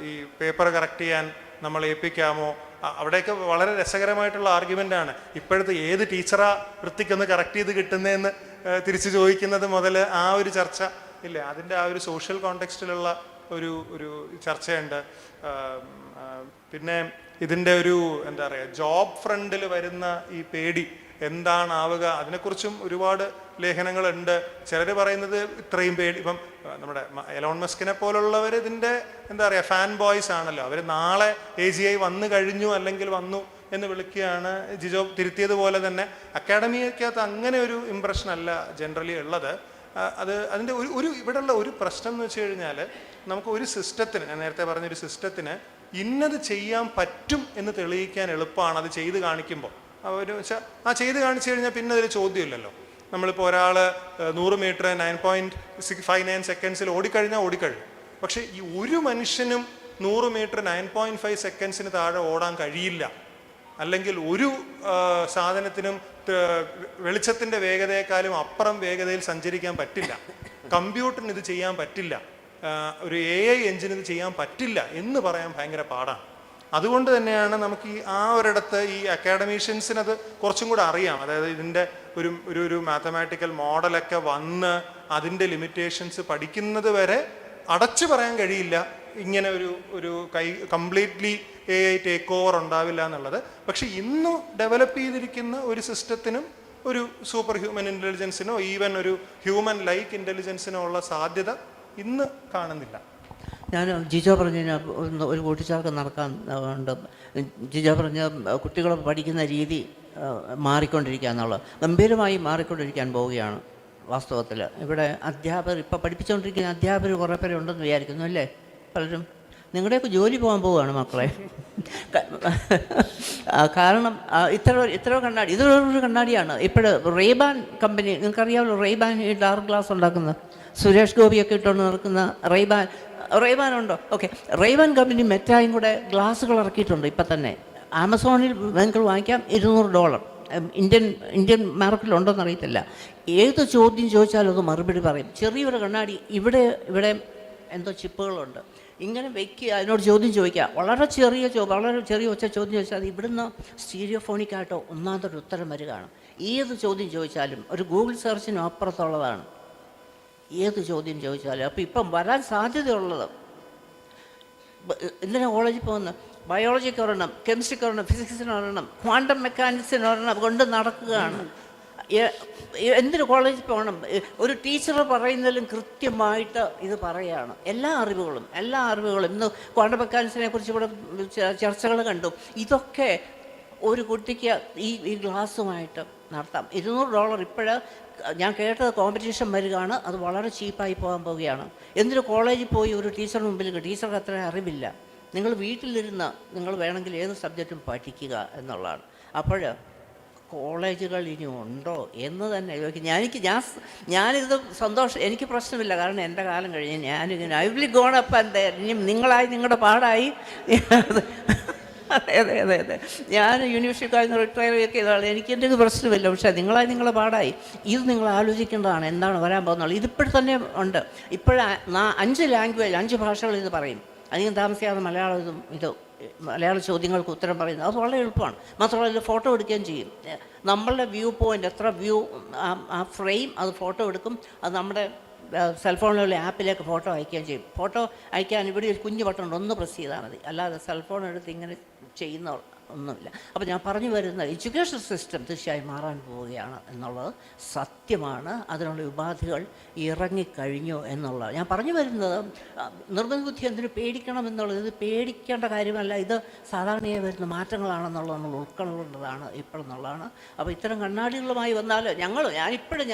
ഈ പേപ്പർ കറക്റ്റ് ചെയ്യാൻ നമ്മൾ ഏൽപ്പിക്കാമോ? അവിടെയൊക്കെ വളരെ രസകരമായിട്ടുള്ള ആർഗ്യുമെൻ്റാണ്. ഇപ്പോഴത്തെ ഏത് ടീച്ചറാ വൃത്തിക്കൊന്ന് കറക്റ്റ് ചെയ്ത് കിട്ടുന്നതെന്ന് തിരിച്ചു ചോദിക്കുന്നത് മുതൽ ആ ഒരു ചർച്ച ഇല്ല. അതിൻ്റെ ആ ഒരു സോഷ്യൽ കോണ്ടെക്സ്റ്റിലുള്ള ഒരു ചർച്ചയുണ്ട്. പിന്നെ ഇതിൻ്റെ ഒരു എന്താ പറയുക, ജോബ് ഫ്രണ്ടിൽ വരുന്ന ഈ പേടി എന്താണാവുക, അതിനെക്കുറിച്ചും ഒരുപാട് ലേഖനങ്ങളുണ്ട്. ചിലർ പറയുന്നത് ഇത്രയും പേടി, ഇപ്പം നമ്മുടെ എലോൺ മസ്കിനെ പോലുള്ളവർ ഇതിൻ്റെ എന്താ പറയുക ഫാൻ ബോയ്സ് ആണല്ലോ. അവർ നാളെ AGI വന്നു കഴിഞ്ഞു അല്ലെങ്കിൽ വന്നു എന്ന് വിളിക്കുകയാണ്. ജിജോ തിരുത്തിയതുപോലെ തന്നെ അക്കാഡമിക്കകത്ത് അങ്ങനെ ഒരു ഇമ്പ്രഷൻ അല്ല ജനറലി ഉള്ളത്. അതിൻ്റെ ഇവിടെയുള്ള ഒരു പ്രശ്നം എന്ന് വെച്ച് കഴിഞ്ഞാൽ, നമുക്ക് ഒരു സിസ്റ്റത്തിന്, ഞാൻ നേരത്തെ പറഞ്ഞൊരു സിസ്റ്റത്തിന് ഇന്നത് ചെയ്യാൻ പറ്റും എന്ന് തെളിയിക്കാൻ എളുപ്പമാണ് അത് ചെയ്ത് കാണിക്കുമ്പോൾ. ഒരു വെച്ചാൽ ചെയ്ത് കാണിച്ചു കഴിഞ്ഞാൽ പിന്നെ അതിൽ ചോദ്യമില്ലല്ലോ. നമ്മളിപ്പോൾ ഒരാൾ 100 മീറ്റർ 9.59 സെക്കൻഡ്സിൽ ഓടിക്കഴിഞ്ഞു. പക്ഷേ ഈ ഒരു മനുഷ്യനും 100 മീറ്റർ 9.5 സെക്കൻഡ്സിന് താഴെ ഓടാൻ കഴിയില്ല. അല്ലെങ്കിൽ ഒരു സാധനത്തിനും വെളിച്ചത്തിൻ്റെ വേഗതയെക്കാളും അപ്പുറം വേഗതയിൽ സഞ്ചരിക്കാൻ പറ്റില്ല. കമ്പ്യൂട്ടറിന് ഇത് ചെയ്യാൻ പറ്റില്ല. ഒരു AI എഞ്ചിന് ഇത് ചെയ്യാൻ പറ്റില്ല എന്ന് പറയാൻ ഭയങ്കര പാടാണ്. അതുകൊണ്ട് തന്നെയാണ് നമുക്ക് ഒരിടത്ത് ഈ അക്കാഡമീഷ്യൻസിന് അത് കുറച്ചും കൂടെ അറിയാം. അതായത് ഇതിൻ്റെ ഒരു മാത്തമാറ്റിക്കൽ മോഡലൊക്കെ വന്ന് അതിൻ്റെ ലിമിറ്റേഷൻസ് പഠിക്കുന്നത് വരെ അടച്ചു പറയാൻ കഴിയില്ല ഇങ്ങനെ ഒരു കംപ്ലീറ്റ്ലി AI ടേക്ക് ഓവർ ഉണ്ടാവില്ല എന്നുള്ളത്. പക്ഷെ ഇന്ന് ഡെവലപ്പ് ചെയ്തിരിക്കുന്ന ഒരു സിസ്റ്റത്തിനും ഒരു സൂപ്പർ ഹ്യൂമൻ ഇൻ്റലിജൻസിനോ ഈവൻ ഒരു ഹ്യൂമൻ ലൈക്ക് ഇൻ്റലിജൻസിനോ ഉള്ള സാധ്യത ഇന്ന് കാണുന്നില്ല. ഞാൻ ജിജോ പറഞ്ഞ ഒരു കൂട്ടിച്ചേർക്ക് നടക്കാൻ ഉണ്ട്. ജിജോ പറഞ്ഞ കുട്ടികൾ പഠിക്കുന്ന രീതി മാറിക്കൊണ്ടിരിക്കുക എന്നുള്ളത് ഗംഭീരമായി മാറിക്കൊണ്ടിരിക്കാൻ പോവുകയാണ്. വാസ്തവത്തിൽ ഇവിടെ അധ്യാപകർ, ഇപ്പോൾ പഠിപ്പിച്ചുകൊണ്ടിരിക്കുന്ന അധ്യാപകർ കുറേ പേരെ ഉണ്ടെന്ന് വിചാരിക്കുന്നു അല്ലേ? പലരും നിങ്ങളുടെയൊക്കെ ജോലി പോകാൻ പോവുകയാണ് മക്കളെ. കാരണം ഇത്ര കണ്ണാടി, ഇതൊരു കണ്ണാടിയാണ്. ഇപ്പോൾ റേബാൻ കമ്പനി, നിങ്ങൾക്കറിയാമല്ലോ, റേബാൻ ഈ ഡാർക്ക് ഗ്ലാസ് ഉണ്ടാക്കുന്ന, സുരേഷ് ഗോപിയൊക്കെ ഇട്ടുകൊണ്ട് നടക്കുന്ന റേബാൻ ഉണ്ടോ? ഓക്കെ, റേബാൻ കമ്പനി മെറ്റായും കൂടെ ഗ്ലാസ്സുകൾ ഇറക്കിയിട്ടുണ്ട്. ഇപ്പം തന്നെ ആമസോണിൽ നിങ്ങൾക്ക് വാങ്ങിക്കാം $200. ഇന്ത്യൻ മാർക്കറ്റിലുണ്ടോയെന്ന് അറിയത്തില്ല. ഏത് ചോദ്യം ചോദിച്ചാലും അത് മറുപടി പറയും. ചെറിയൊരു കണ്ണാടി, ഇവിടെ എന്തോ ചിപ്പുകളുണ്ട്, ഇങ്ങനെ വയ്ക്കുക, അതിനോട് ചോദ്യം ചോദിക്കുക. വളരെ ചെറിയ ഒച്ച ചോദ്യം ചോദിച്ചാൽ അത് ഇവിടുന്ന് സ്റ്റീരിയോഫോണിക്കായിട്ടോ ഒന്നാമതൊരു ഉത്തരം വരികയാണ്. ഏത് ചോദ്യം ചോദിച്ചാലും ഒരു ഗൂഗിൾ സെർച്ചിനും അപ്പുറത്തുള്ളതാണ് ഏത് ചോദ്യം ചോദിച്ചാലും. അപ്പോൾ ഇപ്പം വരാൻ സാധ്യതയുള്ളത്, എന്തിനാ കോളേജിൽ പോകുന്നത്? ബയോളജിക്ക് ഒരെണ്ണം, കെമിസ്ട്രിക്ക് ഒരെണ്ണം, ഫിസിക്സിന് ഒരെണ്ണം, ക്വാണ്ടം മെക്കാനിക്സിന് ഒരെണ്ണം കൊണ്ട് നടക്കുകയാണ്. എന്തിനു കോളേജിൽ പോകണം? ഒരു ടീച്ചർ പറയുന്നതിലും കൃത്യമായിട്ട് ഇത് പറയുകയാണ്. എല്ലാ അറിവുകളും ഇന്ന് ക്വാണ്ടം മെക്കാനിക്സിനെ കുറിച്ച് ഇവിടെ ചർച്ചകൾ കണ്ടു. ഇതൊക്കെ ഒരു കുട്ടിക്ക് ഈ ഗ്ലാസ്സുമായിട്ട് നടത്താം. $200 ഇപ്പോഴ് ഞാൻ കേട്ടത് കോമ്പറ്റീഷൻ വരികയാണ്. അത് വളരെ ചീപ്പായി പോകാൻ പോവുകയാണ്. എന്തിനു കോളേജിൽ പോയി ഒരു ടീച്ചറിന് മുമ്പിൽ, ടീച്ചർക്ക് അത്ര അറിവില്ല. നിങ്ങൾ വീട്ടിലിരുന്ന് നിങ്ങൾ വേണമെങ്കിൽ ഏത് സബ്ജക്റ്റും പഠിക്കുക എന്നുള്ളതാണ്. അപ്പോൾ കോളേജുകൾ ഇനി ഉണ്ടോ എന്ന് തന്നെ ചോദിക്കും. ഞാനിത് സന്തോഷം, എനിക്ക് പ്രശ്നമില്ല. കാരണം എൻ്റെ കാലം കഴിഞ്ഞ് ഞാനിങ്ങനെ I will gone up and there. ഇനി നിങ്ങളായി നിങ്ങളുടെ പാടായി. അതെ ഞാൻ യൂണിവേഴ്സിറ്റിക്കാരിൽ നിന്ന് റിട്ടയർ ചെയ്തതാണ്. എനിക്ക് എൻ്റെ ഇത് പ്രശ്നമില്ല. പക്ഷേ നിങ്ങളായി നിങ്ങളുടെ പാടായി. ഇത് നിങ്ങൾ ആലോചിക്കേണ്ടതാണ് എന്താണ് വരാൻ പോകുന്നത്. ഇതിപ്പോഴും തന്നെ ഉണ്ട്. 5 ഭാഷകൾ ഇത് പറയും. അധികം താമസിയാതെ മലയാള ചോദ്യങ്ങൾക്ക് ഉത്തരം പറയുന്നത് അത് വളരെ എളുപ്പമാണ്. മാത്രമല്ല ഇത് ഫോട്ടോ എടുക്കുകയും ചെയ്യും. നമ്മളുടെ വ്യൂ പോയിൻ്റ്, എത്ര വ്യൂ, ആ ഫ്രെയിം അത് ഫോട്ടോ എടുക്കും. അത് നമ്മുടെ സെൽഫോണിലുള്ള ആപ്പിലേക്ക് ഫോട്ടോ അയക്കുകയും ചെയ്യും. ഫോട്ടോ അയക്കാൻ ഇവിടെ ഒരു കുഞ്ഞു ബട്ടൺ ഒന്ന് പ്രസ് ചെയ്താൽ മതി, അല്ലാതെ സെൽഫോൺ എടുത്ത് ഇങ്ങനെ ചെയ്യുന്ന ഒന്നുമില്ല. അപ്പോൾ ഞാൻ പറഞ്ഞു വരുന്ന എഡ്യൂക്കേഷൻ സിസ്റ്റം തീർച്ചയായും മാറാൻ പോവുകയാണ് എന്നുള്ളത് സത്യമാണ്. അതിനുള്ള ഉപാധികൾ ഇറങ്ങിക്കഴിഞ്ഞു എന്നുള്ളത് ഞാൻ പറഞ്ഞു വരുന്നത്. നിർമ്മിത ബുദ്ധി എന്തിനു പേടിക്കണം എന്നുള്ളത്, ഇത് പേടിക്കേണ്ട കാര്യമല്ല, ഇത് സാധാരണയായി വരുന്ന മാറ്റങ്ങളാണെന്നുള്ളത് നമ്മൾ ഉൾക്കൊള്ളേണ്ടതാണ് ഇപ്പോഴെന്നുള്ളതാണ്. അപ്പോൾ ഇത്തരം കണ്ണാടികളുമായി വന്നാൽ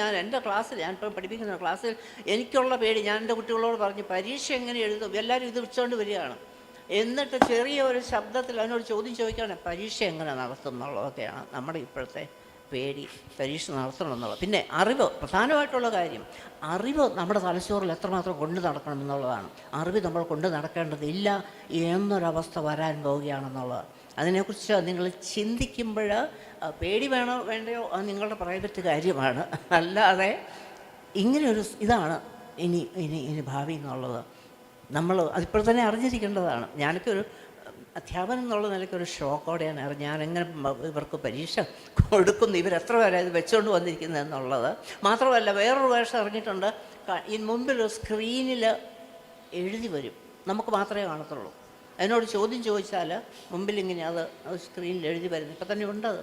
ഞാൻ എൻ്റെ ക്ലാസ്സിൽ, ഞാനിപ്പോൾ പഠിപ്പിക്കുന്ന ക്ലാസ്സിൽ എനിക്കുള്ള പേടി, ഞാൻ എൻ്റെ കുട്ടികളോട് പറഞ്ഞു പരീക്ഷ എങ്ങനെ എഴുതും, എല്ലാവരും ഇത് വെച്ചുകൊണ്ട് വരികയാണ്. എന്നിട്ട് ചെറിയ ഒരു ശബ്ദത്തിൽ അതിനോട് ചോദ്യം ചോദിക്കുകയാണ് പരീക്ഷ എങ്ങനെ നടത്തും എന്നുള്ളതൊക്കെയാണ് നമ്മുടെ ഇപ്പോഴത്തെ പേടി. പരീക്ഷ നടത്തണം എന്നുള്ളത്. പിന്നെ അറിവ്, പ്രധാനമായിട്ടുള്ള കാര്യം അറിവ് നമ്മുടെ തലച്ചോറിൽ എത്രമാത്രം കൊണ്ടു നടക്കണം എന്നുള്ളതാണ്. അറിവ് നമ്മൾ കൊണ്ടു നടക്കേണ്ടതില്ല എന്നൊരവസ്ഥ വരാൻ പോവുകയാണെന്നുള്ളത്. അതിനെക്കുറിച്ച് നിങ്ങൾ ചിന്തിക്കുമ്പോൾ പേടി വേണോ വേണ്ടയോ അത് നിങ്ങളുടെ പ്രൈവറ്റ് കാര്യമാണ്. അല്ലാതെ ഇങ്ങനെയൊരു ഇതാണ് ഇനി ഭാവി എന്നുള്ളത് നമ്മൾ അതിപ്പോൾ തന്നെ അറിഞ്ഞിരിക്കേണ്ടതാണ്. ഞാനൊക്കെ ഒരു അധ്യാപനം എന്നുള്ള നിലയ്ക്കൊരു ഷോക്കോടെയാണ് അറിഞ്ഞത്. ഞാനെങ്ങനെ ഇവർക്ക് പരീക്ഷ കൊടുക്കുന്നു, ഇവരെത്ര പേരെ ഇത് വെച്ചുകൊണ്ട് വന്നിരിക്കുന്നത് എന്നുള്ളത്. മാത്രമല്ല വേറൊരു വേഷം അറിഞ്ഞിട്ടുണ്ട്, ഈ മുമ്പിൽ സ്ക്രീനിൽ എഴുതി വരും, നമുക്ക് മാത്രമേ കാണത്തുള്ളൂ. അതിനോട് ചോദ്യം ചോദിച്ചാൽ മുമ്പിൽ ഇങ്ങനെ അത് സ്ക്രീനിൽ എഴുതി വരുന്നു. ഇപ്പം തന്നെ ഉണ്ടത്,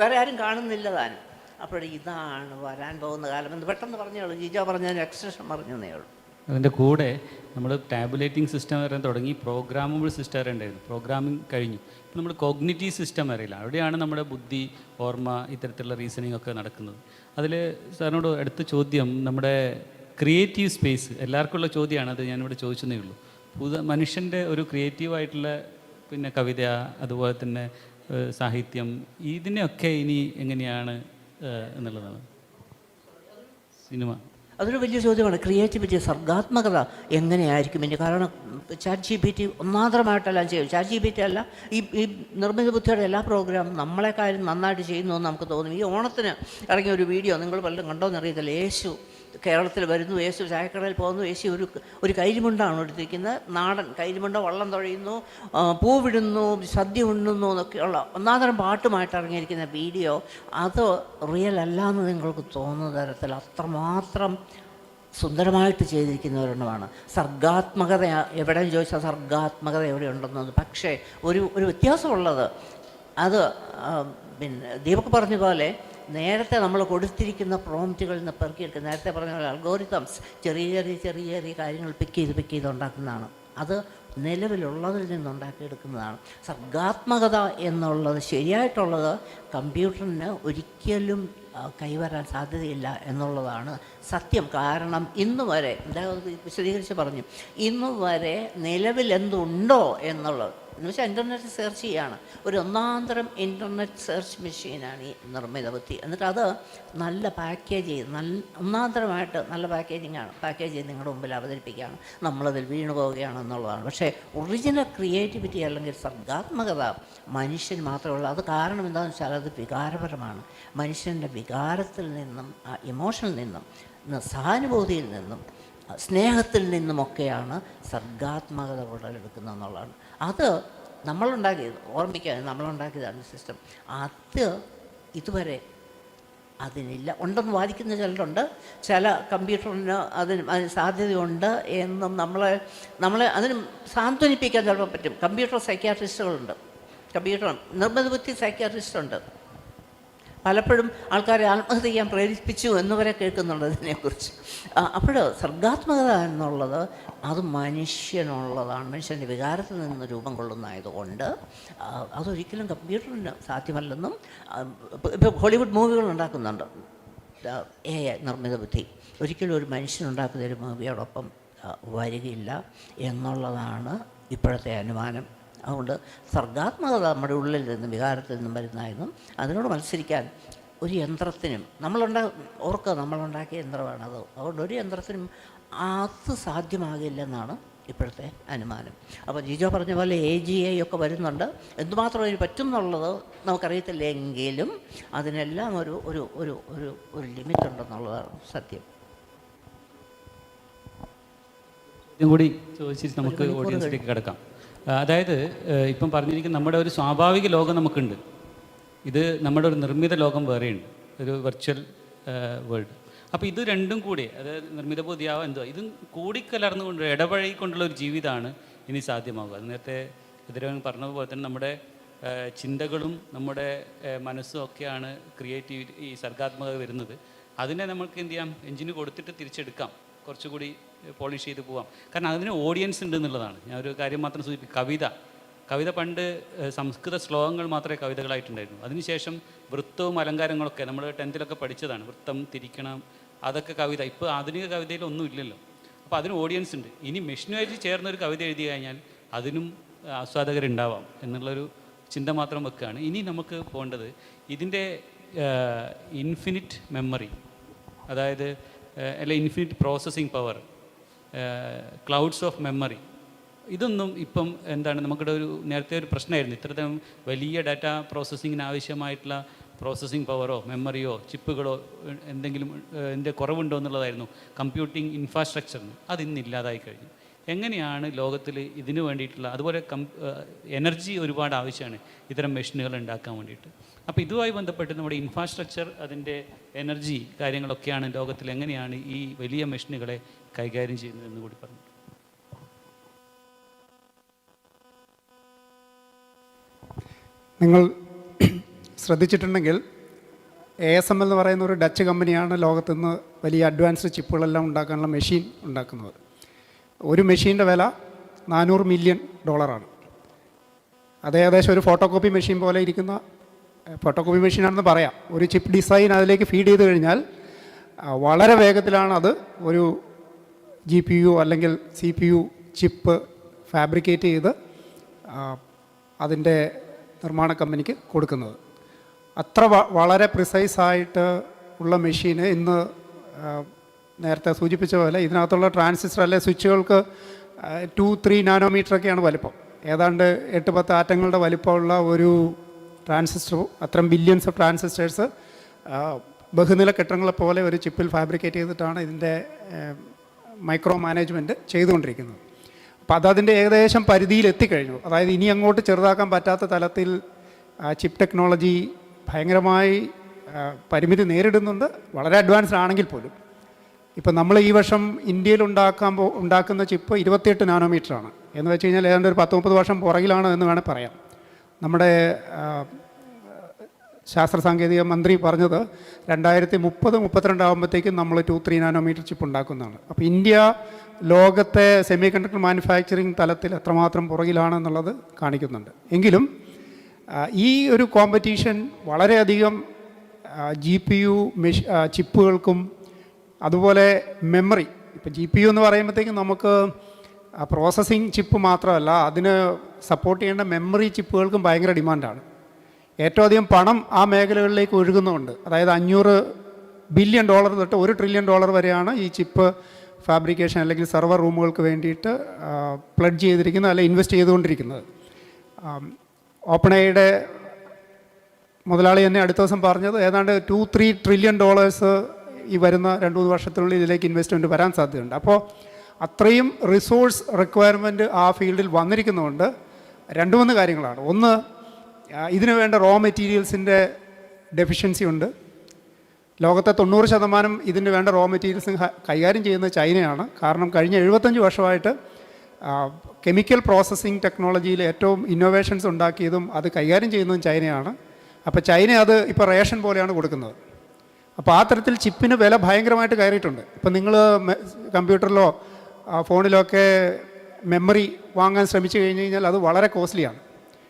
വേറെ ആരും കാണുന്നില്ല താനും. അപ്പോൾ ഇതാണ് വരാൻ പോകുന്ന കാലം എന്ന് പെട്ടെന്ന് പറഞ്ഞോളൂ. ജിജോ പറഞ്ഞതിന് എക്സ്റ്റൻഷൻ പറഞ്ഞതേ ഉള്ളൂ. അതിൻ്റെ കൂടെ നമ്മൾ ടാബുലേറ്റിംഗ് സിസ്റ്റം വരെ തുടങ്ങി, പ്രോഗ്രാമബിൾ സിസ്റ്റം വരെ ഉണ്ടായിരുന്നു. പ്രോഗ്രാമിംഗ് കഴിഞ്ഞു. ഇപ്പോൾ നമ്മൾ കോഗ്നിറ്റീവ് സിസ്റ്റം വരെയില്ല. അവിടെയാണ് നമ്മുടെ ബുദ്ധി, ഓർമ്മ, ഇത്തരത്തിലുള്ള റീസണിങ് ഒക്കെ നടക്കുന്നത്. അതിൽ സാറിനോട് അടുത്ത ചോദ്യം, നമ്മുടെ ക്രിയേറ്റീവ് സ്പേസ് എല്ലാവർക്കും ഉള്ള ചോദ്യമാണ്, അത് ഞാനിവിടെ ചോദിച്ചതേ ഉള്ളൂ. മനുഷ്യൻ്റെ ഒരു ക്രിയേറ്റീവായിട്ടുള്ള പിന്നെ കവിത, അതുപോലെ തന്നെ സാഹിത്യം, ഇതിനെയൊക്കെ ഇനി എങ്ങനെയാണ് എന്നുള്ളതാണ് സിനിമ. അതൊരു വലിയ ചോദ്യമാണ്. ക്രിയേറ്റിവിറ്റി, സർഗാത്മകത എങ്ങനെയായിരിക്കും ഇനി? കാരണം ChatGPT ഒന്നാന്തരമായിട്ടെല്ലാം ചെയ്യും. ChatGPT അല്ല, ഈ നിർമ്മിത ബുദ്ധിയുടെ എല്ലാ പ്രോഗ്രാമും നമ്മളെക്കാളും നന്നായിട്ട് ചെയ്യുന്നു എന്ന് നമുക്ക് തോന്നും. ഈ ഓണത്തിന് ഇറങ്ങിയ ഒരു വീഡിയോ നിങ്ങൾ വല്ലതും കണ്ടോന്ന് അറിയത്തില്ല. യേശു കേരളത്തിൽ വരുന്നു, യേശു ചായക്കടയിൽ പോകുന്നു, യേശു ഒരു കൈലിമുണ്ടാണ് എടുത്തിരിക്കുന്നത്, നാടൻ കൈലിമുണ്ട, വള്ളം തുഴയുന്നു, പൂവിടുന്നു, സദ്യ ഉണ്ണുന്നു എന്നൊക്കെയുള്ള ഒന്നാന്തരം പാട്ടുമായിട്ട് ഇറങ്ങിയിരിക്കുന്ന വീഡിയോ. അത് റിയൽ അല്ല എന്ന് നിങ്ങൾക്ക് തോന്നുന്ന തരത്തിൽ അത്രമാത്രം സുന്ദരമായിട്ട് ചെയ്തിരിക്കുന്നവരെണ്ണമാണ്. സർഗാത്മകത എവിടെയെന്ന് ചോദിച്ചാൽ സർഗാത്മകത എവിടെ ഉണ്ടെന്നത്. പക്ഷേ ഒരു വ്യത്യാസമുള്ളത്, അത് പിന്നെ ദീപക് പറഞ്ഞ പോലെ നേരത്തെ നമ്മൾ കൊടുത്തിരിക്കുന്ന പ്രോംപ്റ്റുകളിൽ നിന്ന് പെറുക്കിയെടുക്കുക. നേരത്തെ പറഞ്ഞ പോലെ അൽഗോരിതംസ് ചെറിയ കാര്യങ്ങൾ പിക്ക് ചെയ്ത് ഉണ്ടാക്കുന്നതാണ്. അത് നിലവിലുള്ളതിൽ നിന്നുണ്ടാക്കിയെടുക്കുന്നതാണ്. സർഗാത്മകത എന്നുള്ളത്, ശരിയായിട്ടുള്ളത് കമ്പ്യൂട്ടറിന് ഒരിക്കലും കൈവരാൻ സാധ്യതയില്ല എന്നുള്ളതാണ് സത്യം. കാരണം ഇന്നു വരെ വിശദീകരിച്ച് പറഞ്ഞു, ഇന്നു വരെ നിലവിൽ എന്തുണ്ടോ എന്നുള്ളത് എന്ന് വെച്ചാൽ ഇൻ്റർനെറ്റ് സെർച്ച് ചെയ്യുകയാണ്. ഒരു ഒന്നാന്തരം ഇൻ്റർനെറ്റ് സെർച്ച് മെഷീനാണ് ഈ നിർമ്മിത ബുദ്ധി. എന്നിട്ട് അത് നല്ല പാക്കേജ് ചെയ്ത് ഒന്നാന്തരമായിട്ട് നല്ല പാക്കേജിങ്ങാണ്, പാക്കേജ് ചെയ്ത് നിങ്ങളുടെ മുമ്പിൽ അവതരിപ്പിക്കുകയാണ്. നമ്മളതിൽ വീണു പോവുകയാണെന്നുള്ളതാണ്. പക്ഷേ ഒറിജിനൽ ക്രിയേറ്റിവിറ്റി അല്ലെങ്കിൽ സർഗാത്മകത മനുഷ്യൻ മാത്രമേ ഉള്ളൂ. അത് കാരണം എന്താണെന്ന് വെച്ചാൽ അത് വികാരപരമാണ്. മനുഷ്യൻ്റെ വികാരത്തിൽ നിന്നും, ഇമോഷനിൽ നിന്നും, സഹാനുഭൂതിയിൽ നിന്നും, സ്നേഹത്തിൽ നിന്നുമൊക്കെയാണ് സർഗാത്മകത ഉടലെടുക്കുന്നത് എന്നുള്ളതാണ്. അത് നമ്മളുണ്ടാക്കിയത്, ഓർമ്മിക്കുക, നമ്മളുണ്ടാക്കിയതാണ് സിസ്റ്റം. അത് ഇതുവരെ അതിനില്ല. ഉണ്ടെന്ന് വാദിക്കുന്ന ചിലരുണ്ട്. ചില കമ്പ്യൂട്ടറിന് അതിന് സാധ്യതയുണ്ട് എന്നും നമ്മളെ അതിന് സാന്ത്വനിപ്പിക്കാൻ ചിലപ്പോൾ പറ്റും. കമ്പ്യൂട്ടർ സൈക്യാട്രിസ്റ്റുകളുണ്ട്, കമ്പ്യൂട്ടർ നിർമ്മിത ബുദ്ധി സൈക്യാട്രിസ്റ്റുണ്ട്. പലപ്പോഴും ആൾക്കാരെ ആത്മഹത്യ ചെയ്യാൻ പ്രേരിപ്പിച്ചു എന്നുവരെ കേൾക്കുന്നുണ്ട് ഇതിനെക്കുറിച്ച്. അപ്പോൾ സർഗാത്മകത എന്നുള്ളത് അത് മനുഷ്യനുള്ളതാണ്, മനുഷ്യൻ്റെ വികാരത്തിൽ നിന്ന് രൂപം കൊള്ളുന്നതായതുകൊണ്ട് അതൊരിക്കലും കമ്പ്യൂട്ടറിന് സാധ്യമല്ലെന്നും. ഇപ്പോൾ ഹോളിവുഡ് മൂവികൾ ഉണ്ടാക്കുന്നുണ്ട് AI നിർമ്മിത ബുദ്ധി, ഒരിക്കലും ഒരു മനുഷ്യനുണ്ടാക്കുന്ന ഒരു മൂവിയോടൊപ്പം വരികയില്ല എന്നുള്ളതാണ് ഇപ്പോഴത്തെ അനുമാനം. അതുകൊണ്ട് സർഗാത്മകത നമ്മുടെ ഉള്ളിൽ നിന്നും വികാരത്തിൽ നിന്നും വരുന്നതായിരുന്നു. അതിനോട് മത്സരിക്കാൻ ഒരു യന്ത്രത്തിനും നമ്മളുണ്ടാക്കിയ യന്ത്രമാണത്. അതുകൊണ്ട് ഒരു യന്ത്രത്തിനും അത് സാധ്യമാകില്ലെന്നാണ് ഇപ്പോഴത്തെ അനുമാനം. അപ്പോൾ ജിജോ പറഞ്ഞ പോലെ AGI ഒക്കെ വരുന്നുണ്ട്. എന്തുമാത്രം അതിന് പറ്റും എന്നുള്ളത് നമുക്കറിയത്തില്ലെങ്കിലും അതിനെല്ലാം ഒരു ലിമിറ്റ് ഉണ്ടെന്നുള്ളതാണ് സത്യം. ഇതും കൂടി ചോദിച്ചിട്ട് നമുക്ക് ഓഡിയൻസിലേക്ക് കിടക്കാം. അതായത് ഇപ്പം പറഞ്ഞിരിക്കുന്ന നമ്മുടെ ഒരു സ്വാഭാവിക ലോകം നമുക്കുണ്ട്, ഇത് നമ്മുടെ ഒരു നിർമ്മിത ലോകം വേറെയുണ്ട്, ഒരു വെർച്വൽ വേൾഡ്. അപ്പോൾ ഇത് രണ്ടും കൂടി, അതായത് നിർമ്മിത ബുദ്ധിയാവാം എന്തോ, ഇതും കൂടിക്കലർന്നുകൊണ്ട് ഇടപഴകിക്കൊണ്ടുള്ള ഒരു ജീവിതമാണ് ഇനി സാധ്യമാകുക. അത് നേരത്തെ എതിരവൻ പറഞ്ഞതുപോലെ തന്നെ നമ്മുടെ ചിന്തകളും നമ്മുടെ മനസ്സും ഒക്കെയാണ് ക്രിയേറ്റിവിറ്റി, ഈ സർഗാത്മകത വരുന്നത്. അതിനെ നമുക്ക് എന്ത് ചെയ്യാം, എഞ്ചിന് കൊടുത്തിട്ട് തിരിച്ചെടുക്കാം, കുറച്ചുകൂടി പോളിഷ് ചെയ്ത് പോവാം. കാരണം അതിന് ഓഡിയൻസ് ഉണ്ട് എന്നുള്ളതാണ്. ഞാൻ ഒരു കാര്യം മാത്രം സൂചിപ്പിക്കും. കവിത പണ്ട് സംസ്കൃത ശ്ലോകങ്ങൾ മാത്രമേ കവിതകളായിട്ടുണ്ടായിരുന്നു. അതിനുശേഷം വൃത്തവും അലങ്കാരങ്ങളൊക്കെ നമ്മൾ 10th പഠിച്ചതാണ്. വൃത്തം, തിരിക്കണം, അതൊക്കെ കവിത. ഇപ്പോൾ ആധുനിക കവിതയിലൊന്നും ഇല്ലല്ലോ. അപ്പോൾ അതിന് ഓഡിയൻസ് ഉണ്ട്. ഇനി മെഷീനുമായിട്ട് ചേർന്നൊരു കവിത എഴുതി കഴിഞ്ഞാൽ അതിനും ആസ്വാദകരുണ്ടാവാം എന്നുള്ളൊരു ചിന്ത മാത്രം വെക്കുകയാണ്. ഇനി നമുക്ക് പോകേണ്ടത് ഇതിൻ്റെ ഇൻഫിനിറ്റ് മെമ്മറി, അതായത് അല്ല infinite processing power, clouds of memory, ഇതൊന്നും ഇപ്പം എന്താണ് നമുക്കിവിടെ നേരത്തെ ഒരു പ്രശ്നമായിരുന്നു. ഇത്രയും വലിയ ഡാറ്റ പ്രോസസ്സിങ്ങിന് ആവശ്യമായിട്ടുള്ള പ്രോസസ്സിങ് പവറോ മെമ്മറിയോ ചിപ്പുകളോ എന്തെങ്കിലും എൻ്റെ കുറവുണ്ടോ എന്നുള്ളതായിരുന്നു കമ്പ്യൂട്ടിംഗ് ഇൻഫ്രാസ്ട്രക്ചറിന്. അതിന്ന് ഇല്ലാതായി കഴിഞ്ഞു. എങ്ങനെയാണ് ലോകത്തിൽ ഇതിനു വേണ്ടിയിട്ടുള്ള, അതുപോലെ എനർജി ഒരുപാട് ആവശ്യമാണ് ഇത്തരം മെഷീനുകൾ ഉണ്ടാക്കാൻ വേണ്ടിയിട്ട്. അപ്പോൾ ഇതുമായി ബന്ധപ്പെട്ട് നമ്മുടെ ഇൻഫ്രാസ്ട്രക്ചർ, അതിൻ്റെ എനർജി കാര്യങ്ങളൊക്കെയാണ് ലോകത്തിൽ എങ്ങനെയാണ് ഈ വലിയ മെഷീനുകളെ കൈകാര്യം ചെയ്യുന്നത് എന്ന് കൂടി പറഞ്ഞു. നിങ്ങൾ ശ്രദ്ധിച്ചിട്ടുണ്ടെങ്കിൽ ASML എന്ന് പറയുന്ന ഒരു ഡച്ച് കമ്പനിയാണ് ലോകത്തുനിന്ന് വലിയ അഡ്വാൻസ്ഡ് ചിപ്പുകളെല്ലാം ഉണ്ടാക്കാനുള്ള മെഷീൻ ഉണ്ടാക്കുന്നത്. ഒരു മെഷീൻ്റെ വില $400 മില്യൺ. അത് ഏകദേശം ഒരു ഫോട്ടോ കോപ്പി മെഷീൻ പോലെ ഇരിക്കുന്ന ഫോട്ടോ കോപ്പി മെഷീനാണെന്ന് പറയാം. ഒരു ചിപ്പ് ഡിസൈൻ അതിലേക്ക് ഫീഡ് ചെയ്ത് കഴിഞ്ഞാൽ വളരെ വേഗത്തിലാണ് അത് ഒരു GPU അല്ലെങ്കിൽ CPU ചിപ്പ് ഫാബ്രിക്കേറ്റ് ചെയ്ത് അതിൻ്റെ നിർമ്മാണ കമ്പനിക്ക് കൊടുക്കുന്നത്. അത്ര വളരെ പ്രിസൈസായിട്ട് ഉള്ള മെഷീന് ഇന്ന് നേരത്തെ സൂചിപ്പിച്ച പോലെ ഇതിനകത്തുള്ള ട്രാൻസിസ്റ്റർ അല്ലെ സ്വിച്ചുകൾക്ക് 2-3 നാനോമീറ്ററൊക്കെയാണ് വലിപ്പം. ഏതാണ്ട് 8-10 ആറ്റങ്ങളുടെ വലിപ്പമുള്ള ഒരു ട്രാൻസിസ്റ്റർ, അത്തരം ബില്യൺസ് ഓഫ് ട്രാൻസിസ്റ്റേഴ്സ് ബഹുനില കെട്ടിടങ്ങളെ പോലെ ഒരു ചിപ്പിൽ ഫാബ്രിക്കേറ്റ് ചെയ്തിട്ടാണ് ഇതിൻ്റെ മൈക്രോ മാനേജ്മെൻറ്റ് ചെയ്തുകൊണ്ടിരിക്കുന്നത്. അപ്പോൾ അതതിൻ്റെ ഏകദേശം പരിധിയിൽ എത്തിക്കഴിഞ്ഞു. അതായത് ഇനി അങ്ങോട്ട് ചെറുതാക്കാൻ പറ്റാത്ത തലത്തിൽ ചിപ്പ് ടെക്നോളജി ഭയങ്കരമായി പരിമിതി നേരിടുന്നുണ്ട്, വളരെ അഡ്വാൻസ്ഡ് ആണെങ്കിൽ പോലും. ഇപ്പം നമ്മൾ ഈ വർഷം ഇന്ത്യയിൽ ഉണ്ടാക്കുന്ന ചിപ്പ് 28 നാനോമീറ്ററാണ്. എന്ന് വെച്ച് കഴിഞ്ഞാൽ ഏതാണ്ട് ഒരു 10-30 വർഷം പുറകിലാണ് എന്ന് വേണേൽ പറയാം. നമ്മുടെ ശാസ്ത്ര സാങ്കേതിക മന്ത്രി പറഞ്ഞത് 2030-32 ആകുമ്പോഴത്തേക്കും നമ്മൾ 2-3 നാനോമീറ്റർ ചിപ്പ് ഉണ്ടാക്കുന്നതാണ്. അപ്പോൾ ഇന്ത്യ ലോകത്തെ സെമി കണ്ടക്ടർ മാനുഫാക്ചറിങ് തലത്തിൽ എത്രമാത്രം പുറകിലാണെന്നുള്ളത് കാണിക്കുന്നുണ്ട്. എങ്കിലും ഈ ഒരു കോമ്പറ്റീഷൻ വളരെയധികം GPU ചിപ്പുകൾക്കും അതുപോലെ മെമ്മറി, ഇപ്പോൾ GPU എന്ന് പറയുമ്പോഴത്തേക്കും നമുക്ക് പ്രോസസ്സിങ് ചിപ്പ് മാത്രമല്ല, അതിന് സപ്പോർട്ട് ചെയ്യേണ്ട മെമ്മറി ചിപ്പുകൾക്കും ഭയങ്കര ഡിമാൻഡാണ്. ഏറ്റവും അധികം പണം ആ മേഖലകളിലേക്ക് ഒഴുകുന്നുണ്ട്. അതായത് $500 ബില്യൺ തൊട്ട് $1 ട്രില്യൺ വരെയാണ് ഈ ചിപ്പ് ഫാബ്രിക്കേഷൻ അല്ലെങ്കിൽ സെർവർ റൂമുകൾക്ക് വേണ്ടിയിട്ട് പ്ലഡ്ജ് ചെയ്തിരിക്കുന്നത്, അല്ലെങ്കിൽ ഇൻവെസ്റ്റ് ചെയ്തുകൊണ്ടിരിക്കുന്നത്. ഓപ്പൺ എയുടെ മുതലാളി തന്നെ അടുത്ത ദിവസം പറഞ്ഞത് ഏതാണ്ട് $2-3 ട്രില്യൺ ഈ വരുന്ന 2-3 വർഷത്തിനുള്ളിൽ ഇതിലേക്ക് ഇൻവെസ്റ്റ്മെൻറ്റ് വരാൻ സാധ്യതയുണ്ട്. അപ്പോൾ അത്രയും റിസോഴ്സ് റിക്വയർമെൻറ്റ് ആ ഫീൽഡിൽ വന്നിരിക്കുന്നതുകൊണ്ട് 2-3 കാര്യങ്ങളാണ്. ഒന്ന്, ഇതിനു വേണ്ട റോ മെറ്റീരിയൽസിൻ്റെ ഡെഫിഷ്യൻസി ഉണ്ട്. ലോകത്തെ 90% ഇതിന് വേണ്ട റോ മെറ്റീരിയൽസ് കൈകാര്യം ചെയ്യുന്നത് ചൈനയാണ്. കാരണം കഴിഞ്ഞ 75 വർഷമായിട്ട് കെമിക്കൽ പ്രോസസ്സിംഗ് ടെക്നോളജിയിൽ ഏറ്റവും ഇന്നോവേഷൻസ് ഉണ്ടാക്കിയതും അത് കൈകാര്യം ചെയ്യുന്നതും ചൈനയാണ്. അപ്പോൾ ചൈന അത് ഇപ്പോൾ റേഷൻ പോലെയാണ് കൊടുക്കുന്നത്. അപ്പോൾ ആ തരത്തിൽ ചിപ്പിന് വില ഭയങ്കരമായിട്ട് കയറിയിട്ടുണ്ട്. ഇപ്പം നിങ്ങൾ കമ്പ്യൂട്ടറിലോ ഫോണിലോ ഒക്കെ മെമ്മറി വാങ്ങാൻ ശ്രമിച്ചു കഴിഞ്ഞ് കഴിഞ്ഞാൽ അത് വളരെ കോസ്റ്റ്ലിയാണ്.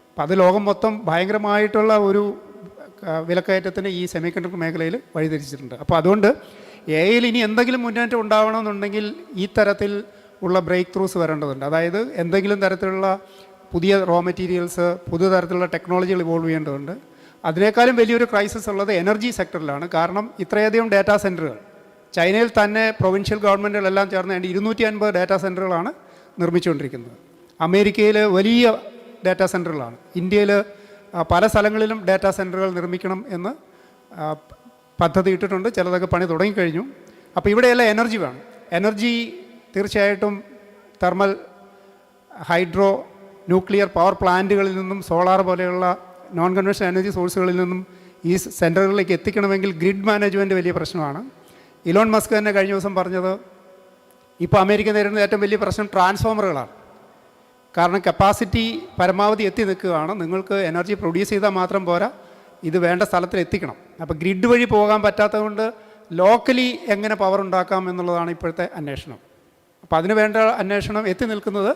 അപ്പോൾ അത് ലോകം മൊത്തം ഭയങ്കരമായിട്ടുള്ള ഒരു വിലക്കയറ്റത്തിന് ഈ സെമി കണ്ടക്ടർ മേഖലയിൽ വഴിതിരിച്ചിട്ടുണ്ട്. അപ്പോൾ അതുകൊണ്ട് AI ഇനി എന്തെങ്കിലും മുന്നേറ്റം ഉണ്ടാവണമെന്നുണ്ടെങ്കിൽ ഈ തരത്തിൽ ഉള്ള ബ്രേക്ക് ത്രൂസ് വരേണ്ടതുണ്ട്. അതായത് എന്തെങ്കിലും തരത്തിലുള്ള പുതിയ റോ മെറ്റീരിയൽസ്, പുതിയ തരത്തിലുള്ള ടെക്നോളജികൾ ഇവോൾവ് ചെയ്യേണ്ടതുണ്ട്. അതിനേക്കാളും വലിയൊരു ക്രൈസിസ് ഉള്ളത് എനർജി സെക്ടറിലാണ്. കാരണം ഇത്രയധികം ഡാറ്റാ സെൻറ്ററുകൾ ചൈനയിൽ തന്നെ പ്രൊവിൻഷ്യൽ ഗവൺമെൻറ്റുകളെല്ലാം ചേർന്ന് 250 ഡാറ്റാ സെൻറ്ററുകളാണ് നിർമ്മിച്ചുകൊണ്ടിരിക്കുന്നത്. അമേരിക്കയിൽ വലിയ ഡാറ്റാ സെൻറ്ററുകളാണ്. ഇന്ത്യയിൽ പല സ്ഥലങ്ങളിലും ഡാറ്റാ സെൻറ്ററുകൾ നിർമ്മിക്കണം എന്ന് പദ്ധതി ഇട്ടിട്ടുണ്ട്. ചിലതൊക്കെ പണി തുടങ്ങിക്കഴിഞ്ഞു. അപ്പോൾ ഇവിടെയെല്ലാം എനർജി വേണം. എനർജി തീർച്ചയായിട്ടും തെർമൽ, ഹൈഡ്രോ, ന്യൂക്ലിയർ പവർ പ്ലാന്റുകളിൽ നിന്നും സോളാർ പോലെയുള്ള നോൺ കൺവെൻഷണൽ എനർജി സോഴ്സുകളിൽ നിന്നും ഈ സെൻറ്ററുകളിലേക്ക് എത്തിക്കണമെങ്കിൽ ഗ്രിഡ് മാനേജ്മെൻറ്റ് വലിയ പ്രശ്നമാണ്. ഇലോൺ മസ്ക് തന്നെ കഴിഞ്ഞ ദിവസം പറഞ്ഞത് ഇപ്പോൾ അമേരിക്ക നേരിടുന്ന ഏറ്റവും വലിയ പ്രശ്നം ട്രാൻസ്ഫോമറുകളാണ്. കാരണം കപ്പാസിറ്റി പരമാവധി എത്തി നിൽക്കുകയാണ്. നിങ്ങൾക്ക് എനർജി പ്രൊഡ്യൂസ് ചെയ്താൽ മാത്രം പോരാ, ഇത് വേണ്ട സ്ഥലത്തിൽ എത്തിക്കണം. അപ്പോൾ ഗ്രിഡ് വഴി പോകാൻ പറ്റാത്തതുകൊണ്ട് ലോക്കലി എങ്ങനെ പവർ ഉണ്ടാക്കാം എന്നുള്ളതാണ് ഇപ്പോഴത്തെ അന്വേഷണം. അപ്പോൾ അതിന് വേണ്ട അന്വേഷണം എത്തി നിൽക്കുന്നത്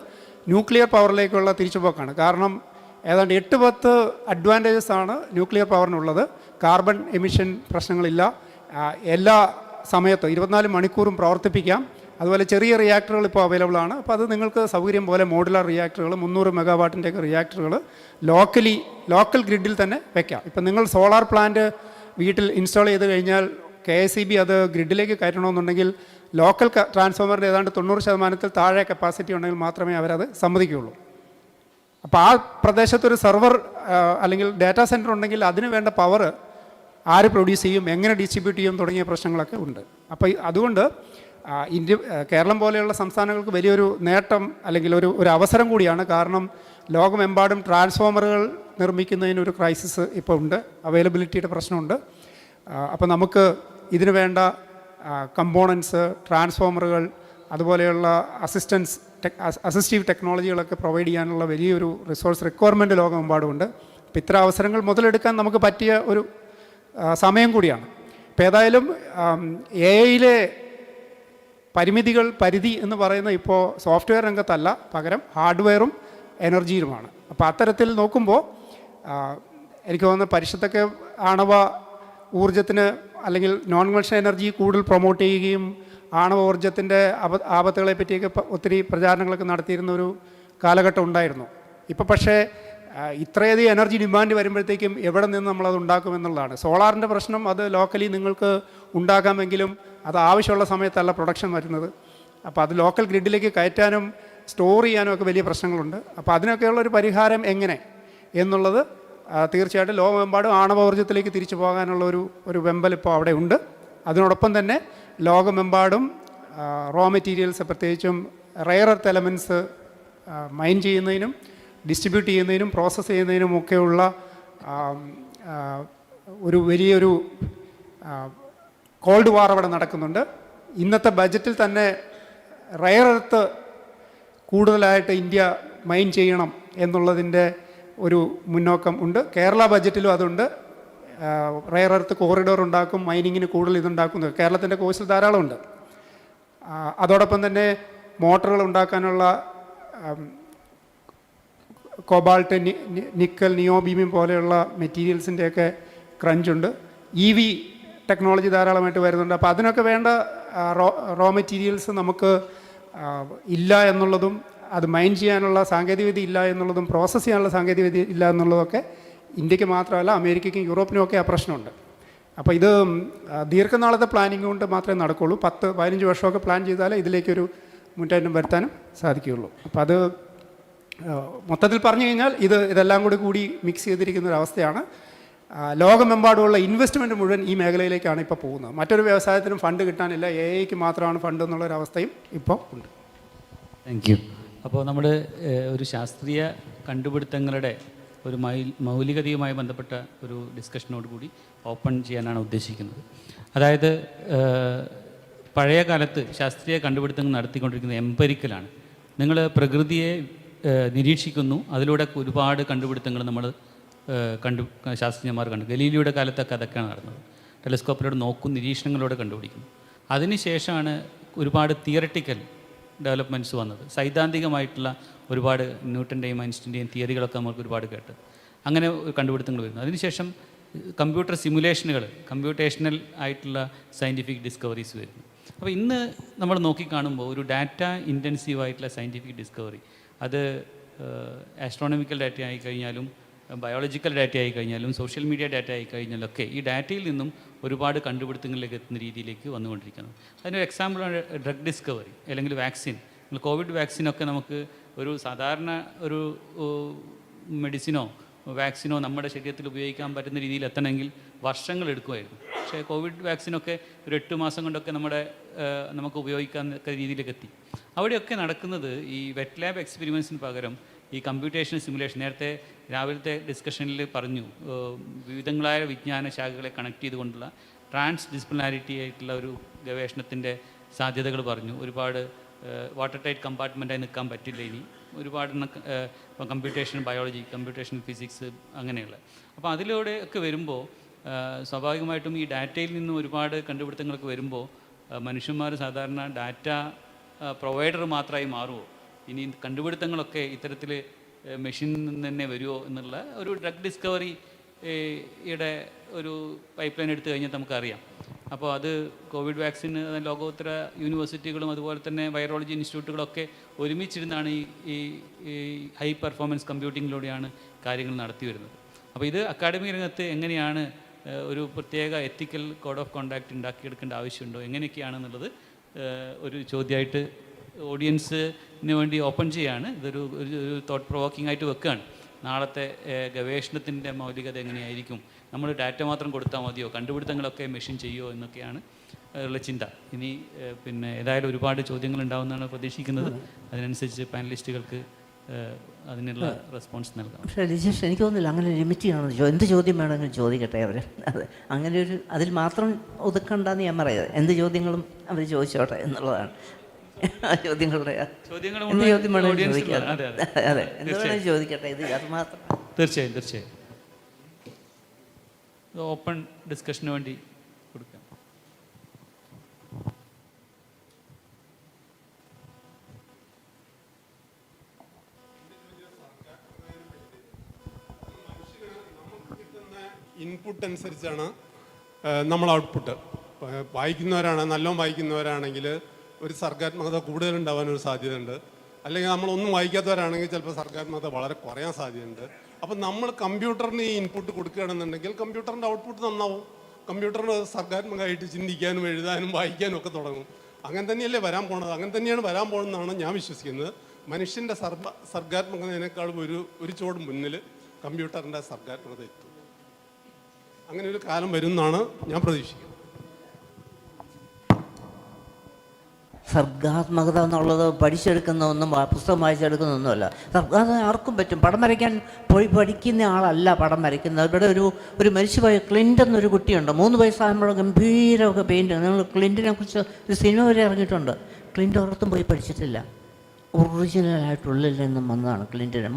ന്യൂക്ലിയർ പവറിലേക്കുള്ള തിരിച്ചുപോക്കാണ്. കാരണം ഏതാണ്ട് 8-10 അഡ്വാൻറ്റേജസ് ആണ് ന്യൂക്ലിയർ പവറിനുള്ളത്. കാർബൺ എമിഷൻ പ്രശ്നങ്ങളില്ല, എല്ലാ സമയത്തും 24 മണിക്കൂറും പ്രവർത്തിപ്പിക്കാം. അതുപോലെ ചെറിയ റിയാക്ടറുകൾ ഇപ്പോൾ അവൈലബിൾ ആണ്. അപ്പോൾ അത് നിങ്ങൾക്ക് സൗകര്യം പോലെ മോഡുലാർ റിയാക്ടറുകൾ 300 മെഗാവാട്ടിൻ്റെയൊക്കെ റിയാക്ടറുകൾ ലോക്കൽ ഗ്രിഡിൽ തന്നെ വെക്കാം. ഇപ്പം നിങ്ങൾ സോളാർ പ്ലാന്റ് വീട്ടിൽ ഇൻസ്റ്റാൾ ചെയ്ത് കഴിഞ്ഞാൽ KSEB അത് ഗ്രിഡിലേക്ക് കയറ്റണമെന്നുണ്ടെങ്കിൽ ലോക്കൽ ട്രാൻസ്ഫോമറിൻ്റെ ഏതാണ്ട് 90% താഴെ കപ്പാസിറ്റി ഉണ്ടെങ്കിൽ മാത്രമേ അവരത് സമ്മതിക്കുകയുള്ളൂ. അപ്പോൾ ആ പ്രദേശത്തൊരു സെർവർ അല്ലെങ്കിൽ ഡാറ്റാ സെൻറ്റർ ഉണ്ടെങ്കിൽ അതിന് വേണ്ട പവർ ആര് പ്രൊഡ്യൂസ് ചെയ്യും, എങ്ങനെ ഡിസ്ട്രിബ്യൂട്ട് ചെയ്യും തുടങ്ങിയ പ്രശ്നങ്ങളൊക്കെ ഉണ്ട്. അപ്പോൾ അതുകൊണ്ട് കേരളം പോലെയുള്ള സംസ്ഥാനങ്ങൾക്ക് വലിയൊരു നേട്ടം അല്ലെങ്കിൽ ഒരു അവസരം കൂടിയാണ്. കാരണം ലോകമെമ്പാടും ട്രാൻസ്ഫോമറുകൾ നിർമ്മിക്കുന്നതിനൊരു ക്രൈസിസ് ഇപ്പോൾ ഉണ്ട്, അവൈലബിലിറ്റിയുടെ പ്രശ്നമുണ്ട്. അപ്പോൾ നമുക്ക് ഇതിന് വേണ്ട കമ്പോണൻസ്, ട്രാൻസ്ഫോമറുകൾ, അതുപോലെയുള്ള അസിസ്റ്റീവ് ടെക്നോളജികളൊക്കെ പ്രൊവൈഡ് ചെയ്യാനുള്ള വലിയൊരു റിസോഴ്സ് റിക്വയർമെൻറ്റ് ലോകമെമ്പാടുമുണ്ട്. അപ്പോൾ ഇത്തരം അവസരങ്ങൾ മുതലെടുക്കാൻ നമുക്ക് പറ്റിയ ഒരു സമയം കൂടിയാണ്. ഇപ്പോൾ ഏതായാലും AI-യിലെ പരിധി എന്ന് പറയുന്നത് ഇപ്പോൾ സോഫ്റ്റ്വെയർ രംഗത്തല്ല, പകരം ഹാർഡ്വെയറും എനർജിയിലുമാണ്. അപ്പോൾ അത്തരത്തിൽ നോക്കുമ്പോൾ എനിക്ക് തോന്നുന്നത് പരിഷത്തൊക്കെ ആണവ ഊർജ്ജത്തിന് അല്ലെങ്കിൽ നോൺ കൺവെൻഷണൽ എനർജി കൂടുതൽ പ്രൊമോട്ട് ചെയ്യുകയും ആണവ ഊർജ്ജത്തിൻ്റെ ആപത്തുകളെ പറ്റിയൊക്കെ ഒത്തിരി പ്രചാരണങ്ങളൊക്കെ നടത്തിയിരുന്ന ഒരു കാലഘട്ടം ഉണ്ടായിരുന്നു. ഇപ്പോൾ പക്ഷേ ഇത്രയധികം എനർജി ഡിമാൻഡ് വരുമ്പോഴത്തേക്കും എവിടെ നിന്ന് നമ്മളത് ഉണ്ടാക്കുമെന്നുള്ളതാണ്. സോളാറിൻ്റെ പ്രശ്നം, അത് ലോക്കലി നിങ്ങൾക്ക് ഉണ്ടാക്കാമെങ്കിലും അത് ആവശ്യമുള്ള സമയത്തല്ല പ്രൊഡക്ഷൻ വരുന്നത്. അപ്പോൾ അത് ലോക്കൽ ഗ്രിഡിലേക്ക് കയറ്റാനും സ്റ്റോർ ചെയ്യാനും ഒക്കെ വലിയ പ്രശ്നങ്ങളുണ്ട്. അപ്പോൾ അതിനൊക്കെയുള്ളൊരു പരിഹാരം എങ്ങനെ എന്നുള്ളത് തീർച്ചയായിട്ടും ലോകമെമ്പാടും ആണവോർജ്ജത്തിലേക്ക് തിരിച്ചു പോകാനുള്ള ഒരു വെമ്പൽ ഇപ്പോൾ അവിടെ ഉണ്ട്. അതിനോടൊപ്പം തന്നെ ലോകമെമ്പാടും റോ മെറ്റീരിയൽസ്, പ്രത്യേകിച്ചും റെയർ എർത്ത് എലമെൻറ്റ്സ് മൈൻ ചെയ്യുന്നതിനും ഡിസ്ട്രിബ്യൂട്ട് ചെയ്യുന്നതിനും പ്രോസസ്സ് ചെയ്യുന്നതിനും ഒക്കെയുള്ള ഒരു വലിയൊരു കോൾഡ് വാർ അവിടെ നടക്കുന്നുണ്ട്. ഇന്നത്തെ ബജറ്റിൽ തന്നെ റെയർ എർത്ത് കൂടുതലായിട്ട് ഇന്ത്യ മൈൻ ചെയ്യണം എന്നുള്ളതിൻ്റെ ഒരു മുന്നോക്കം ഉണ്ട്. കേരള ബജറ്റിലും അതുണ്ട്. റെയർ എർത്ത് കോറിഡോർ ഉണ്ടാക്കും, മൈനിങ്ങിന് കൂടുതൽ ഇതുണ്ടാക്കുന്നത് കേരളത്തിൻ്റെ കോഴ്സിൽ ധാരാളമുണ്ട്. അതോടൊപ്പം തന്നെ മോട്ടറുകൾ ഉണ്ടാക്കാനുള്ള കോബാൾട്ട്, നിക്കൽ, നിയോബീമിയം പോലെയുള്ള മെറ്റീരിയൽസിൻ്റെയൊക്കെ ക്രഞ്ചുണ്ട്. EV ടെക്നോളജി ധാരാളമായിട്ട് വരുന്നുണ്ട്. അപ്പോൾ അതിനൊക്കെ വേണ്ട റോ മെറ്റീരിയൽസ് നമുക്ക് ഇല്ല എന്നുള്ളതും, അത് മൈൻ ചെയ്യാനുള്ള സാങ്കേതികവിദ്യ ഇല്ല എന്നുള്ളതും, പ്രോസസ്സ് ചെയ്യാനുള്ള സാങ്കേതികവിദ്യ ഇല്ല എന്നുള്ളതൊക്കെ ഇന്ത്യക്ക് മാത്രമല്ല അമേരിക്കയ്ക്കും യൂറോപ്പിനും ഒക്കെ ആ പ്രശ്നമുണ്ട്. അപ്പോൾ ഇത് ദീർഘനാളത്തെ പ്ലാനിങ് കൊണ്ട് മാത്രമേ നടക്കുകയുള്ളൂ. 10-15 വർഷമൊക്കെ പ്ലാൻ ചെയ്താലേ ഇതിലേക്കൊരു മുന്നേറ്റം വരുത്താനും സാധിക്കുകയുള്ളൂ. അപ്പോൾ അത് മൊത്തത്തിൽ പറഞ്ഞു കഴിഞ്ഞാൽ ഇതെല്ലാം കൂടി മിക്സ് ചെയ്തിരിക്കുന്ന ഒരു അവസ്ഥയാണ്. ലോകമെമ്പാടുമുള്ള ഇൻവെസ്റ്റ്മെൻറ്റ് മുഴുവൻ ഈ മേഖലയിലേക്കാണ് ഇപ്പോൾ പോകുന്നത്. മറ്റൊരു വ്യവസായത്തിനും ഫണ്ട് കിട്ടാനില്ല, AI-ക്ക് മാത്രമാണ് ഫണ്ട് എന്നുള്ളൊരവസ്ഥയും ഇപ്പോൾ ഉണ്ട്. Thank you. അപ്പോൾ നമ്മൾ ഒരു ശാസ്ത്രീയ കണ്ടുപിടുത്തങ്ങളുടെ ഒരു മൗലികതയുമായി ബന്ധപ്പെട്ട ഒരു ഡിസ്കഷനോട് കൂടി ഓപ്പൺ ചെയ്യാനാണ് ഉദ്ദേശിക്കുന്നത്. അതായത് പഴയ കാലത്ത് ശാസ്ത്രീയ കണ്ടുപിടുത്തങ്ങൾ നടത്തിക്കൊണ്ടിരിക്കുന്നത് എംപെരിക്കലാണ്. നിങ്ങൾ പ്രകൃതിയെ നിരീക്ഷിക്കുന്നു, അതിലൂടെ ഒരുപാട് കണ്ടുപിടുത്തങ്ങൾ നമ്മൾ ശാസ്ത്രജ്ഞന്മാർ കണ്ടു. ഗലീലിയുടെ കാലത്തൊക്കെ അതൊക്കെയാണ് നടന്നത്. ടെലിസ്കോപ്പിലൂടെ നോക്കും, നിരീക്ഷണങ്ങളോടെ കണ്ടുപിടിക്കുന്നു. അതിനുശേഷമാണ് ഒരുപാട് തിയററ്റിക്കൽ ഡെവലപ്മെൻറ്റ്സ് വന്നത്. സൈദ്ധാന്തികമായിട്ടുള്ള ഒരുപാട് ന്യൂട്ടൻ്റെയും ഐൻസ്റ്റീൻ്റെയും തിയറികളൊക്കെ നമുക്ക് ഒരുപാട് കേട്ട് അങ്ങനെ കണ്ടുപിടുത്തങ്ങൾ വരുന്നു. അതിനുശേഷം കമ്പ്യൂട്ടർ സിമുലേഷനുകൾ, കമ്പ്യൂട്ടേഷണൽ ആയിട്ടുള്ള സയൻറ്റിഫിക് ഡിസ്കവറീസ് വരുന്നു. അപ്പോൾ ഇന്ന് നമ്മൾ നോക്കിക്കാണുമ്പോൾ ഒരു ഡാറ്റ ഇൻറ്റൻസീവ് ആയിട്ടുള്ള സയൻറ്റിഫിക് ഡിസ്കവറി, അത് ആസ്ട്രോണമിക്കൽ ഡാറ്റ ആയി കഴിഞ്ഞാലും ബയോളജിക്കൽ ഡാറ്റ ആയി കഴിഞ്ഞാലും സോഷ്യൽ മീഡിയ ഡാറ്റ ആയി കഴിഞ്ഞാലൊക്കെ ഈ ഡാറ്റയിൽ നിന്നും ഒരുപാട് കണ്ടുപിടുത്തങ്ങളിലേക്ക് എത്തുന്ന രീതിയിലേക്ക് വന്നുകൊണ്ടിരിക്കുന്നത്. അതിനൊരു എക്സാമ്പിളാണ് ഡ്രഗ് ഡിസ്കവറി അല്ലെങ്കിൽ വാക്സിൻ. കോവിഡ് വാക്സിനൊക്കെ നമുക്ക് ഒരു സാധാരണ ഒരു മെഡിസിനോ വാക്സിനോ നമ്മുടെ ശരീരത്തിൽ ഉപയോഗിക്കാൻ പറ്റുന്ന രീതിയിൽ എത്തണമെങ്കിൽ വർഷങ്ങൾ എടുക്കുമായിരുന്നു. പക്ഷേ കോവിഡ് വാക്സിനൊക്കെ ഒരു 8 മാസം കൊണ്ടൊക്കെ നമുക്ക് ഉപയോഗിക്കാൻ രീതിയിലേക്ക് എത്തി. അവിടെയൊക്കെ നടക്കുന്നത് ഈ വെറ്റ് ലാബ് എക്സ്പെരിമെൻസിന് പകരം ഈ കമ്പ്യൂട്ടേഷണൽ സിമുലേഷൻ, നേരത്തെ രാവിലത്തെ ഡിസ്കഷനിൽ പറഞ്ഞു, വിവിധങ്ങളായ വിജ്ഞാന ശാഖകളെ കണക്ട് ചെയ്തുകൊണ്ടുള്ള ട്രാൻസ് ഡിസിപ്ലിനാരിറ്റി ആയിട്ടുള്ള ഒരു ഗവേഷണത്തിൻ്റെ സാധ്യതകൾ പറഞ്ഞു. ഒരുപാട് വാട്ടർ ടൈറ്റ് കമ്പാർട്ട്മെൻറ്റായി നിൽക്കാൻ പറ്റില്ല ഇനി. ഒരുപാട് ഇപ്പം കമ്പ്യൂട്ടേഷൻ ബയോളജി, കമ്പ്യൂട്ടേഷൻ ഫിസിക്സ് അങ്ങനെയുള്ള. അപ്പോൾ അതിലൂടെ ഒക്കെ വരുമ്പോൾ സ്വാഭാവികമായിട്ടും ഈ ഡാറ്റയിൽ നിന്നും ഒരുപാട് കണ്ടുപിടുത്തങ്ങളൊക്കെ വരുമ്പോൾ മനുഷ്യന്മാർ സാധാരണ ഡാറ്റ പ്രൊവൈഡർ മാത്രമായി മാറുമോ? ഇനി കണ്ടുപിടുത്തങ്ങളൊക്കെ ഇത്തരത്തിൽ മെഷീനിൽ നിന്ന് തന്നെ വരുമോ എന്നുള്ള ഒരു ഡ്രഗ് ഡിസ്കവറി യുടെ ഒരു പൈപ്പ് ലൈൻ എടുത്തു കഴിഞ്ഞാൽ നമുക്കറിയാം. അപ്പോൾ അത് കോവിഡ് വാക്സിന് ലോകോത്തര യൂണിവേഴ്സിറ്റികളും അതുപോലെ തന്നെ വൈറോളജി ഇൻസ്റ്റിറ്റ്യൂട്ടുകളൊക്കെ ഒരുമിച്ചിരുന്നാണ് ഈ ഹൈ പെർഫോമൻസ് കമ്പ്യൂട്ടിങ്ങിലൂടെയാണ് കാര്യങ്ങൾ നടത്തി വരുന്നത്. അപ്പോൾ ഇത് അക്കാഡമിക് രംഗത്ത് എങ്ങനെയാണ് ഒരു പ്രത്യേക എത്തിക്കൽ കോഡ് ഓഫ് കോണ്ടാക്റ്റ് ഉണ്ടാക്കിയെടുക്കേണ്ട ആവശ്യമുണ്ടോ, എങ്ങനെയൊക്കെയാണെന്നുള്ളത് ഒരു ചോദ്യമായിട്ട് ഓഡിയൻസിന് വേണ്ടി ഓപ്പൺ ചെയ്യാണ്. ഇതൊരു തോട്ട് പ്രൊവോക്കിംഗ് ആയിട്ട് വെക്കുകയാണ്. നാളത്തെ ഗവേഷണത്തിൻ്റെ മൗലികത എങ്ങനെയായിരിക്കും? നമ്മൾ ഡാറ്റ മാത്രം കൊടുത്താൽ മതിയോ? കണ്ടുപിടുത്തങ്ങളൊക്കെ മെഷീൻ ചെയ്യുമോ എന്നൊക്കെയാണ് ഉള്ള ചിന്ത. ഇനി പിന്നെ ഏതായാലും ഒരുപാട് ചോദ്യങ്ങൾ ഉണ്ടാവുമെന്നാണ് പ്രതീക്ഷിക്കുന്നത്. അതിനനുസരിച്ച് പാനലിസ്റ്റുകൾക്ക് അതിനുള്ള റെസ്പോൺസ് നൽകാം. പക്ഷേ ലിജേഷ്, എനിക്ക് തോന്നുന്നില്ല അങ്ങനെ ലിമിറ്റ് ചെയ്യണമെന്ന്. എന്ത് ചോദ്യം വേണമെങ്കിലും ചോദിക്കട്ടെ അവർ. അതെ, അങ്ങനെ ഒരു അതിൽ മാത്രം ഒതുക്കണ്ടെന്ന് ഞാൻ പറയുന്നത്. എന്ത് ചോദ്യങ്ങളും അവർ ചോദിച്ചോട്ടെ എന്നുള്ളതാണ്. ചോദ്യങ്ങളുടെ എന്ത് ചോദ്യം വേണമെങ്കിലും ചോദിക്കാം. അതെ, എന്ത് വേണമെങ്കിലും ചോദിക്കട്ടെ. ഇത് അത് മാത്രം. തീർച്ചയായും ഓപ്പൺ ഡിസ്കഷന് വേണ്ടി കൊടുക്കാം. ഇൻപുട്ട് അനുസരിച്ചാണ് നമ്മൾ ഔട്ട്പുട്ട്. നല്ലോണം വായിക്കുന്നവരാണെങ്കിൽ ഒരു സർഗാത്മകത കൂടുതലുണ്ടാവാനൊരു സാധ്യതയുണ്ട്. അല്ലെങ്കിൽ നമ്മളൊന്നും വായിക്കാത്തവരാണെങ്കിൽ ചിലപ്പോൾ സർഗാത്മകത വളരെ കുറയാൻ സാധ്യതയുണ്ട്. അപ്പം നമ്മൾ കമ്പ്യൂട്ടറിന് ഈ ഇൻപുട്ട് കൊടുക്കുകയാണെന്നുണ്ടെങ്കിൽ കമ്പ്യൂട്ടറിൻ്റെ ഔട്ട്പുട്ട് നന്നാവും. കമ്പ്യൂട്ടറിന് സർഗാത്മകമായിട്ട് ചിന്തിക്കാനും എഴുതാനും വായിക്കാനും ഒക്കെ തുടങ്ങും. അങ്ങനെ തന്നെയല്ലേ വരാൻ പോണത്. അങ്ങനെ തന്നെയാണ് വരാൻ പോകുന്നതാണ് ഞാൻ വിശ്വസിക്കുന്നത്. മനുഷ്യൻ്റെ സർഗാത്മകതയേക്കാളും ഒരു ചോട് മുന്നിൽ കമ്പ്യൂട്ടറിൻ്റെ സർഗാത്മകത എത്തും. അങ്ങനെ ഒരു കാലം വരുമെന്നാണ് ഞാൻ പ്രതീക്ഷിക്കുന്നത്. സർഗാത്മകത എന്നുള്ളത് പഠിച്ചെടുക്കുന്ന ഒന്നും, പുസ്തകം വായിച്ചെടുക്കുന്ന ഒന്നുമല്ല. സർഗാത്മക ആർക്കും പറ്റും. പടം വരയ്ക്കാൻ പോയി പഠിക്കുന്ന ആളല്ല പടം വരയ്ക്കുന്നത്. ഇവിടെ ഒരു മരിച്ചുപോയ ക്ലിൻ്റ് എന്നൊരു കുട്ടിയുണ്ട്. 3 വയസ്സാകുമ്പോഴും ഗംഭീരമൊക്കെ പെയിൻറ്റ്. നിങ്ങൾ ക്ലിൻറ്റിനെ കുറിച്ച് ഒരു സിനിമ വരെ ഇറങ്ങിയിട്ടുണ്ട്. ക്ലിൻ്റ് ഒരിടത്തും പോയി പഠിച്ചിട്ടില്ല. ഒറിജിനലായിട്ടുള്ളിൽ നിന്നും വന്നതാണ് ക്ലിൻറ്റിന്.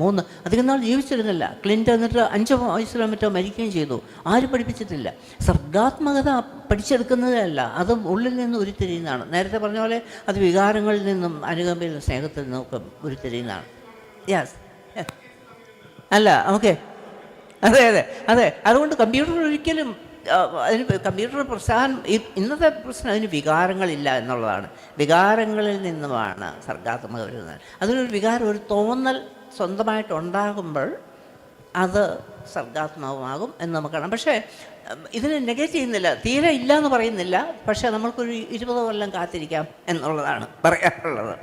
അധികം നാൾ ജീവിച്ചിരുന്നില്ല ക്ലിൻറ്റ്. എന്നിട്ട് 5 വയസ്സിലോ മറ്റോ മരിക്കുകയും ചെയ്തു. ആരും പഠിപ്പിച്ചിട്ടില്ല. സർഗാത്മകത പഠിച്ചെടുക്കുന്നതല്ല, അത് ഉള്ളിൽ നിന്ന് ഉരുത്തിരിയുന്നതാണ്. നേരത്തെ പറഞ്ഞ പോലെ അത് വികാരങ്ങളിൽ നിന്നും അനുകമ്പയിൽ നിന്നും സ്നേഹത്തിൽ നിന്നൊക്കെ ഉരുത്തിരിയുന്നതാണ്. യെസ്, അല്ല, ഓക്കെ, അതെ. അതുകൊണ്ട് കമ്പ്യൂട്ടർ ഒരിക്കലും അതിന് കമ്പ്യൂട്ടർ പ്രസ്ഥാനം ഇന്നത്തെ പ്രശ്നം അതിന് വികാരങ്ങളില്ല എന്നുള്ളതാണ്. വികാരങ്ങളിൽ നിന്നുമാണ് സർഗാത്മകത വരുന്നത്. അതിനൊരു വികാരം, ഒരു തോന്നൽ സ്വന്തമായിട്ടുണ്ടാകുമ്പോൾ അത് സർഗാത്മകമാകും എന്ന് നമുക്ക് കാണാം. പക്ഷേ ഇതിനെ നെഗറ്റ് ചെയ്യുന്നില്ല, തീരെ ഇല്ല എന്ന് പറയുന്നില്ല. പക്ഷേ നമ്മൾക്കൊരു 20 കൊല്ലം കാത്തിരിക്കാം എന്നുള്ളതാണ് പറയാനുള്ളത്.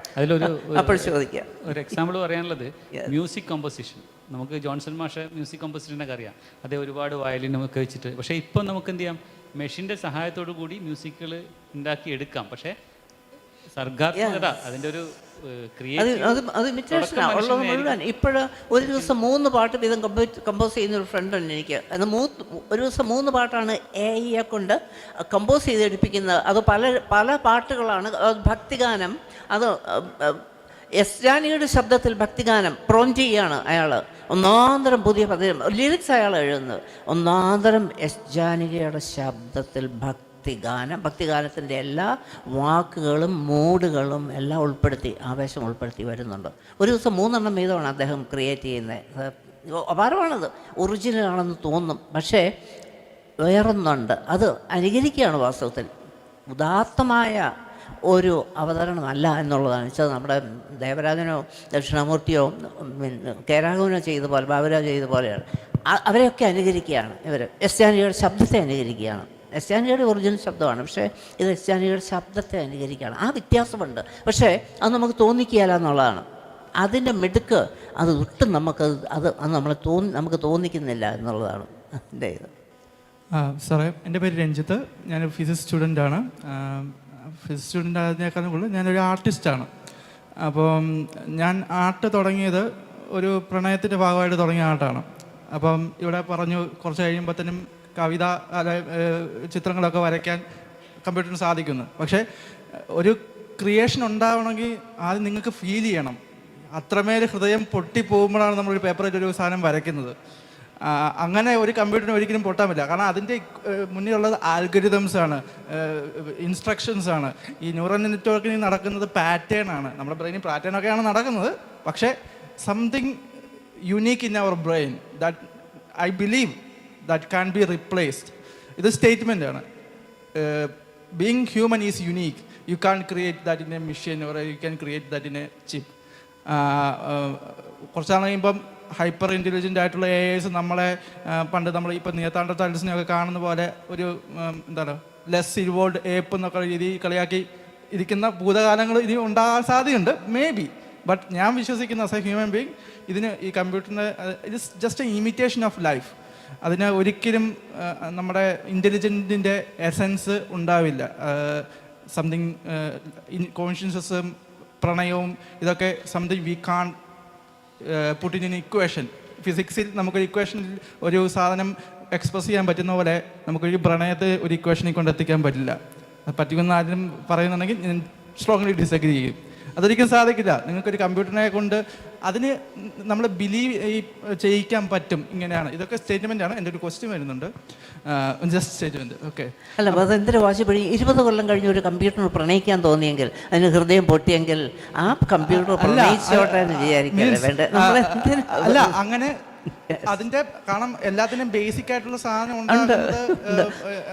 അപ്പോൾ ചോദിക്കാം. ഒരു എക്സാമ്പിൾ പറയാനുള്ളത് മ്യൂസിക് കമ്പോസിഷൻ. നമുക്ക് ജോൺസൺ മാഷ മ്യൂസിക് കമ്പോസിഷനൊക്കെ അറിയാം. അതേ ഒരുപാട് വയലിനൊക്കെ വെച്ചിട്ട്. പക്ഷേ ഇപ്പം നമുക്ക് എന്ത് ചെയ്യാം, മെഷീൻ്റെ സഹായത്തോടു കൂടി മ്യൂസിക്കുകൾ ഉണ്ടാക്കി എടുക്കാം. പക്ഷേ സർഗാത്മകത അതിൻ്റെ ഒരു അത് ഇമിറ്റേഷനാണ് ഉള്ളത് മുഴുവൻ. ഇപ്പോഴ് ഒരു ദിവസം 3 പാട്ട് വീതം കമ്പോസ് ചെയ്യുന്നൊരു ഫ്രണ്ടുണ്ട് എനിക്ക്. അത് ഒരു ദിവസം 3 പാട്ടാണ് AI കൊണ്ട് കമ്പോസ് ചെയ്തെടുപ്പിക്കുന്നത്. അത് പല പാട്ടുകളാണ്. ഭക്തിഗാനം, അത് എസ് ജാനകിയുടെ ശബ്ദത്തിൽ ഭക്തിഗാനം പ്രോംപ്റ്റ് ചെയ്യാണ് അയാൾ. ഒന്നാന്തരം പുതിയ ലിറിക്സ് അയാൾ എഴുതുന്നത്. ഒന്നാന്തരം എസ് ജാനകിയുടെ ശബ്ദത്തിൽ ഭക്തിഗാനത്തിൻ്റെ എല്ലാ വാക്കുകളും മൂഡുകളും എല്ലാം ആവേശം ഉൾപ്പെടുത്തി വരുന്നുണ്ട്. ഒരു ദിവസം 3 വീതമാണ് അദ്ദേഹം ക്രിയേറ്റ് ചെയ്യുന്നത്. അപാരമാണത്. ഒറിജിനലാണെന്ന് തോന്നും. പക്ഷേ വേറൊന്നുണ്ട്, അത് അനുകരിക്കുകയാണ് വാസ്തവത്തിൽ. ഉദാത്തമായ ഒരു അവതരണമല്ല എന്നുള്ളതാണ്. വെച്ചാൽ നമ്മുടെ ദേവരാജനോ ദക്ഷിണാമൂർത്തിയോ കേരാഘവനോ ചെയ്ത പോലെ, ബാബുരാജ് ചെയ്ത പോലെയാണ്. അവരെയൊക്കെ അനുകരിക്കുകയാണ് ഇവർ. എസ് ജാനകിയുടെ ശബ്ദത്തെ അനുകരിക്കുകയാണ്. എസ് ജാനകിയുടെ ഒറിജിനൽ ശബ്ദമാണ്, പക്ഷേ ഇത് എസ് ജാനകിയുടെ ശബ്ദത്തെ അനുകരിക്കുകയാണ്. ആ വ്യത്യാസമുണ്ട്. പക്ഷേ അത് നമുക്ക് തോന്നിക്കുകയില്ല എന്നുള്ളതാണ്. അതിൻ്റെ മിടുക്ക് അത് ഒട്ടും നമുക്ക് തോന്നിക്കുന്നില്ല എന്നുള്ളതാണ് എൻ്റെ ഇത്. സാറേ, എൻ്റെ പേര് രഞ്ജിത്ത്. ഞാനൊരു ഫിസിക്സ് സ്റ്റുഡൻ്റാണ്. ഫിസിക്സ് സ്റ്റുഡൻ്റ് ആയതിനേക്കാളും കൂടുതൽ ഞാനൊരു ആർട്ടിസ്റ്റാണ്. അപ്പം ഞാൻ ആർട്ട് തുടങ്ങിയത് ഒരു പ്രണയത്തിൻ്റെ ഭാഗമായിട്ട് തുടങ്ങിയ ആർട്ടാണ്. അപ്പം ഇവിടെ പറഞ്ഞു കുറച്ച് കഴിയുമ്പോഴത്തേനും കവിത ചിത്രങ്ങളൊക്കെ വരയ്ക്കാൻ കമ്പ്യൂട്ടറിന് സാധിക്കുന്നു. പക്ഷേ ഒരു ക്രിയേഷൻ ഉണ്ടാവണമെങ്കിൽ ആദ്യം നിങ്ങൾക്ക് ഫീൽ ചെയ്യണം. അത്രമേൽ ഹൃദയം പൊട്ടിപ്പോകുമ്പോഴാണ് നമ്മളൊരു പേപ്പറിൽ ഒരു സാധനം വരയ്ക്കുന്നത്. അങ്ങനെ ഒരു കമ്പ്യൂട്ടറിന് ഒരിക്കലും പൊട്ടാൻ പറ്റില്ല. കാരണം അതിൻ്റെ മുന്നിലുള്ളത് ആൽഗരിതംസ് ആണ്, ഇൻസ്ട്രക്ഷൻസ് ആണ്. ഈ ന്യൂറൽ നെറ്റ്വർക്കിന് നടക്കുന്നത് പാറ്റേൺ ആണ്. നമ്മുടെ ബ്രെയിനിൽ പാറ്റേൺ ഒക്കെയാണ് നടക്കുന്നത്. പക്ഷേ something unique in our brain that I believe that can be replaced. ഇത് സ്റ്റേറ്റ്മെൻ്റ് ആണ്. Being human is unique. You can create that in a machine or you can create that in a chip. കുറച്ചാൾ കഴിയുമ്പം ഹൈപ്പർ ഇൻ്റലിജൻ്റ് ആയിട്ടുള്ള AI നമ്മളെ പണ്ട് നമ്മൾ ഇപ്പം നിയത്താണ്ട ടൈൽസിനെയൊക്കെ കാണുന്ന പോലെ ഒരു എന്താണ് ലെസ് ഇൻവോൾവ് ഏപ്പ് എന്നൊക്കെ രീതിയിൽ കളിയാക്കി ഇരിക്കുന്ന ഭൂതകാലങ്ങൾ ഇനി ഉണ്ടാകാൻ സാധ്യതയുണ്ട്, മേ ബി. ബട്ട് ഞാൻ വിശ്വസിക്കുന്ന ആസ് എ ഹ്യൂമൻ ബീങ് ഇതിന് ഈ കമ്പ്യൂട്ടറിന് it is just a imitation of life. അതിന് ഒരിക്കലും നമ്മുടെ ഇൻ്റലിജൻറ്റിൻ്റെ എസൻസ് ഉണ്ടാവില്ല. സംതിങ് കോൺഷ്യൻസസും പ്രണയവും ഇതൊക്കെ something we can put in equation. ഫിസിക്സിൽ നമുക്കൊരു ഇക്വേഷനിൽ ഒരു സാധനം എക്സ്പ്രസ് ചെയ്യാൻ പറ്റുന്ന പോലെ നമുക്കൊരു പ്രണയത്തെ ഒരു ഇക്വേഷനിൽ കൊണ്ടെത്തിക്കാൻ പറ്റില്ല. അത് പറ്റുമെന്ന് ആരും പറയുന്നുണ്ടെങ്കിൽ ഞാൻ സ്ട്രോങ്ലി ഡിസഗ്രി ചെയ്യും. അതൊരിക്കലും സാധിക്കില്ല. നിങ്ങൾക്കൊരു കമ്പ്യൂട്ടറിനെ കൊണ്ട് അതിന് നമ്മൾ ബിലീവ് ചെയ്യിക്കാൻ പറ്റും. ഇങ്ങനെയാണ്. ഇതൊക്കെ സ്റ്റേറ്റ്മെൻ്റ് ആണ്. എൻ്റെ ഒരു ക്വസ്റ്റ്യൻ വരുന്നുണ്ട്. Just statement. ഓക്കെ. അല്ല, അതെന്തൊരു വാശിപ്പടി. 20 കൊല്ലം കഴിഞ്ഞ് ഒരു കമ്പ്യൂട്ടറിന് പ്രണയിക്കാൻ തോന്നിയെങ്കിൽ, അതിന് ഹൃദയം പൊട്ടിയെങ്കിൽ ആ കമ്പ്യൂട്ടർ പ്രണയിച്ചോട്ടെ എന്ന് വിചാരിക്കല്ലേ വേണ്ടത്. അല്ല, അങ്ങനെ അതിന്റെ കാരണം എല്ലാത്തിനും ബേസിക് ആയിട്ടുള്ള സാധനം ഉണ്ടാകുന്നത്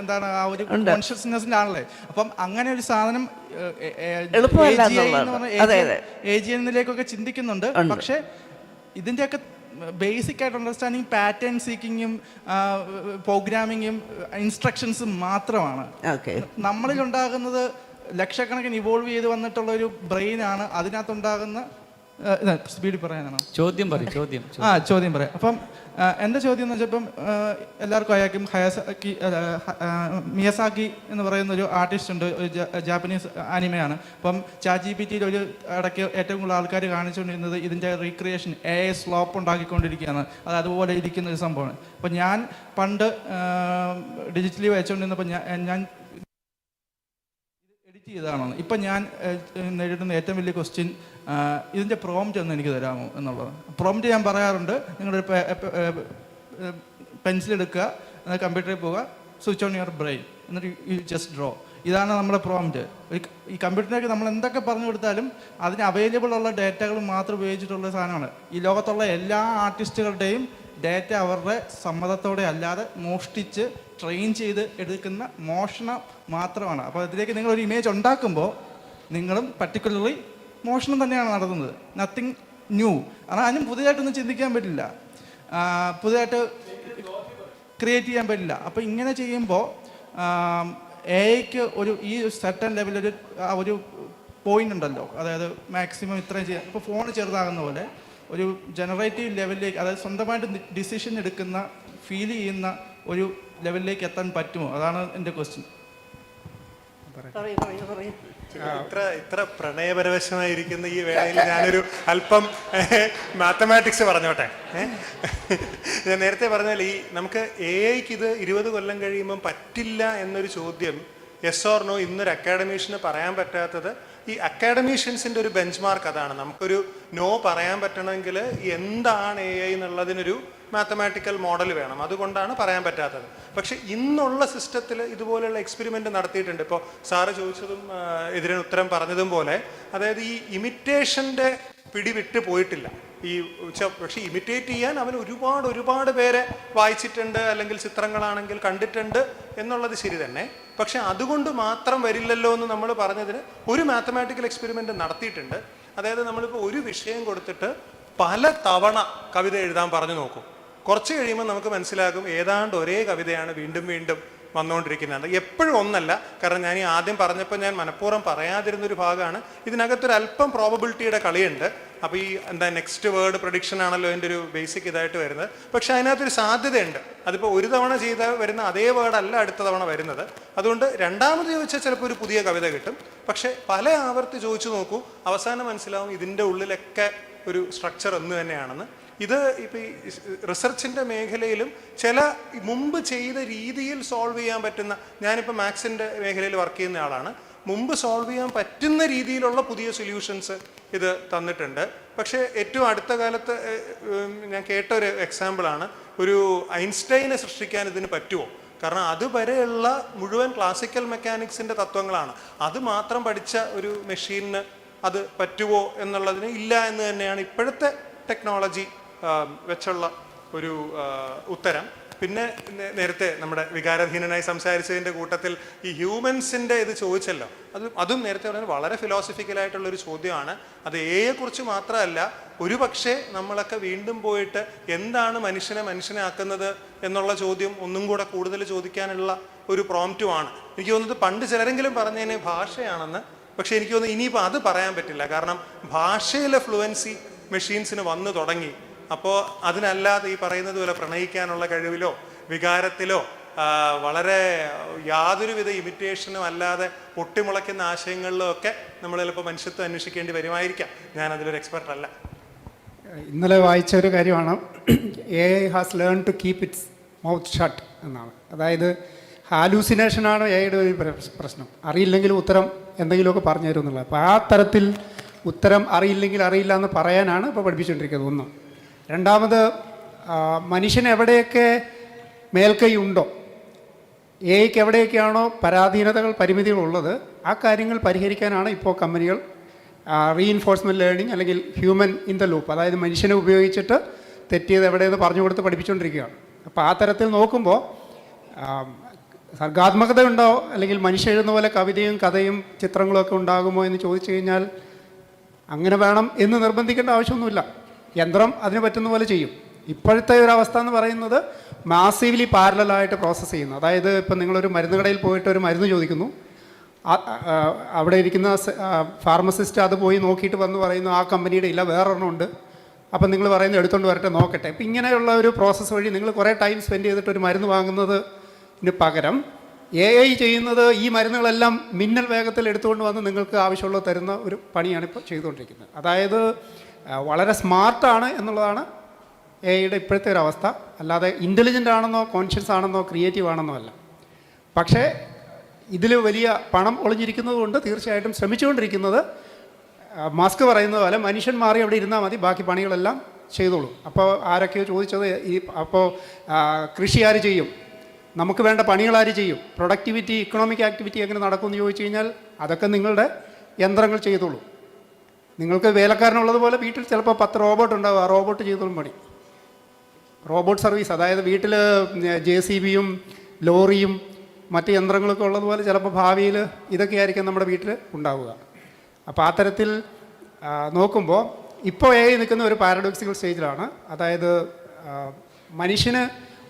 എന്താണ് ആ ഒരു കോൺഷ്യസ്നെസ്സിലാണല്ലേ. അപ്പം അങ്ങനെ ഒരു സാധനം AGI ചിന്തിക്കുന്നുണ്ട്. പക്ഷെ ഇതിന്റെയൊക്കെ ബേസിക് ആയിട്ട് അണ്ടർസ്റ്റാൻഡിങ് പാറ്റേൺ സീക്കിങ്ങും പ്രോഗ്രാമിങ്ങും ഇൻസ്ട്രക്ഷൻസും മാത്രമാണ്. നമ്മളിൽ ഉണ്ടാകുന്നത് ലക്ഷക്കണക്കിന് ഇവോൾവ് ചെയ്ത് വന്നിട്ടുള്ള ഒരു ബ്രെയിനാണ്. അതിനകത്തുണ്ടാകുന്ന സ്പീഡിൽ പറയാനാണോ? ചോദ്യം പറയാം. അപ്പം എൻ്റെ ചോദ്യം എന്ന് വെച്ചപ്പം എല്ലാവർക്കും അയാൾക്കും മിയസാക്കി എന്ന് പറയുന്ന ഒരു ആർട്ടിസ്റ്റ് ഉണ്ട്, ഒരു ജാപ്പനീസ് ആനിമയാണ്. അപ്പം ChatGPT ഒരു ഇടയ്ക്ക് ഏറ്റവും കൂടുതൽ ആൾക്കാർ കാണിച്ചുകൊണ്ടിരുന്നത് ഇതിൻ്റെ റീക്രിയേഷൻ AI സ്ലോപ്പ് ഉണ്ടാക്കിക്കൊണ്ടിരിക്കുകയാണ്. അത് അതുപോലെ ഇരിക്കുന്ന ഒരു സംഭവമാണ്. അപ്പം ഞാൻ പണ്ട് ഡിജിറ്റലി വെച്ചുകൊണ്ടിരുന്നപ്പോൾ ഞാൻ എഡിറ്റ് ചെയ്തതാണോ. ഇപ്പം ഞാൻ നേരിടുന്ന ഏറ്റവും വലിയ ക്വസ്റ്റ്യൻ ഇതിൻ്റെ പ്രോംപ്റ്റ് ഒന്ന് എനിക്ക് തരാമോ എന്നുള്ളത്. പ്രോംപ്റ്റ് ഞാൻ പറയാറുണ്ട്, നിങ്ങളൊരു പെൻസിൽ എടുക്കുക, എന്നാൽ കമ്പ്യൂട്ടറിൽ പോവുക, സ്വിച്ച് ഓൺ യുവർ ബ്രെയിൻ, എന്നിട്ട് യു ജസ്റ്റ് ഡ്രോ. ഇതാണ് നമ്മുടെ പ്രോംപ്റ്റ്. ഈ കമ്പ്യൂട്ടറിലേക്ക് നമ്മൾ എന്തൊക്കെ പറഞ്ഞു കൊടുത്താലും അതിന് അവൈലബിൾ ഉള്ള ഡേറ്റകൾ മാത്രം ഉപയോഗിച്ചിട്ടുള്ള സാധനമാണ്. ഈ ലോകത്തുള്ള എല്ലാ ആർട്ടിസ്റ്റുകളുടെയും ഡേറ്റ അവരുടെ സമ്മതത്തോടെ അല്ലാതെ മോഷ്ടിച്ച് ട്രെയിൻ ചെയ്ത് എടുക്കുന്ന മോഷണം മാത്രമാണ്. അപ്പോൾ അതിലേക്ക് നിങ്ങളൊരു ഇമേജ് ഉണ്ടാക്കുമ്പോൾ നിങ്ങളും പർട്ടിക്കുലർലി മോഷണം തന്നെയാണ് നടത്തുന്നത്. Nothing new. കാരണം അതിനും പുതിയതായിട്ടൊന്നും ചിന്തിക്കാൻ പറ്റില്ല, പുതിയതായിട്ട് ക്രിയേറ്റ് ചെയ്യാൻ പറ്റില്ല. അപ്പോൾ ഇങ്ങനെ ചെയ്യുമ്പോൾ AIക്ക് ഈ സർട്ടൻ ലെവലൊരു ഒരു പോയിന്റ് ഉണ്ടല്ലോ, അതായത് മാക്സിമം ഇത്രയും ചെയ്യാം. ഇപ്പോൾ ഫോൺ ചെറുതാകുന്ന പോലെ ഒരു ജനറേറ്റീവ് ലെവലിലേക്ക്, അതായത് സ്വന്തമായിട്ട് ഡിസിഷൻ എടുക്കുന്ന ഫീൽ ചെയ്യുന്ന ഒരു ലെവലിലേക്ക് എത്താൻ പറ്റുമോ? അതാണ് എൻ്റെ ക്വസ്റ്റ്യൻ. ഇത്ര പ്രണയപരവശമായിരിക്കുന്ന ഈ വേളയിൽ ഞാനൊരു അല്പം മാത്തമാറ്റിക്സ് പറഞ്ഞോട്ടെ. ഞാൻ നേരത്തെ പറഞ്ഞാൽ നമുക്ക് AIക്ക് ഇത് 20 കൊല്ലം കഴിയുമ്പം പറ്റില്ല എന്നൊരു ചോദ്യം യെസ് ഓർ നോ ഇന്നൊരു അക്കാഡമീഷ്യന് പറയാൻ പറ്റാത്തത് ഈ അക്കാഡമീഷ്യൻസിൻ്റെ ഒരു ബെഞ്ച് മാർക്ക് അതാണ്. നമുക്കൊരു നോ പറയാൻ പറ്റണമെങ്കിൽ എന്താണ് AI എന്നുള്ളതിനൊരു മാത്തമാറ്റിക്കൽ മോഡൽ വേണം. അതുകൊണ്ടാണ് പറയാൻ പറ്റാത്തത്. പക്ഷെ ഇന്നുള്ള സിസ്റ്റത്തിൽ ഇതുപോലെയുള്ള എക്സ്പെരിമെൻ്റ് നടത്തിയിട്ടുണ്ട്. ഇപ്പോൾ സാറ് ചോദിച്ചതും ഇതിന് ഉത്തരം പറഞ്ഞതും പോലെ, അതായത് ഈ ഇമിറ്റേഷൻ്റെ പിടി വിട്ട് പോയിട്ടില്ല. പക്ഷെ ഇമിറ്റേറ്റ് ചെയ്യാൻ അവൻ ഒരുപാട് പേരെ വായിച്ചിട്ടുണ്ട്, അല്ലെങ്കിൽ ചിത്രങ്ങളാണെങ്കിൽ കണ്ടിട്ടുണ്ട് എന്നുള്ളത് ശരി തന്നെ. പക്ഷെ അതുകൊണ്ട് മാത്രം വരില്ലല്ലോ എന്ന് നമ്മൾ പറഞ്ഞതിന് ഒരു മാത്തമാറ്റിക്കൽ എക്സ്പെരിമെൻ്റ് നടത്തിയിട്ടുണ്ട്. അതായത് നമ്മളിപ്പോൾ ഒരു വിഷയം കൊടുത്തിട്ട് പല തവണ കവിത എഴുതാൻ പറഞ്ഞു നോക്കും. കുറച്ച് കഴിയുമ്പോൾ നമുക്ക് മനസ്സിലാകും ഏതാണ്ട് ഒരേ കവിതയാണ് വീണ്ടും വീണ്ടും വന്നുകൊണ്ടിരിക്കുന്നത്. എപ്പോഴും ഒന്നല്ല. കാരണം ഞാൻ ഈ ആദ്യം പറഞ്ഞപ്പോൾ ഞാൻ മനഃപൂർവ്വം പറയാതിരുന്നൊരു ഭാഗമാണ്. ഇതിനകത്തൊരു അല്പം പ്രോബബിലിറ്റിയുടെ കളിയുണ്ട്. അപ്പോൾ ഈ നെക്സ്റ്റ് വേർഡ് പ്രഡിക്ഷൻ ആണല്ലോ എൻ്റെ ഒരു ബേസിക് ഇതായിട്ട് വരുന്നത്. പക്ഷെ അതിനകത്തൊരു സാധ്യതയുണ്ട്. അതിപ്പോൾ ഒരു തവണ ചെയ്ത വരുന്ന അതേ വേർഡല്ല അടുത്ത തവണ വരുന്നത്. അതുകൊണ്ട് രണ്ടാമത് ചോദിച്ചാൽ ചിലപ്പോൾ ഒരു പുതിയ കവിത കിട്ടും. പക്ഷെ പല ആവർത്തി ചോദിച്ചു നോക്കൂ, അവസാനം മനസ്സിലാവും ഇതിൻ്റെ ഉള്ളിലൊക്കെ ഒരു സ്ട്രക്ചർ ഒന്ന് തന്നെയാണെന്ന്. ഇത് ഇപ്പോൾ ഈ റിസർച്ചിൻ്റെ മേഖലയിലും ചില മുമ്പ് ചെയ്ത രീതിയിൽ സോൾവ് ചെയ്യാൻ പറ്റുന്ന, ഞാനിപ്പോൾ മാത്സിൻ്റെ മേഖലയിൽ വർക്ക് ചെയ്യുന്ന ആളാണ്, മുമ്പ് സോൾവ് ചെയ്യാൻ പറ്റുന്ന രീതിയിലുള്ള പുതിയ സൊല്യൂഷൻസ് ഇത് തന്നിട്ടുണ്ട്. പക്ഷേ ഏറ്റവും അടുത്ത കാലത്ത് ഞാൻ കേട്ട ഒരു എക്സാമ്പിളാണ്, ഒരു ഐൻസ്റ്റൈനെ സൃഷ്ടിക്കാൻ ഇതിന് പറ്റുമോ? കാരണം അതുവരെയുള്ള മുഴുവൻ ക്ലാസിക്കൽ മെക്കാനിക്സിൻ്റെ തത്വങ്ങളാണ്, അത് മാത്രം പഠിച്ച ഒരു മെഷീനിന് അത് പറ്റുമോ എന്നുള്ളതിന് ഇല്ല എന്ന് തന്നെയാണ് ഇപ്പോഴത്തെ ടെക്നോളജി വെച്ചുള്ള ഒരു ഉത്തരം. പിന്നെ നേരത്തെ നമ്മുടെ വികാരധീനനായി സംസാരിച്ചതിൻ്റെ കൂട്ടത്തിൽ ഈ ഹ്യൂമൻസിൻ്റെ ഇത് ചോദിച്ചല്ലോ, അതും നേരത്തെ പറഞ്ഞാൽ വളരെ ഫിലോസഫിക്കലായിട്ടുള്ളൊരു ചോദ്യമാണ്. അത് എയെക്കുറിച്ച് മാത്രമല്ല, ഒരു പക്ഷേ നമ്മളൊക്കെ വീണ്ടും പോയിട്ട് എന്താണ് മനുഷ്യനെ മനുഷ്യനാക്കുന്നത് എന്നുള്ള ചോദ്യം ഒന്നും കൂടെ കൂടുതൽ ചോദിക്കാനുള്ള ഒരു പ്രോംപ്റ്റുമാണ്. എനിക്ക് തോന്നുന്നത് പണ്ട് ചിലരെങ്കിലും പറഞ്ഞതിന് ഭാഷയാണെന്ന്, പക്ഷേ എനിക്ക് തോന്നുന്നു ഇനിയിപ്പോൾ അത് പറയാൻ പറ്റില്ല. കാരണം ഭാഷയിലെ ഫ്ലുവൻസി മെഷീൻസിന് വന്നു തുടങ്ങി. അപ്പോൾ അതിനല്ലാതെ ഈ പറയുന്നത് പോലെ പ്രണയിക്കാനുള്ള കഴിവിലോ വികാരത്തിലോ വളരെ യാതൊരുവിധ ഇമിറ്റേഷനും അല്ലാതെ പൊട്ടിമുളയ്ക്കുന്ന ആശയങ്ങളിലോ ഒക്കെ നമ്മൾ ചിലപ്പോൾ മനുഷ്യത്വം അന്വേഷിക്കേണ്ടി വരുമായിരിക്കാം. ഞാനതിലൊരു എക്സ്പെർട്ട് അല്ല. ഇന്നലെ വായിച്ച ഒരു കാര്യമാണ്, AI has learn to keep its mouth shut എന്നാണ്. അതായത് ഹാലൂസിനേഷനാണ് എയുടെ ഒരു പ്രശ്നം. അറിയില്ലെങ്കിലും ഉത്തരം എന്തെങ്കിലുമൊക്കെ പറഞ്ഞു തരും എന്നുള്ളത്. അപ്പോൾ ആ തരത്തിൽ ഉത്തരം അറിയില്ലെങ്കിൽ അറിയില്ല എന്ന് പറയാനാണ് ഇപ്പോൾ പഠിപ്പിച്ചുകൊണ്ടിരിക്കുന്നത്. ഒന്ന്. രണ്ടാമത്, മനുഷ്യന് എവിടെയൊക്കെ മേൽക്കൈ ഉണ്ടോ, എയ്ക്ക് എവിടെയൊക്കെയാണോ പരാധീനതകൾ പരിമിതികളുള്ളത്, ആ കാര്യങ്ങൾ പരിഹരിക്കാനാണ് ഇപ്പോൾ കമ്പനികൾ റീഇൻഫോഴ്സ്മെൻറ്റ് ലേണിംഗ് അല്ലെങ്കിൽ ഹ്യൂമൻ ഇൻ ദ ലൂപ്പ്, അതായത് മനുഷ്യനെ ഉപയോഗിച്ചിട്ട് തെറ്റിയത് എവിടെയെന്ന് പറഞ്ഞു കൊടുത്ത് പഠിപ്പിച്ചുകൊണ്ടിരിക്കുകയാണ്. അപ്പോൾ ആ തരത്തിൽ നോക്കുമ്പോൾ സർഗാത്മകത ഉണ്ടോ, അല്ലെങ്കിൽ മനുഷ്യ എഴുതുന്ന പോലെ കവിതയും കഥയും ചിത്രങ്ങളും ഒക്കെ ഉണ്ടാകുമോ എന്ന് ചോദിച്ചു കഴിഞ്ഞാൽ അങ്ങനെ വേണം എന്ന് നിർബന്ധിക്കേണ്ട ആവശ്യമൊന്നുമില്ല. യന്ത്രം അതിന് പറ്റുന്ന പോലെ ചെയ്യും. ഇപ്പോഴത്തെ ഒരു അവസ്ഥ എന്ന് പറയുന്നത് മാസീവ്ലി പാരലായിട്ട് പ്രോസസ്സ് ചെയ്യുന്നു. അതായത് ഇപ്പം നിങ്ങളൊരു മരുന്ന് കടയിൽ പോയിട്ട് ഒരു മരുന്ന് ചോദിക്കുന്നു, അവിടെ ഇരിക്കുന്ന ഫാർമസിസ്റ്റ് അത് പോയി നോക്കിയിട്ട് വന്ന് പറയുന്നു ആ കമ്പനിയുടെ ഇല്ല വേറൊരെണ്ണം ഉണ്ട്, അപ്പം നിങ്ങൾ പറയുന്നത് എടുത്തുകൊണ്ട് വരട്ടെ നോക്കട്ടെ. ഇപ്പം ഇങ്ങനെയുള്ള ഒരു പ്രോസസ്സ് വഴി നിങ്ങൾ കുറേ ടൈം സ്പെൻഡ് ചെയ്തിട്ട് ഒരു മരുന്ന് വാങ്ങുന്നതിന് പകരം AI ചെയ്യുന്നത് ഈ മരുന്നുകളെല്ലാം മിന്നൽ വേഗത്തിൽ എടുത്തുകൊണ്ട് വന്ന് നിങ്ങൾക്ക് ആവശ്യമുള്ളത് തരുന്ന ഒരു പണിയാണ് ഇപ്പോൾ ചെയ്തുകൊണ്ടിരിക്കുന്നത്. അതായത് വളരെ സ്മാർട്ടാണ് എന്നുള്ളതാണ് AI ഇപ്പോഴത്തെ ഒരു അവസ്ഥ. അല്ലാതെ ഇൻ്റലിജൻ്റ് ആണെന്നോ കോൺഷ്യസ് ആണെന്നോ ക്രിയേറ്റീവ് ആണെന്നോ അല്ല. പക്ഷേ ഇതിൽ വലിയ പണം ഒളിഞ്ഞിരിക്കുന്നത് കൊണ്ട് തീർച്ചയായിട്ടും ശ്രമിച്ചുകൊണ്ടിരിക്കുന്നത് മാസ്ക് പറയുന്നത് പോലെ മനുഷ്യൻ മാറി അവിടെ ഇരുന്നാൽ മതി, ബാക്കി പണികളെല്ലാം ചെയ്തോളൂ. അപ്പോൾ ആരൊക്കെയോ ചോദിച്ചത് അപ്പോൾ കൃഷി ആര് ചെയ്യും, നമുക്ക് വേണ്ട പണികൾ ആര് ചെയ്യും, പ്രൊഡക്ടിവിറ്റി ഇക്കണോമിക് ആക്ടിവിറ്റി എങ്ങനെ നടക്കുമെന്ന് ചോദിച്ചു കഴിഞ്ഞാൽ അതൊക്കെ നിങ്ങളുടെ യന്ത്രങ്ങൾ ചെയ്തോളൂ. നിങ്ങൾക്ക് വേലക്കാരനുള്ളതുപോലെ വീട്ടിൽ ചിലപ്പോൾ 10 റോബോട്ട് ഉണ്ടാവും, ആ റോബോട്ട് ചെയ്തോളും പണി. റോബോട്ട് സർവീസ്, അതായത് വീട്ടിൽ JCBയും ലോറിയും മറ്റ് യന്ത്രങ്ങളൊക്കെ ഉള്ളതുപോലെ ചിലപ്പോൾ ഭാവിയിൽ ഇതൊക്കെയായിരിക്കും നമ്മുടെ വീട്ടിൽ ഉണ്ടാവുക. അപ്പോൾ ആ തരത്തിൽ നോക്കുമ്പോൾ ഇപ്പോൾ AI നിൽക്കുന്ന ഒരു പാരഡോക്സിക്കൽ സ്റ്റേജിലാണ്. അതായത് മനുഷ്യന്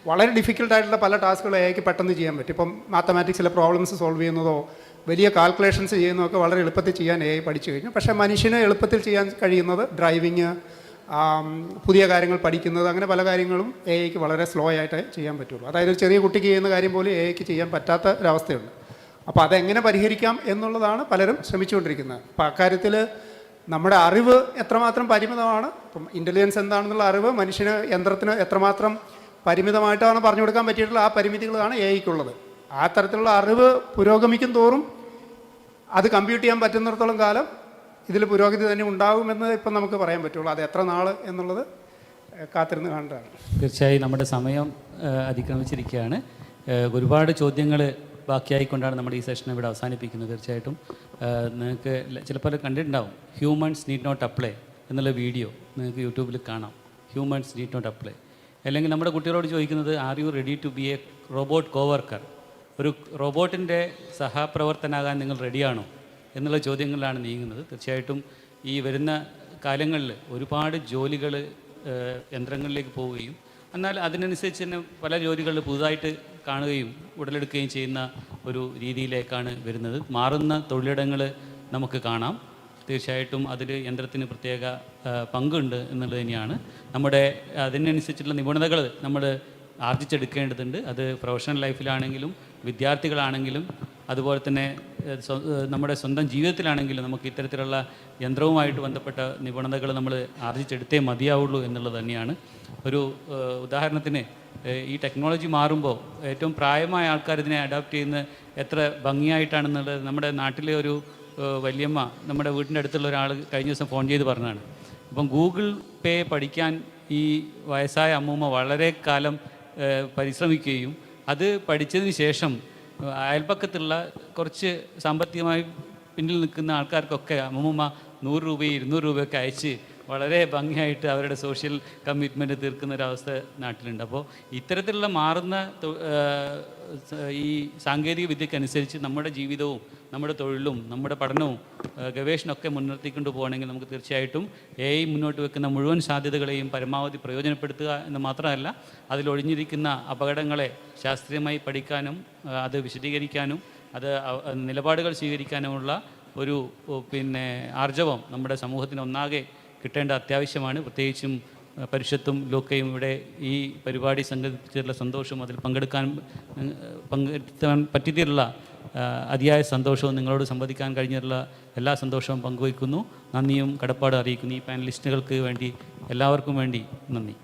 വളരെ ഡിഫിക്കൽട്ടായിട്ടുള്ള പല ടാസ്കുകൾ AIക്ക് പെട്ടെന്ന് ചെയ്യാൻ പറ്റും. ഇപ്പം മാത്തമാറ്റിക്സിലെ പ്രോബ്ലംസ് സോൾവ് ചെയ്യുന്നതോ വലിയ കാൽക്കുലേഷൻസ് ചെയ്യുന്നതൊക്കെ വളരെ എളുപ്പത്തിൽ ചെയ്യാൻ AI പഠിച്ചു കഴിഞ്ഞു. പക്ഷേ മനുഷ്യന് എളുപ്പത്തിൽ ചെയ്യാൻ കഴിയുന്നത് ഡ്രൈവിങ്, പുതിയ കാര്യങ്ങൾ പഠിക്കുന്നത്, അങ്ങനെ പല കാര്യങ്ങളും AIക്ക് വളരെ സ്ലോ ആയിട്ട് ചെയ്യാൻ പറ്റുള്ളൂ. അതായത് ചെറിയ കുട്ടിക്ക് ചെയ്യുന്ന കാര്യം പോലും AIക്ക് ചെയ്യാൻ പറ്റാത്ത ഒരവസ്ഥയുണ്ട്. അപ്പോൾ അതെങ്ങനെ പരിഹരിക്കാം എന്നുള്ളതാണ് പലരും ശ്രമിച്ചുകൊണ്ടിരിക്കുന്നത്. അപ്പോൾ അക്കാര്യത്തിൽ നമ്മുടെ അറിവ് എത്രമാത്രം പരിമിതമാണ്, ഇപ്പം ഇൻ്റലിജൻസ് എന്താണെന്നുള്ള അറിവ് മനുഷ്യന് യന്ത്രത്തിന് എത്രമാത്രം പരിമിതമായിട്ടാണ് പറഞ്ഞു കൊടുക്കാൻ പറ്റിയിട്ടുള്ള ആ പരിമിതികളാണ് AIക്കുള്ളത്. ആ തരത്തിലുള്ള അറിവ് പുരോഗമിക്കും തോറും അത് കമ്പ്യൂട്ട് ചെയ്യാൻ പറ്റുന്നിടത്തോളം കാലം ഇതിൽ പുരോഗതി തന്നെ ഉണ്ടാകുമെന്ന് ഇപ്പം നമുക്ക് പറയാൻ പറ്റുള്ളൂ. അത് എത്ര നാൾ എന്നുള്ളത് കാത്തിരുന്ന് കാണേണ്ടതാണ്. തീർച്ചയായും നമ്മുടെ സമയം അതിക്രമിച്ചിരിക്കുകയാണ്. ഒരുപാട് ചോദ്യങ്ങൾ ബാക്കിയായിക്കൊണ്ടാണ് നമ്മുടെ ഈ സെഷൻ ഇവിടെ അവസാനിപ്പിക്കുന്നത്. തീർച്ചയായിട്ടും നിങ്ങൾക്ക് ചിലപ്പോൾ കണ്ടിട്ടുണ്ടാവും, ഹ്യൂമൻസ് നീഡ് നോട്ട് അപ്ലൈ എന്നുള്ള വീഡിയോ നിങ്ങൾക്ക് യൂട്യൂബിൽ കാണാം. Humans need not apply. അല്ലെങ്കിൽ നമ്മുടെ കുട്ടികളോട് ചോദിക്കുന്നത്, are you ready to be a robot coworker, ഒരു റോബോട്ടിൻ്റെ സഹപ്രവർത്തനാകാൻ നിങ്ങൾ റെഡിയാണോ എന്നുള്ള ചോദ്യങ്ങളിലാണ് നീങ്ങുന്നത്. തീർച്ചയായിട്ടും ഈ വരുന്ന കാലങ്ങളിൽ ഒരുപാട് ജോലികൾ യന്ത്രങ്ങളിലേക്ക് പോവുകയും എന്നാൽ അതിനനുസരിച്ച് തന്നെ പല ജോലികൾ പുതുതായിട്ട് കാണുകയും ഉടലെടുക്കുകയും ചെയ്യുന്ന ഒരു രീതിയിലേക്കാണ് വരുന്നത്. മാറുന്ന തൊഴിലിടങ്ങൾ നമുക്ക് കാണാം. തീർച്ചയായിട്ടും അതിൽ യന്ത്രത്തിന് പ്രത്യേക പങ്കുണ്ട് എന്നുള്ളത് തന്നെയാണ്. നമ്മുടെ അതിനനുസരിച്ചുള്ള നിപുണതകൾ നമ്മൾ ആർജിച്ചെടുക്കേണ്ടതുണ്ട്. അത് പ്രൊഫഷണൽ ലൈഫിലാണെങ്കിലും വിദ്യാർത്ഥികളാണെങ്കിലും അതുപോലെ തന്നെ നമ്മുടെ സ്വന്തം ജീവിതത്തിലാണെങ്കിലും നമുക്ക് ഇത്തരത്തിലുള്ള യന്ത്രവുമായിട്ട് ബന്ധപ്പെട്ട നിപുണതകൾ നമ്മൾ ആർജിച്ചെടുത്തേ മതിയാവുള്ളൂ എന്നുള്ളത് തന്നെയാണ്. ഒരു ഉദാഹരണത്തിന് ഈ ടെക്നോളജി മാറുമ്പോൾ ഏറ്റവും പ്രായമായ ആൾക്കാർ ഇതിനെ അഡാപ്റ്റ് ചെയ്യുന്ന എത്ര ഭംഗിയായിട്ടാണെന്നുള്ളത് നമ്മുടെ നാട്ടിലെ ഒരു വല്യമ്മ നമ്മുടെ വീടിൻ്റെ അടുത്തുള്ള ഒരാൾ കഴിഞ്ഞ ദിവസം ഫോൺ ചെയ്ത് പറഞ്ഞതാണ്. അപ്പം ഗൂഗിൾ പേ പഠിക്കാൻ ഈ വയസ്സായ അമ്മൂമ്മ വളരെ കാലം പരിശ്രമിക്കുകയും അത് പഠിച്ചതിന് ശേഷം അയൽപ്പക്കത്തുള്ള കുറച്ച് സാമ്പത്തികമായി പിന്നിൽ നിൽക്കുന്ന ആൾക്കാർക്കൊക്കെ അമ്മൂമ്മ 100 രൂപയും 200 രൂപയൊക്കെ അയച്ച് വളരെ ഭംഗിയായിട്ട് അവരുടെ സോഷ്യൽ കമ്മിറ്റ്മെൻറ്റ് തീർക്കുന്ന ഒരവസ്ഥ നാട്ടിലുണ്ട്. അപ്പോൾ ഇത്തരത്തിലുള്ള മാറുന്ന ഈ സാങ്കേതിക വിദ്യക്കനുസരിച്ച് നമ്മുടെ ജീവിതവും നമ്മുടെ തൊഴിലും നമ്മുടെ പഠനവും ഗവേഷണമൊക്കെ മുൻനിർത്തിക്കൊണ്ട് പോകണമെങ്കിൽ നമുക്ക് തീർച്ചയായിട്ടും AI മുന്നോട്ട് വെക്കുന്ന മുഴുവൻ സാധ്യതകളെയും പരമാവധി പ്രയോജനപ്പെടുത്തുക എന്ന് മാത്രമല്ല അതിലൊഴിഞ്ഞിരിക്കുന്ന അപകടങ്ങളെ ശാസ്ത്രീയമായി പഠിക്കാനും അത് വിശദീകരിക്കാനും അത് നിലപാടുകൾ സ്വീകരിക്കാനുമുള്ള ഒരു ആർജവം നമ്മുടെ സമൂഹത്തിന് ഒന്നാകെ കിട്ടേണ്ട അത്യാവശ്യമാണ്. പ്രത്യേകിച്ചും പരിഷത്തും ലോക്കയും ഇവിടെ ഈ പരിപാടി സംഘടിപ്പിച്ചിട്ടുള്ള സന്തോഷവും അതിൽ പങ്കെടുക്കാൻ പറ്റിയിട്ടുള്ള അതിയായ സന്തോഷവും നിങ്ങളോട് സംവദിക്കാൻ കഴിഞ്ഞിട്ടുള്ള എല്ലാ സന്തോഷവും പങ്കുവയ്ക്കുന്നു. നന്ദിയും കടപ്പാടും അറിയിക്കുന്നു. ഈ പാനലിസ്റ്റുകൾക്ക് വേണ്ടി എല്ലാവർക്കും വേണ്ടി നന്ദി.